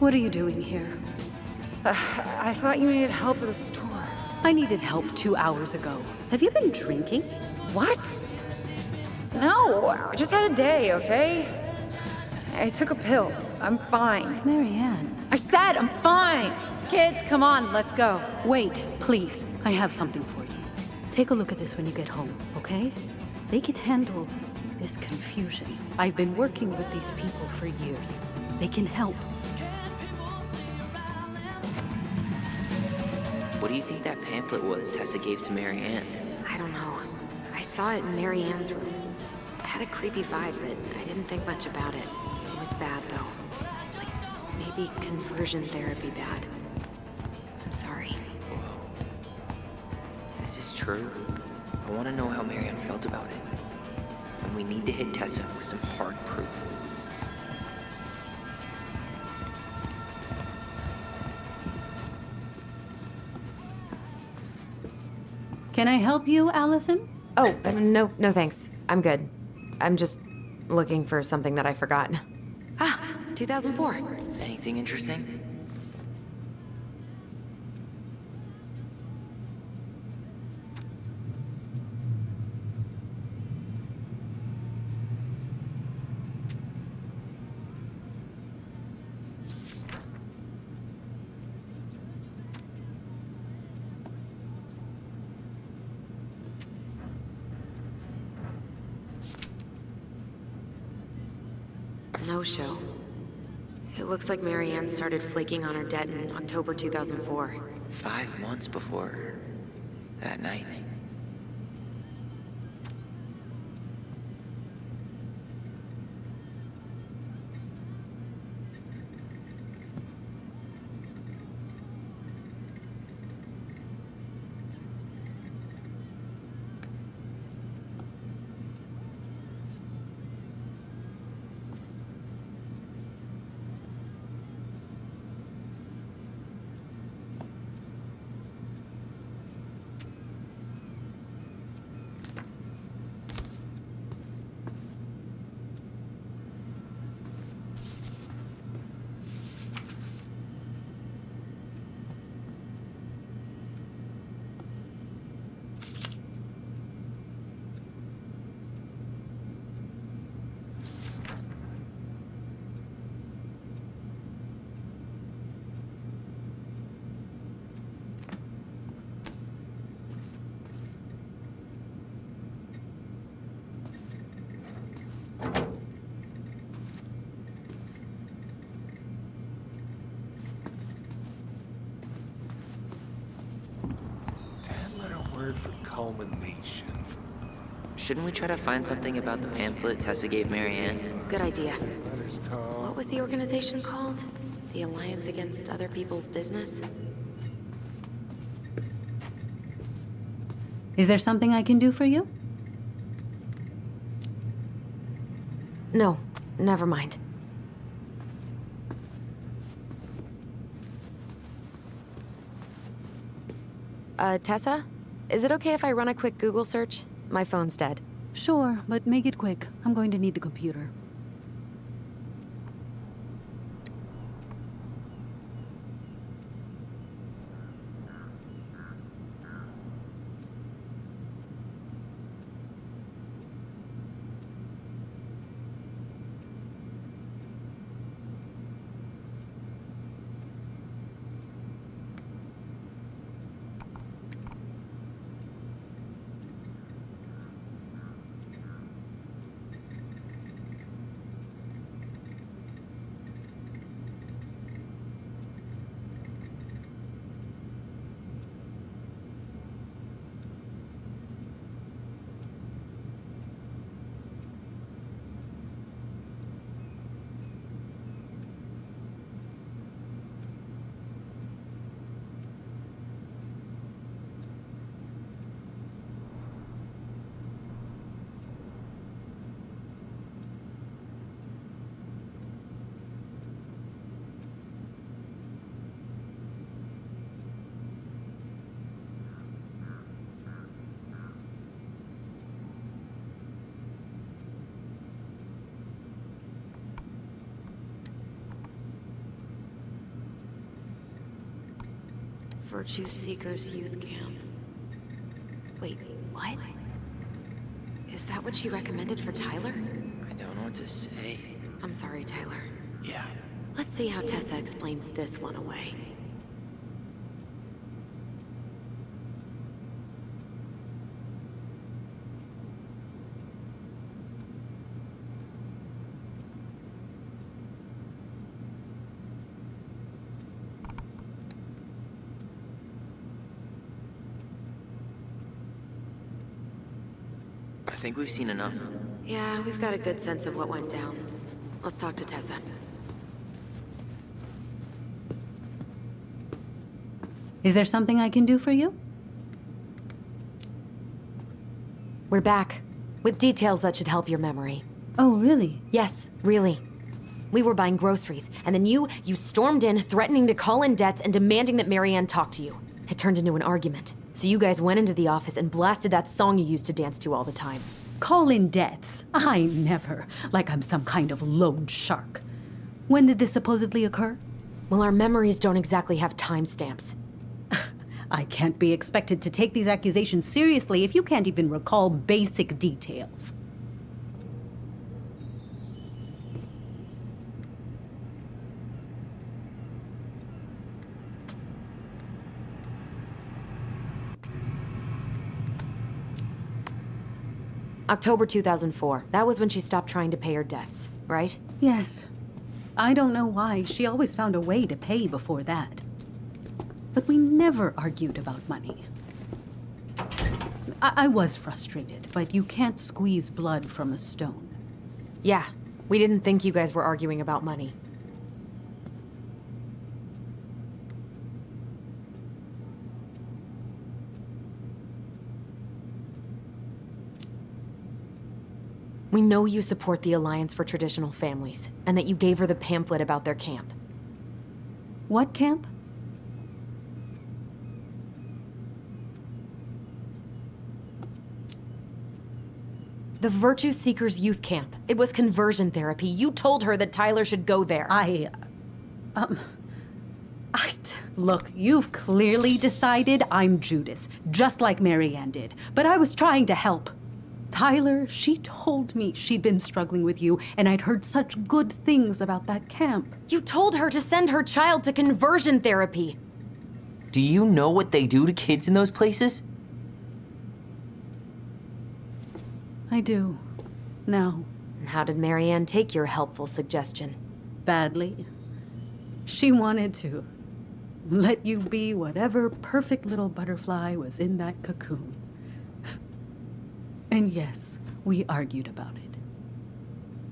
What are you doing here? I thought you needed help at the store. I needed help 2 hours ago. Have you been drinking? What? No, I just had a day, okay? I took a pill. I'm fine. Marianne. I said I'm fine! Kids, come on, let's go. Wait, please. I have something for you. Take a look at this when you get home, okay? They can handle this confusion. I've been working with these people for years. They can help. What do you think that pamphlet was Tessa gave to Marianne? I don't know. I saw it in Marianne's room. It had a creepy vibe, but I didn't think much about it. It was bad, though. Like, maybe conversion therapy bad. I'm sorry. If this is true, I want to know how Marianne felt about it. And we need to hit Tessa with some hard proof. Can I help you, Allison? Oh, no thanks. I'm good. I'm just looking for something that I forgot. Ah, 2004. Anything interesting? No show. It looks like Marianne started flaking on her debt in October 2004. 5 months before that night. Word for culmination. Shouldn't we try to find something about the pamphlet Tessa gave Marianne? Good idea. Letters tall. What was the organization called? The Alliance Against Other People's Business? Is there something I can do for you? No, never mind. Tessa? Is it okay if I run a quick Google search? My phone's dead. Sure, but make it quick. I'm going to need the computer. Virtue Seekers Youth Camp. Wait, what? Is that what she recommended for Tyler? I don't know what to say. I'm sorry, Tyler. Yeah. Let's see how Tessa explains this one away. I think we've seen enough. Yeah, we've got a good sense of what went down. Let's talk to Tessa. Is there something I can do for you? We're back, with details that should help your memory. Oh, really? Yes, really. We were buying groceries, and then you stormed in, threatening to call in debts and demanding that Marianne talk to you. It turned into an argument. So you guys went into the office and blasted that song you used to dance to all the time. Call in debts? I never. Like I'm some kind of loan shark. When did this supposedly occur? Well, our memories don't exactly have timestamps. I can't be expected to take these accusations seriously if you can't even recall basic details. October 2004. That was when she stopped trying to pay her debts, right? Yes. I don't know why. She always found a way to pay before that. But we never argued about money. I was frustrated, but you can't squeeze blood from a stone. Yeah, we didn't think you guys were arguing about money. We know you support the Alliance for Traditional Families, and that you gave her the pamphlet about their camp. What camp? The Virtue Seekers Youth Camp. It was conversion therapy. You told her that Tyler should go there. Look, you've clearly decided I'm Judas, just like Marianne did. But I was trying to help. Tyler, she told me she'd been struggling with you, and I'd heard such good things about that camp. You told her to send her child to conversion therapy. Do you know what they do to kids in those places? I do. Now. And how did Marianne take your helpful suggestion? Badly. She wanted to let you be whatever perfect little butterfly was in that cocoon. And yes, we argued about it.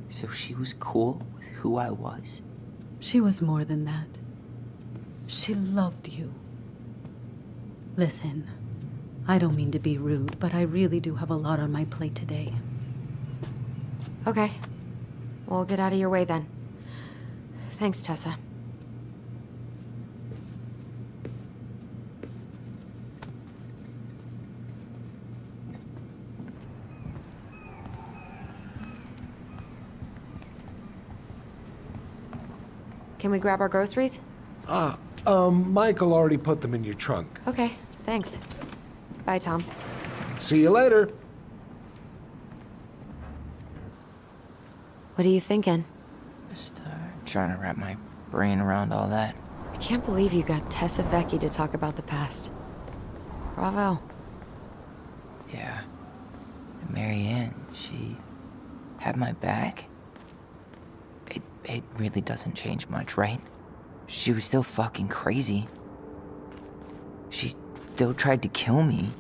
So she was cool with who I was? She was more than that. She loved you. Listen, I don't mean to be rude, but I really do have a lot on my plate today. Okay. We'll get out of your way then. Thanks, Tessa. Can we grab our groceries? Michael already put them in your trunk. Okay, thanks. Bye, Tom. See you later. What are you thinking? Just trying to wrap my brain around all that. I can't believe you got Tessa Vecchi to talk about the past. Bravo. Yeah. And Marianne, she had my back. It really doesn't change much, right? She was still fucking crazy. She still tried to kill me.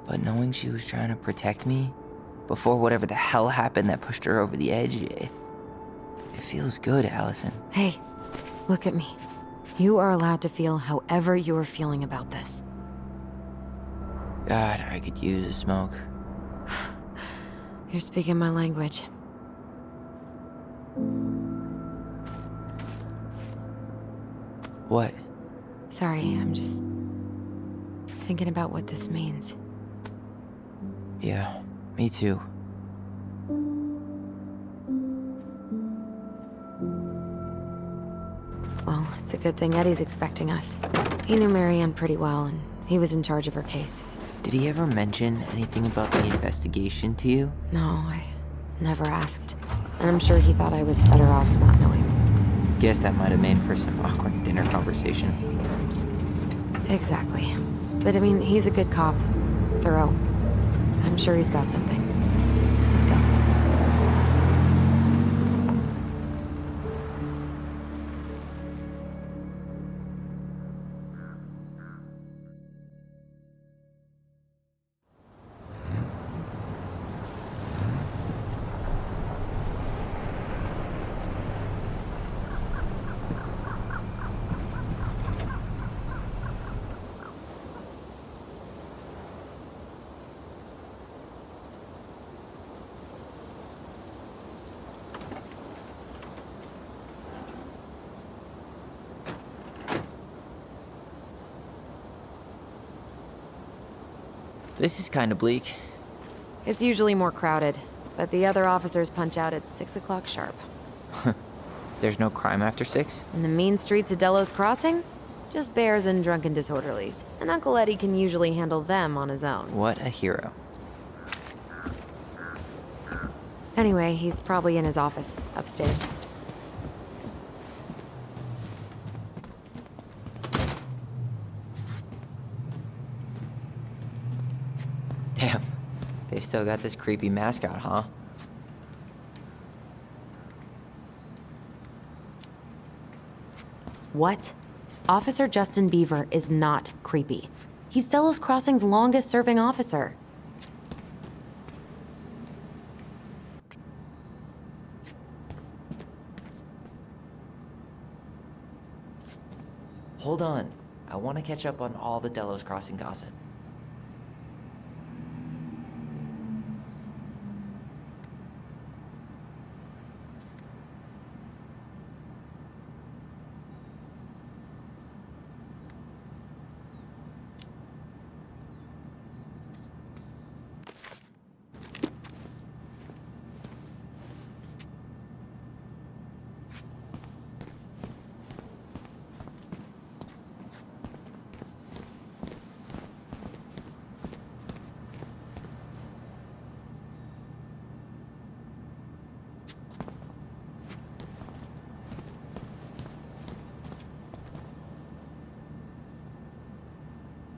But knowing she was trying to protect me before whatever the hell happened that pushed her over the edge, it feels good, Allison. Hey, look at me. You are allowed to feel however you are feeling about this. God, I could use a smoke. You're speaking my language. What? Sorry, I'm just thinking about what this means. Yeah, me too. Well, it's It's a good thing Eddie's expecting us. He knew Marianne pretty well, and he was in charge of her case. Did he ever mention anything about the investigation to you? No, I never asked. And I'm sure he thought I was better off not knowing. Guess that might have made for some awkward dinner conversation. Exactly. But I mean, he's a good cop. Thorough. I'm sure he's got something. Let's go. This is kind of bleak. It's usually more crowded, but the other officers punch out at 6 o'clock sharp. There's no crime after 6? In the mean streets of Delos Crossing, just bears and drunken disorderlies. And Uncle Eddie can usually handle them on his own. What a hero. Anyway, he's probably in his office, upstairs. Damn, they've still got this creepy mascot, huh? What? Officer Justin Beaver is not creepy. He's Delos Crossing's longest-serving officer. Hold on. I want to catch up on all the Delos Crossing gossip.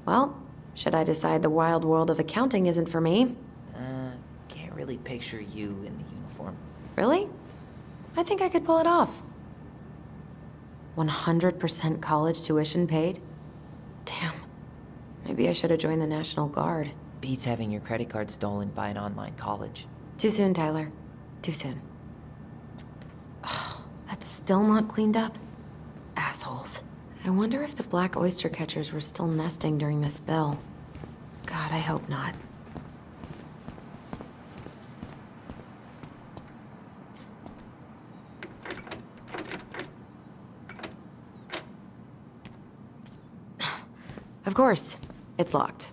Well, should I decide the wild world of accounting isn't for me? Can't really picture you in the uniform. Really? I think I could pull it off. 100% college tuition paid? Damn. Maybe I should have joined the National Guard. Beats having your credit card stolen by an online college. Too soon, Tyler. Too soon. That's still not cleaned up? Assholes. I wonder if the black oyster catchers were still nesting during the spill. God, I hope not. Of course, it's locked.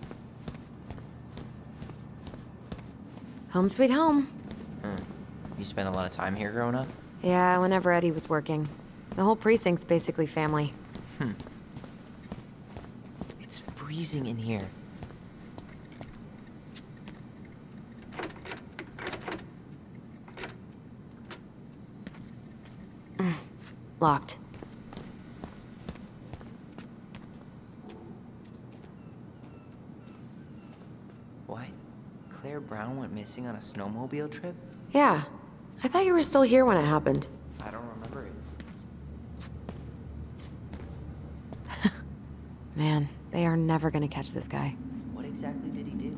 Home sweet home. You spent a lot of time here growing up? Yeah, whenever Eddie was working. The whole precinct's basically family. It's freezing in here. Locked. What? Claire Brown went missing on a snowmobile trip? Yeah. I thought you were still here when it happened. I don't remember it. Man, they are never gonna catch this guy. What exactly did he do?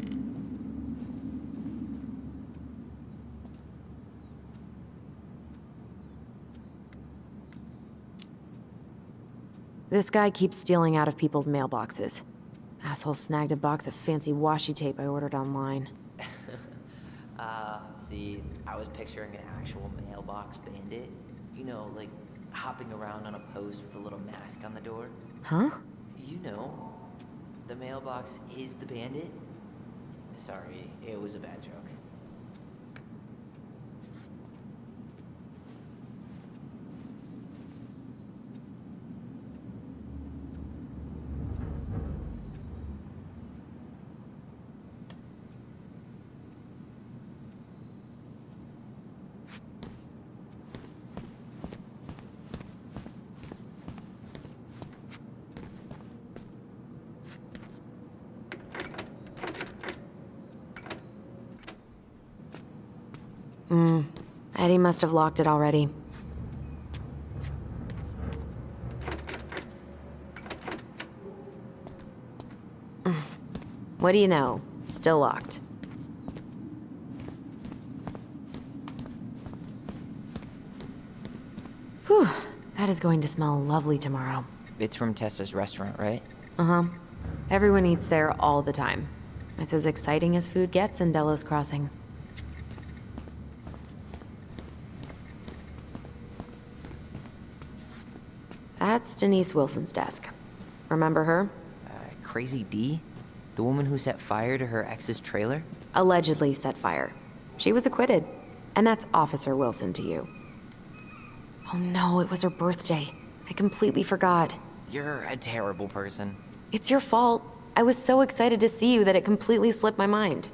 This guy keeps stealing out of people's mailboxes. Asshole snagged a box of fancy washi tape I ordered online. See, I was picturing an actual mailbox bandit. You know, like hopping around on a post with a little mask on the door. Huh? You know, the mailbox is the bandit. Sorry, it was a bad joke. Eddie must have locked it already. What do you know? Still locked. Whew, that is going to smell lovely tomorrow. It's from Tessa's restaurant, right? Uh-huh. Everyone eats there all the time. It's as exciting as food gets in Delos Crossing. That's Denise Wilson's desk. Remember her? Crazy D? The woman who set fire to her ex's trailer? Allegedly set fire. She was acquitted. And that's Officer Wilson to you. Oh no, it was her birthday. I completely forgot. You're a terrible person. It's your fault. I was so excited to see you that it completely slipped my mind.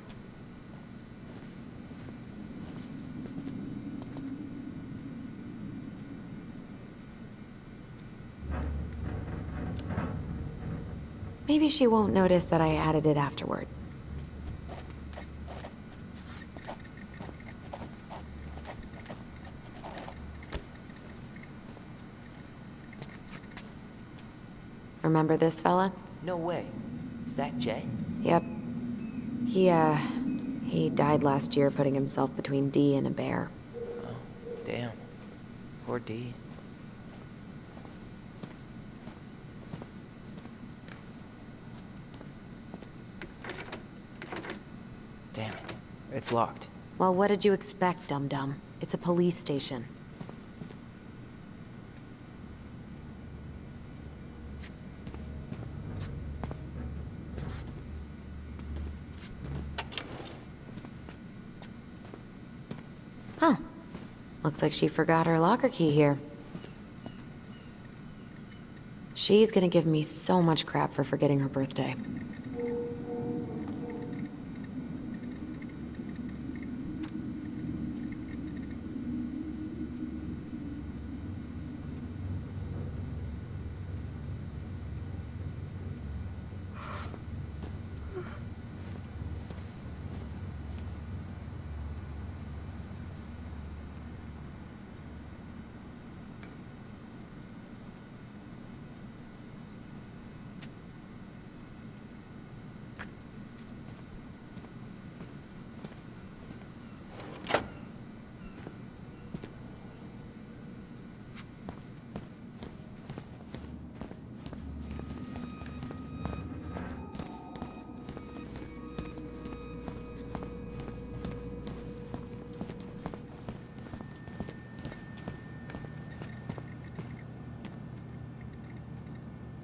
Maybe she won't notice that I added it afterward. Remember this fella? No way. Is that Jay? Yep. He died last year putting himself between D and a bear. Oh, damn. Poor D. Damn it. It's locked. Well, what did you expect, dum-dum? It's a police station. Huh. Looks like she forgot her locker key here. She's gonna give me so much crap for forgetting her birthday.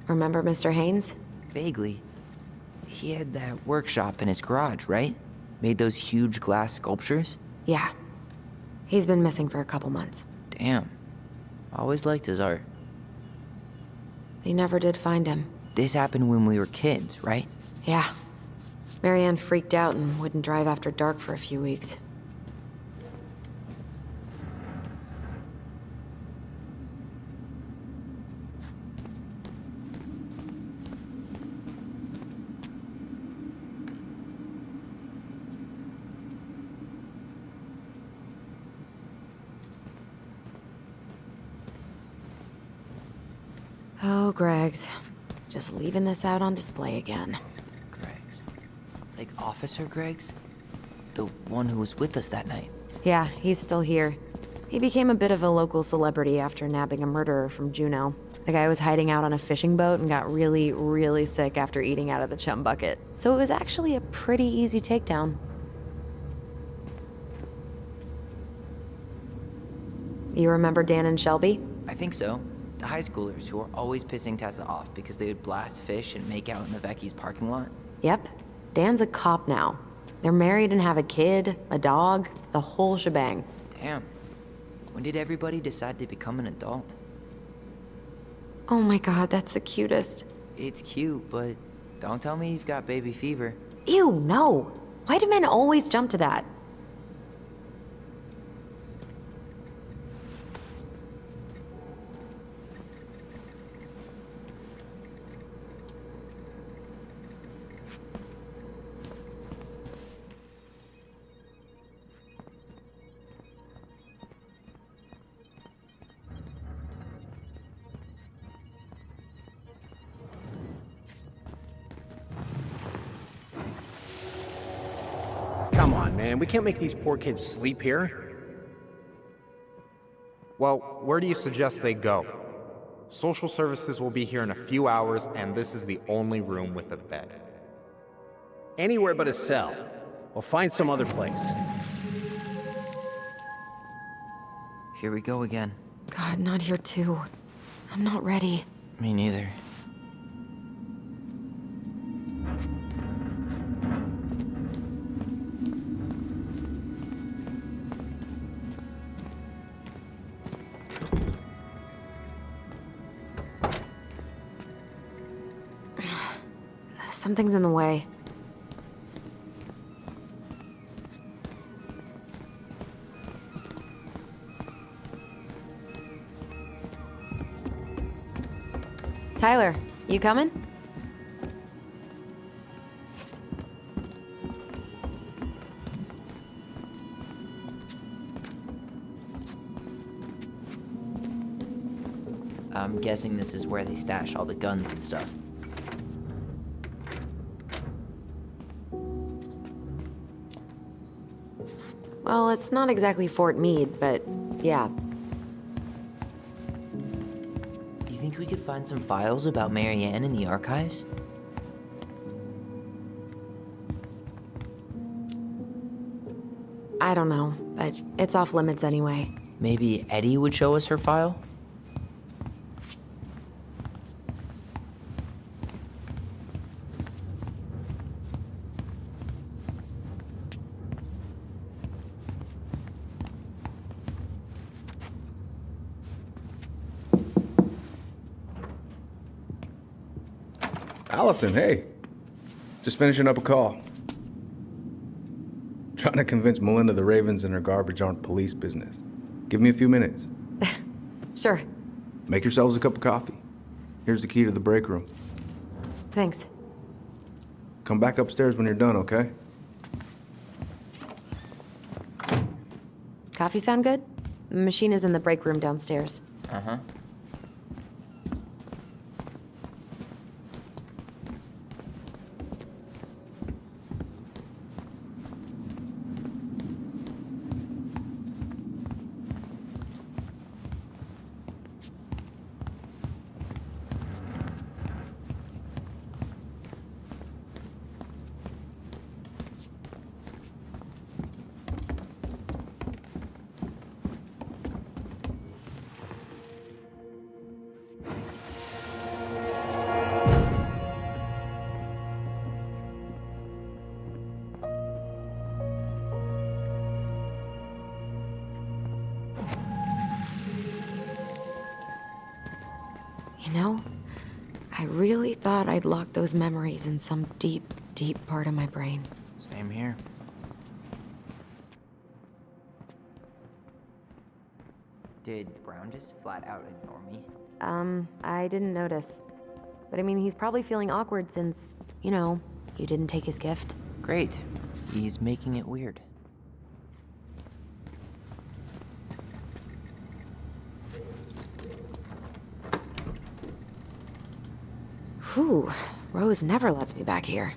Remember Mr. Haynes? Vaguely. He had that workshop in his garage, right? Made those huge glass sculptures? Yeah. He's been missing for a couple months. Damn. Always liked his art. They never did find him. This happened when we were kids, right? Yeah. Marianne freaked out and wouldn't drive after dark for a few weeks. Oh, Greg's. Just leaving this out on display again. Greg's. Like Officer Greg's? The one who was with us that night. Yeah, he's still here. He became a bit of a local celebrity after nabbing a murderer from Juneau. The guy was hiding out on a fishing boat and got really, really sick after eating out of the chum bucket. So it was actually a pretty easy takedown. You remember Dan and Shelby? I think so. The high schoolers who were always pissing Tessa off because they would blast fish and make out in the Vecchi's parking lot. Yep. Dan's a cop now. They're married and have a kid, a dog, the whole shebang. Damn. When did everybody decide to become an adult? Oh my god, that's the cutest. It's cute, but don't tell me you've got baby fever. Ew, no. Why do men always jump to that? Come on, man. We can't make these poor kids sleep here. Well, where do you suggest they go? Social services will be here in a few hours, and this is the only room with a bed. Anywhere but a cell. We'll find some other place. Here we go again. God, not here too. I'm not ready. Me neither. Something's in the way. Tyler, you coming? I'm guessing this is where they stash all the guns and stuff. Well, it's not exactly Fort Meade, but yeah. You think we could find some files about Marianne in the archives? I don't know, but it's off limits anyway. Maybe Eddie would show us her file? Allison, hey. Just finishing up a call. Trying to convince Melinda the Ravens and her garbage aren't police business. Give me a few minutes. Sure. Make yourselves a cup of coffee. Here's the key to the break room. Thanks. Come back upstairs when you're done, okay? Coffee sound good? The machine is in the break room downstairs. Uh-huh. You know, I really thought I'd locked those memories in some deep, deep part of my brain. Same here. Did Brown just flat out ignore me? I didn't notice. But I mean, he's probably feeling awkward since, you know, you didn't take his gift. Great. He's making it weird. Whew, Rose never lets me back here.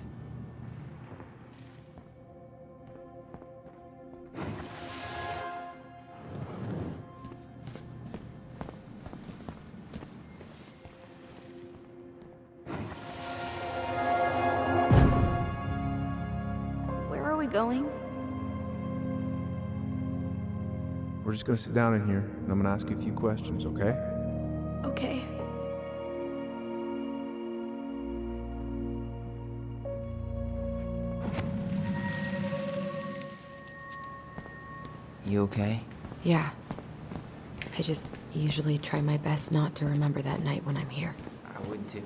Where are we going? We're just gonna sit down in here, and I'm gonna ask you a few questions, okay? Okay. You okay? Yeah. I just usually try my best not to remember that night when I'm here. I would too.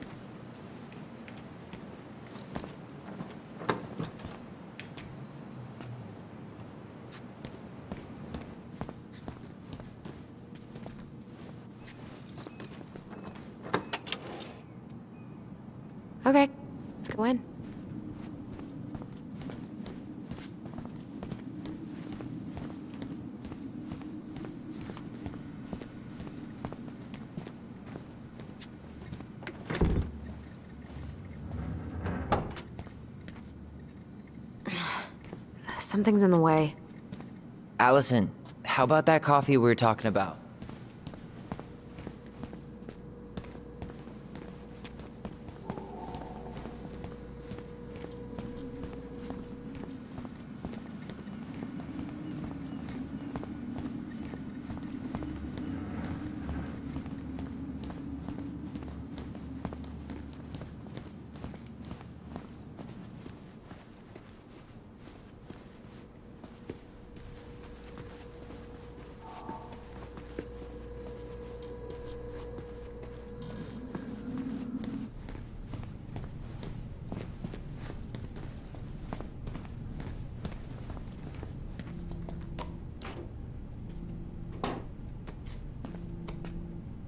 Okay, let's go in. Something's in the way. Allison, how about that coffee we were talking about?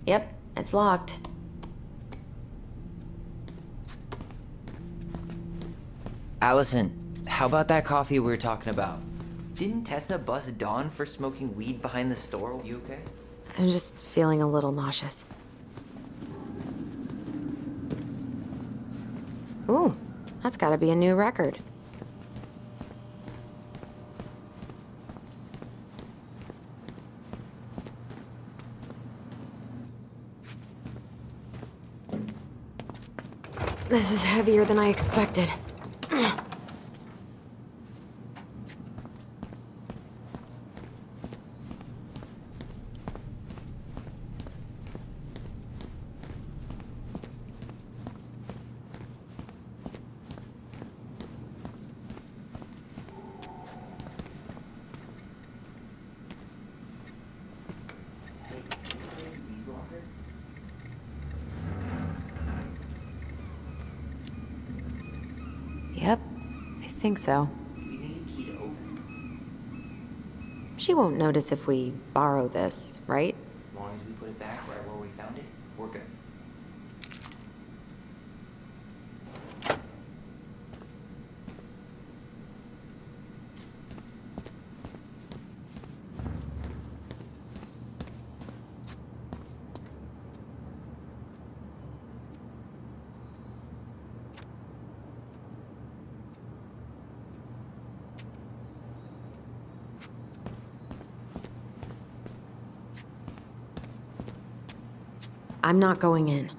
Yep, it's locked. Allison, how about that coffee we were talking about? Didn't Tessa bust Dawn for smoking weed behind the store? You okay? I'm just feeling a little nauseous. Ooh, that's gotta be a new record. This is heavier than I expected. Yep, I think so. We need a key to open She won't notice if we borrow this, right? it. As long as we put it back right where we found it, we're good. I'm not going in.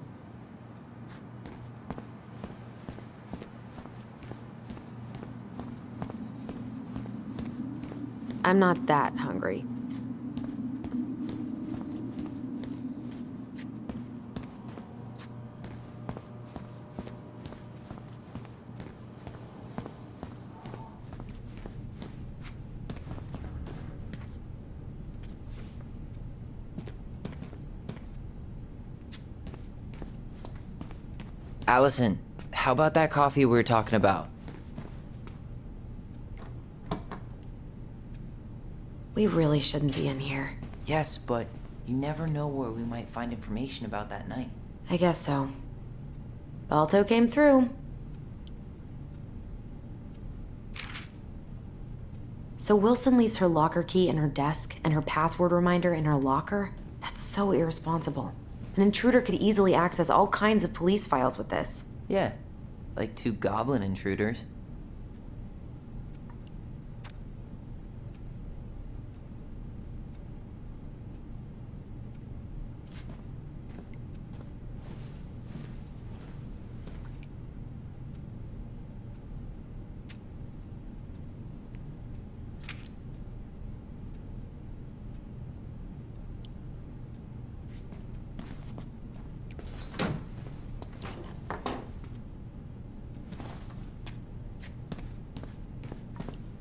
I'm not that hungry. Allison, how about that coffee we were talking about? We really shouldn't be in here. Yes, but you never know where we might find information about that night. I guess so. Balto came through. So Wilson leaves her locker key in her desk and her password reminder in her locker? That's so irresponsible. An intruder could easily access all kinds of police files with this. Yeah, like 2 goblin intruders.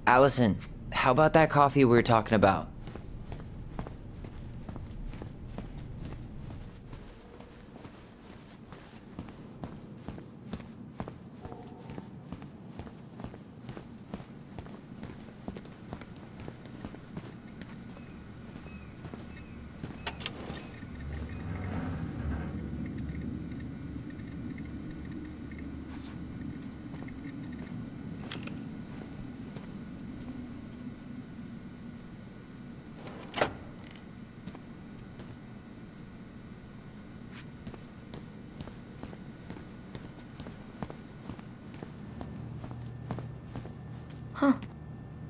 Allison, how about that coffee we were talking about?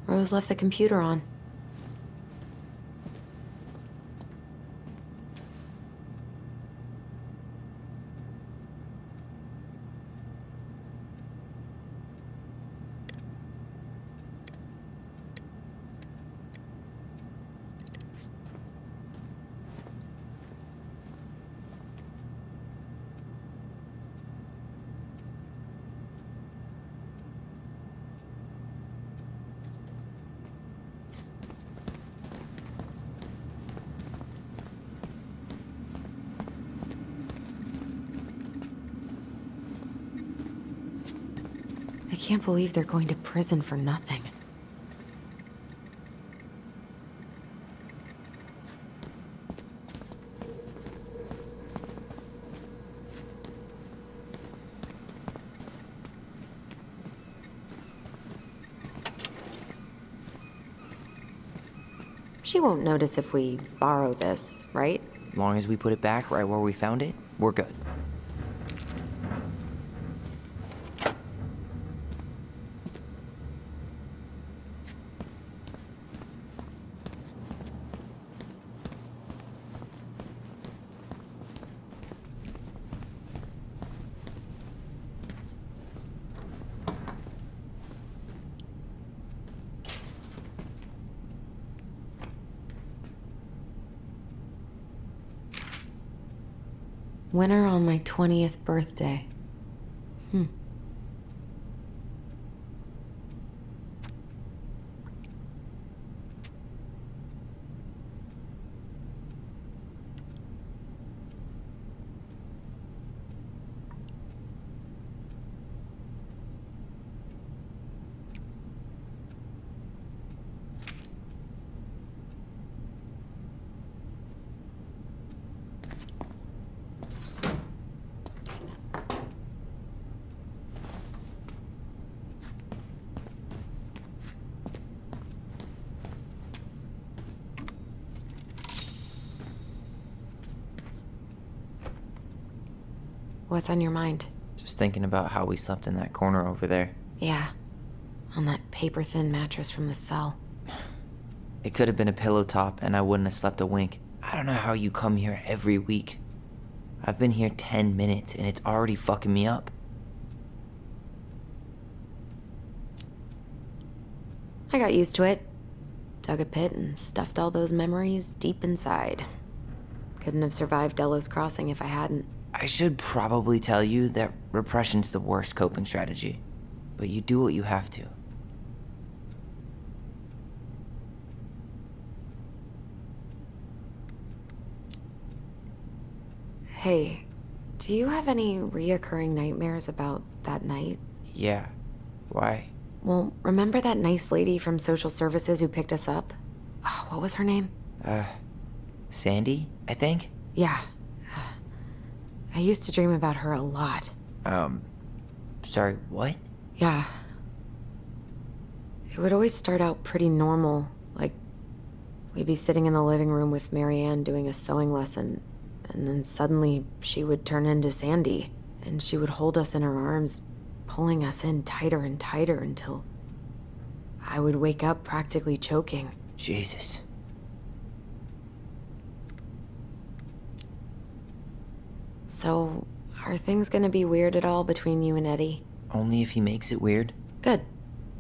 Rose left the computer on. I can't believe they're going to prison for nothing. She won't notice if we borrow this, right? As long as we put it back right where we found it, we're good. Winter on my 20th birthday. What's on your mind? Just thinking about how we slept in that corner over there. Yeah, on that paper-thin mattress from the cell. It could have been a pillow top and I wouldn't have slept a wink. I don't know how you come here every week. I've been here 10 minutes and it's already fucking me up. I got used to it. Dug a pit and stuffed all those memories deep inside. Couldn't have survived Delos Crossing if I hadn't. I should probably tell you that repression's the worst coping strategy, but you do what you have to. Hey, do you have any reoccurring nightmares about that night? Yeah. Why? Well, remember that nice lady from social services who picked us up? Oh, what was her name? Sandy, I think? Yeah. I used to dream about her a lot. Sorry, what? Yeah. It would always start out pretty normal, like we'd be sitting in the living room with Marianne doing a sewing lesson, and then suddenly she would turn into Sandy, and she would hold us in her arms, pulling us in tighter and tighter until I would wake up practically choking. Jesus. So, are things gonna be weird at all between you and Eddie? Only if he makes it weird. Good.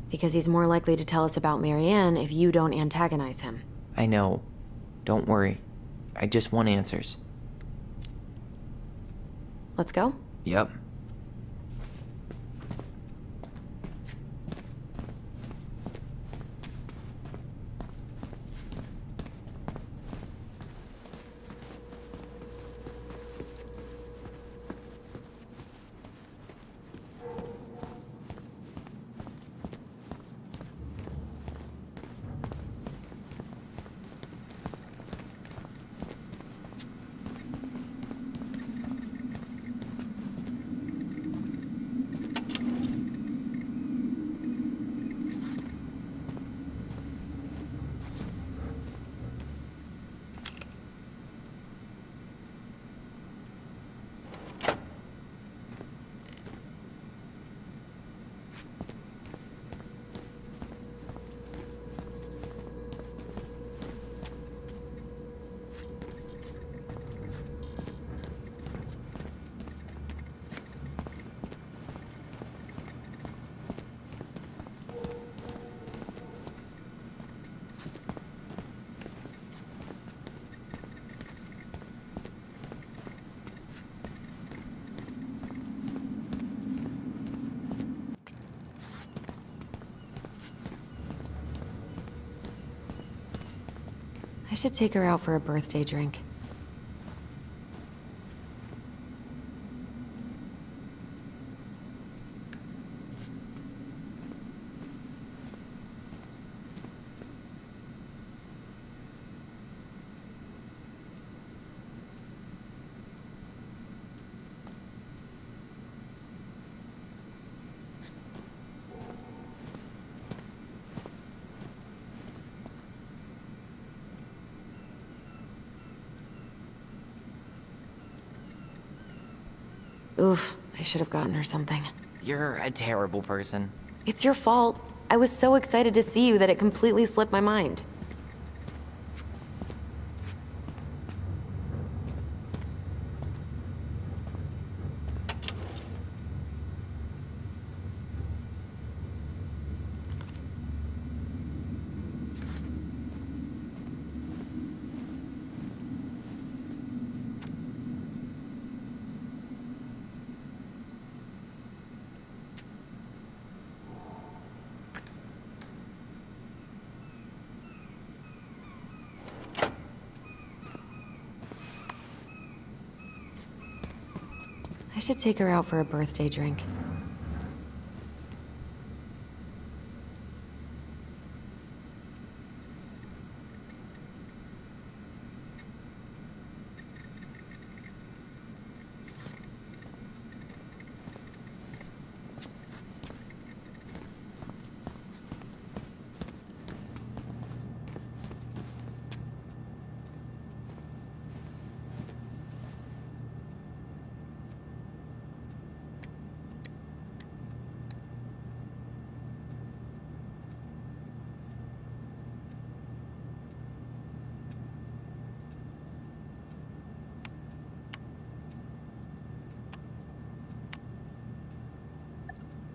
Because he's more likely to tell us about Marianne if you don't antagonize him. I know. Don't worry. I just want answers. Let's go? Yep. I should take her out for a birthday drink. Oof, I should have gotten her something. You're a terrible person. It's your fault. I was so excited to see you that it completely slipped my mind. I should take her out for a birthday drink.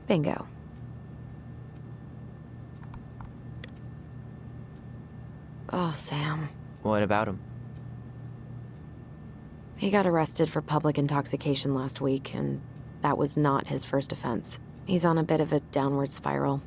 Bingo. Oh, Sam. What about him? He got arrested for public intoxication last week, and that was not his first offense. He's on a bit of a downward spiral.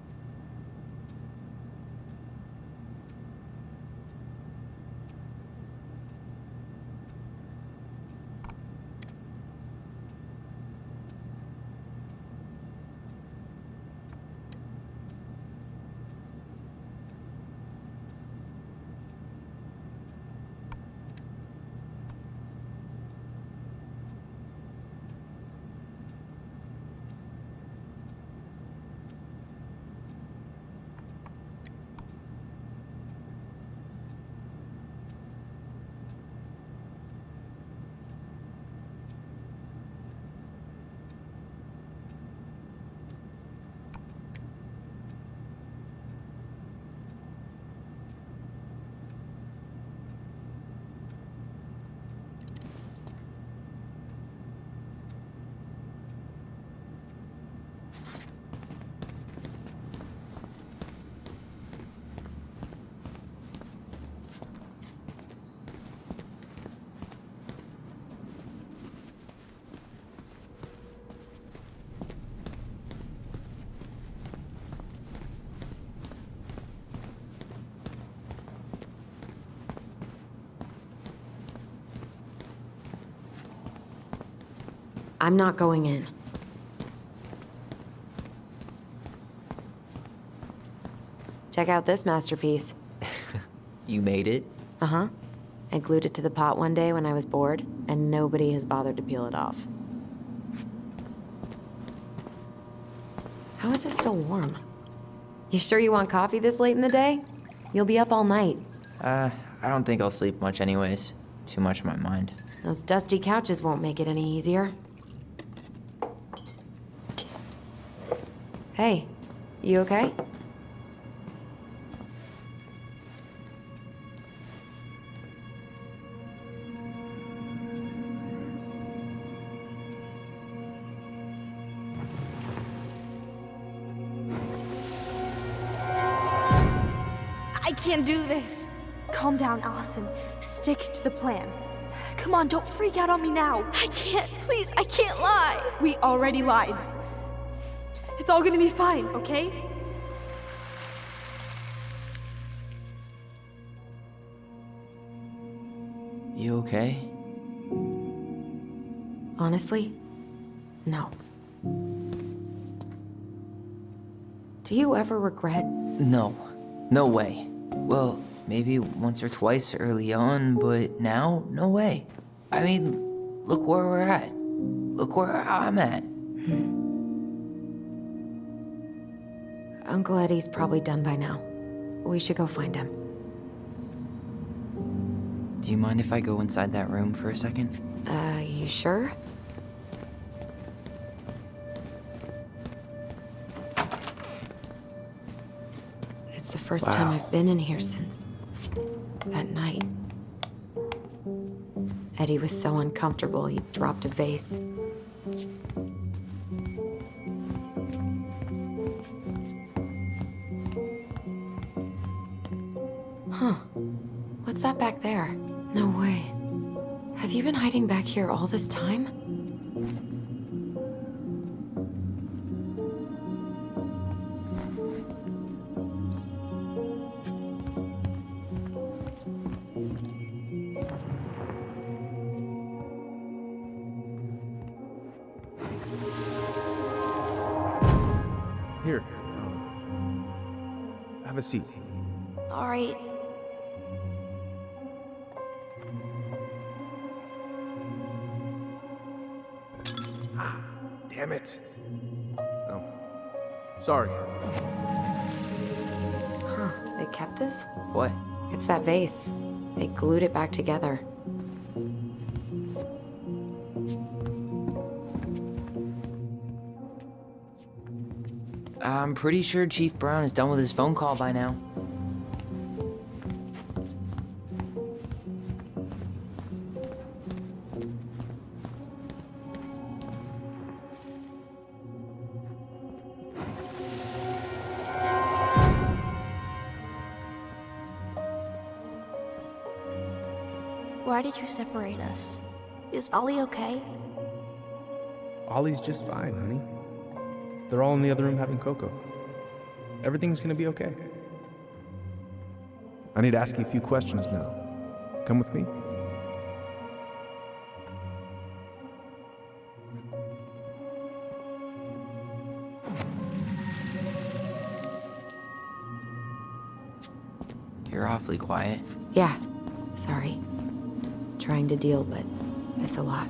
I'm not going in. Check out this masterpiece. You made it? Uh-huh. I glued it to the pot one day when I was bored, and nobody has bothered to peel it off. How is it still warm? You sure you want coffee this late in the day? You'll be up all night. I don't think I'll sleep much anyways. Too much on my mind. Those dusty couches won't make it any easier. Hey, you okay? I can't do this. Calm down, Allison. Stick to the plan. Come on, don't freak out on me now. I can't, please, I can't lie. We already lied. It's all gonna be fine, okay? You okay? Honestly, no. Do you ever regret? No. No way. Well, maybe once or twice early on, but now, no way. I mean, look where we're at. Look where I'm at. Uncle Eddie's probably done by now. We should go find him. Do you mind if I go inside that room for a second? You sure? It's the first time I've been in here since that night. Eddie was so uncomfortable, he dropped a vase. Huh. What's that back there? No way. Have you been hiding back here all this time? Here. Have a seat. All right. Damn it. Oh. Sorry. Huh. They kept this? What? It's that vase. They glued it back together. I'm pretty sure Chief Brown is done with his phone call by now. Why did you separate us? Is Ollie okay? Ollie's just fine, honey. They're all in the other room having cocoa. Everything's gonna be okay. I need to ask you a few questions now. Come with me? You're awfully quiet. Yeah. Sorry. Trying to deal, but it's a lot.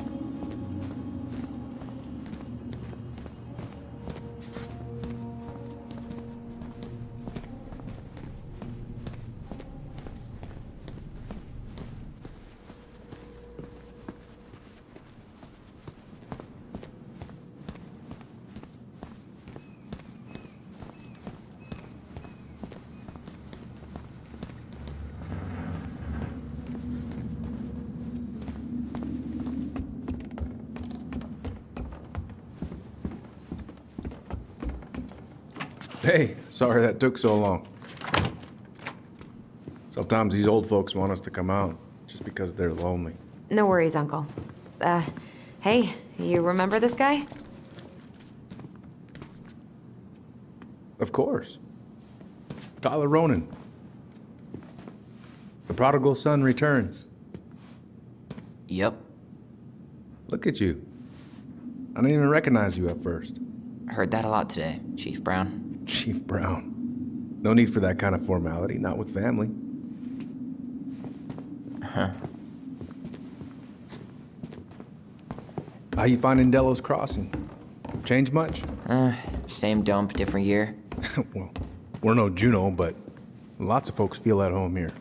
Hey, sorry that took so long. Sometimes these old folks want us to come out just because they're lonely. No worries, Uncle. Hey, you remember this guy? Of course. Tyler Ronan. The prodigal son returns. Yep. Look at you. I didn't even recognize you at first. Heard that a lot today, Chief Brown. Chief Brown. No need for that kind of formality, not with family. Huh. How you finding Delos Crossing? Change much? Same dump, different year. Well, we're no Juno, but lots of folks feel at home here.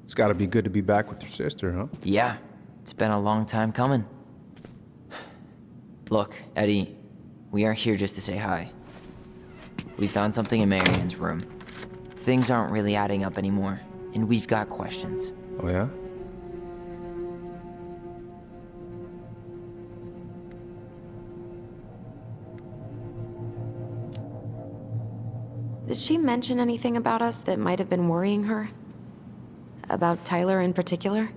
It's gotta be good to be back with your sister, huh? Yeah, it's been a long time coming. Look, Eddie, we aren't here just to say hi. We found something in Marianne's room. Things aren't really adding up anymore, and we've got questions. Oh, yeah? Did she mention anything about us that might have been worrying her? About Tyler in particular?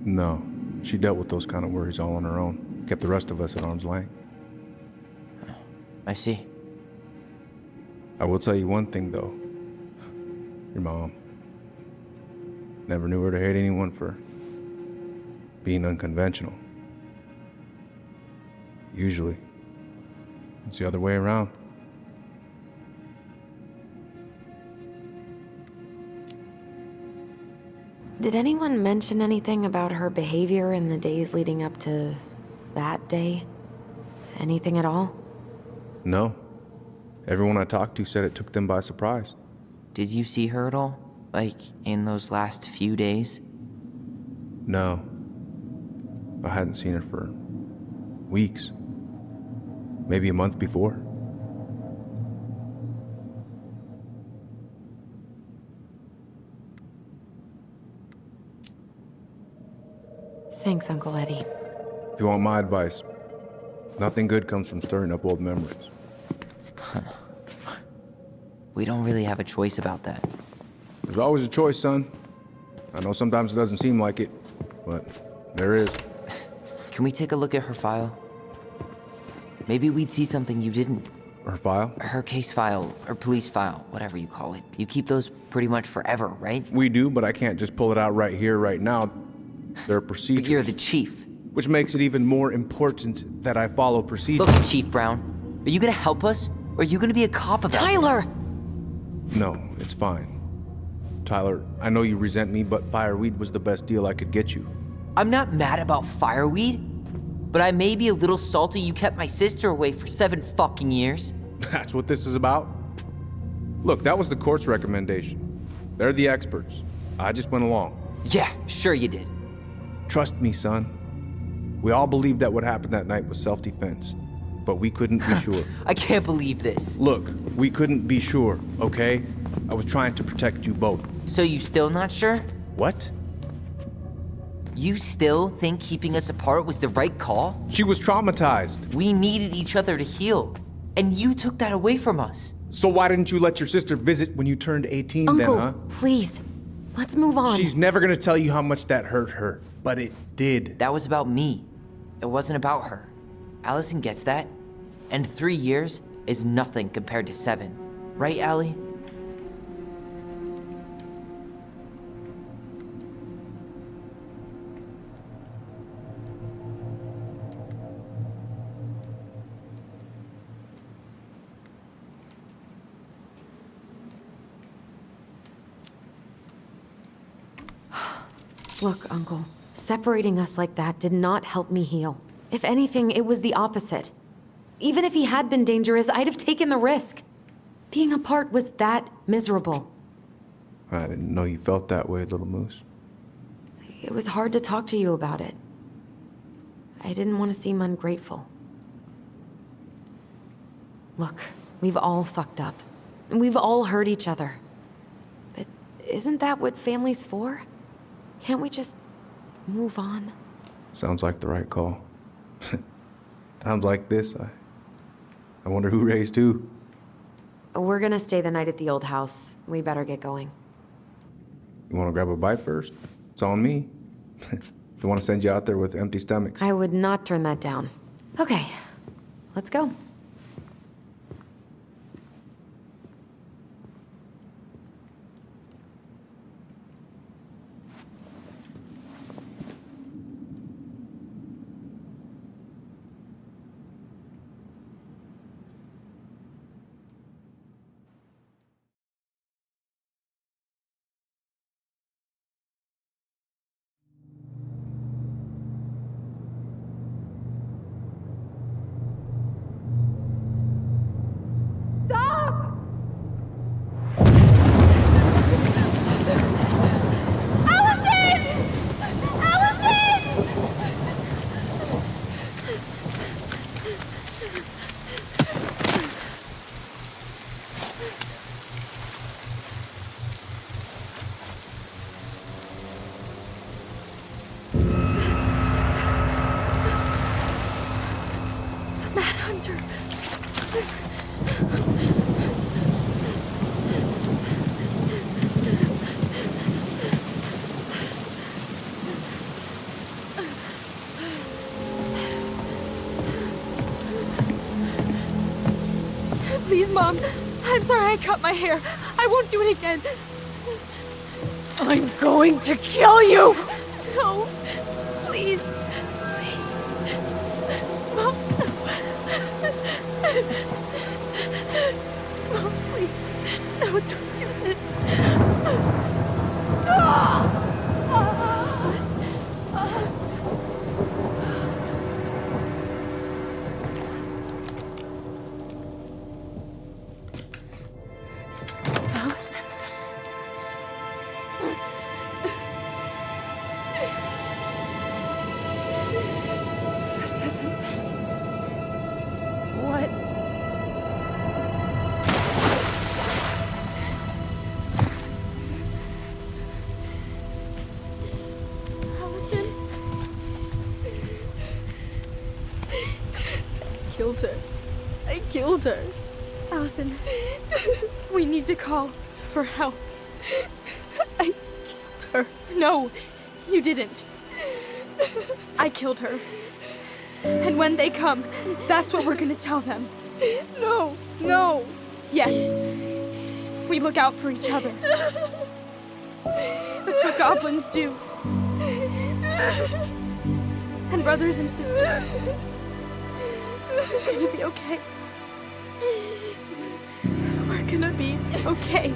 No. She dealt with those kind of worries all on her own. Kept the rest of us at arm's length. I see. I will tell you one thing, though. Your mom. Never knew her to hate anyone for being unconventional. Usually, it's the other way around. Did anyone mention anything about her behavior in the days leading up to that day? Anything at all? No. Everyone I talked to said it took them by surprise. Did you see her at all? Like, in those last few days? No. I hadn't seen her for weeks. Maybe a month before. Thanks, Uncle Eddie. If you want my advice, nothing good comes from stirring up old memories. We don't really have a choice about that. There's always a choice, son. I know sometimes it doesn't seem like it, but there is. Can we take a look at her file? Maybe we'd see something you didn't. Her file? Her case file, or police file, whatever you call it. You keep those pretty much forever, right? We do, but I can't just pull it out right here, right now. There are procedures. But you're the chief. Which makes it even more important that I follow procedures. Look, Chief Brown, are you gonna help us? Or are you gonna be a cop about Tyler! this? No, it's fine. Tyler, I know you resent me, but fireweed was the best deal I could get you. I'm not mad about fireweed, but I may be a little salty you kept my sister away for 7 fucking years. That's what this is about? Look, that was the court's recommendation. They're the experts. I just went along. Yeah, sure you did. Trust me, son. We all believed that what happened that night was self-defense, but we couldn't be sure. I can't believe this. Look, we couldn't be sure, okay? I was trying to protect you both. So you still not sure? What? You still think keeping us apart was the right call? She was traumatized. We needed each other to heal, and you took that away from us. So why didn't you let your sister visit when you turned 18 Uncle, then, huh? please. Let's move on. She's never gonna tell you how much that hurt her, but it did. That was about me. It wasn't about her. Allison gets that. And 3 years is nothing compared to 7. Right, Allie? Look, Uncle, separating us like that did not help me heal. If anything, it was the opposite. Even if he had been dangerous, I'd have taken the risk. Being apart was that miserable. I didn't know you felt that way, little moose. It was hard to talk to you about it. I didn't want to seem ungrateful. Look, we've all fucked up. We've all hurt each other. But isn't that what family's for? Can't we just move on? Sounds like the right call. Times like this, I wonder who raised who. We're gonna stay the night at the old house. We better get going. You wanna grab a bite first? It's on me. Don't wanna send you out there with empty stomachs. I would not turn that down. Okay, let's go. Please, Mom. I'm sorry I cut my hair. I won't do it again. I'm going to kill you! No. Please. Please. Mom. Mom, please. No, don't do this. Allison. This isn't... What? Allison. I killed her. I killed her. Allison, we need to call for help. I killed her. No, you didn't. I killed her. And when they come, that's what we're gonna tell them. No, no. Yes. We look out for each other. That's what goblins do. And brothers and sisters. It's gonna be okay. We're gonna be okay.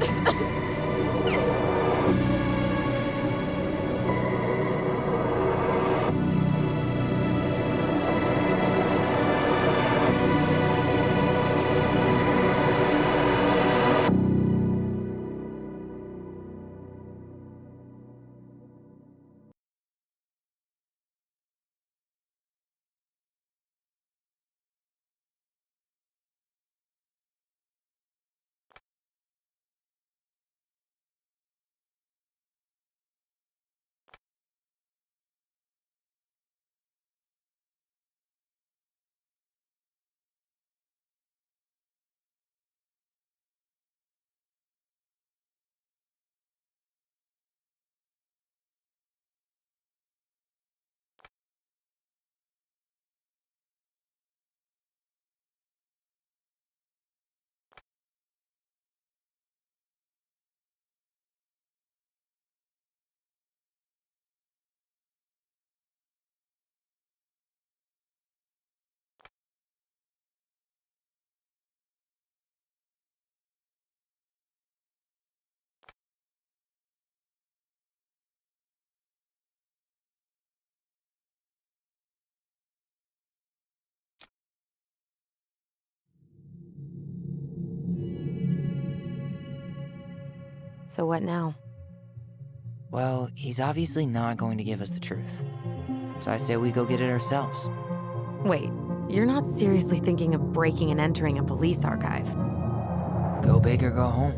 So what now? Well, he's obviously not going to give us the truth. So I say we go get it ourselves. Wait, you're not seriously thinking of breaking and entering a police archive? Go big or go home.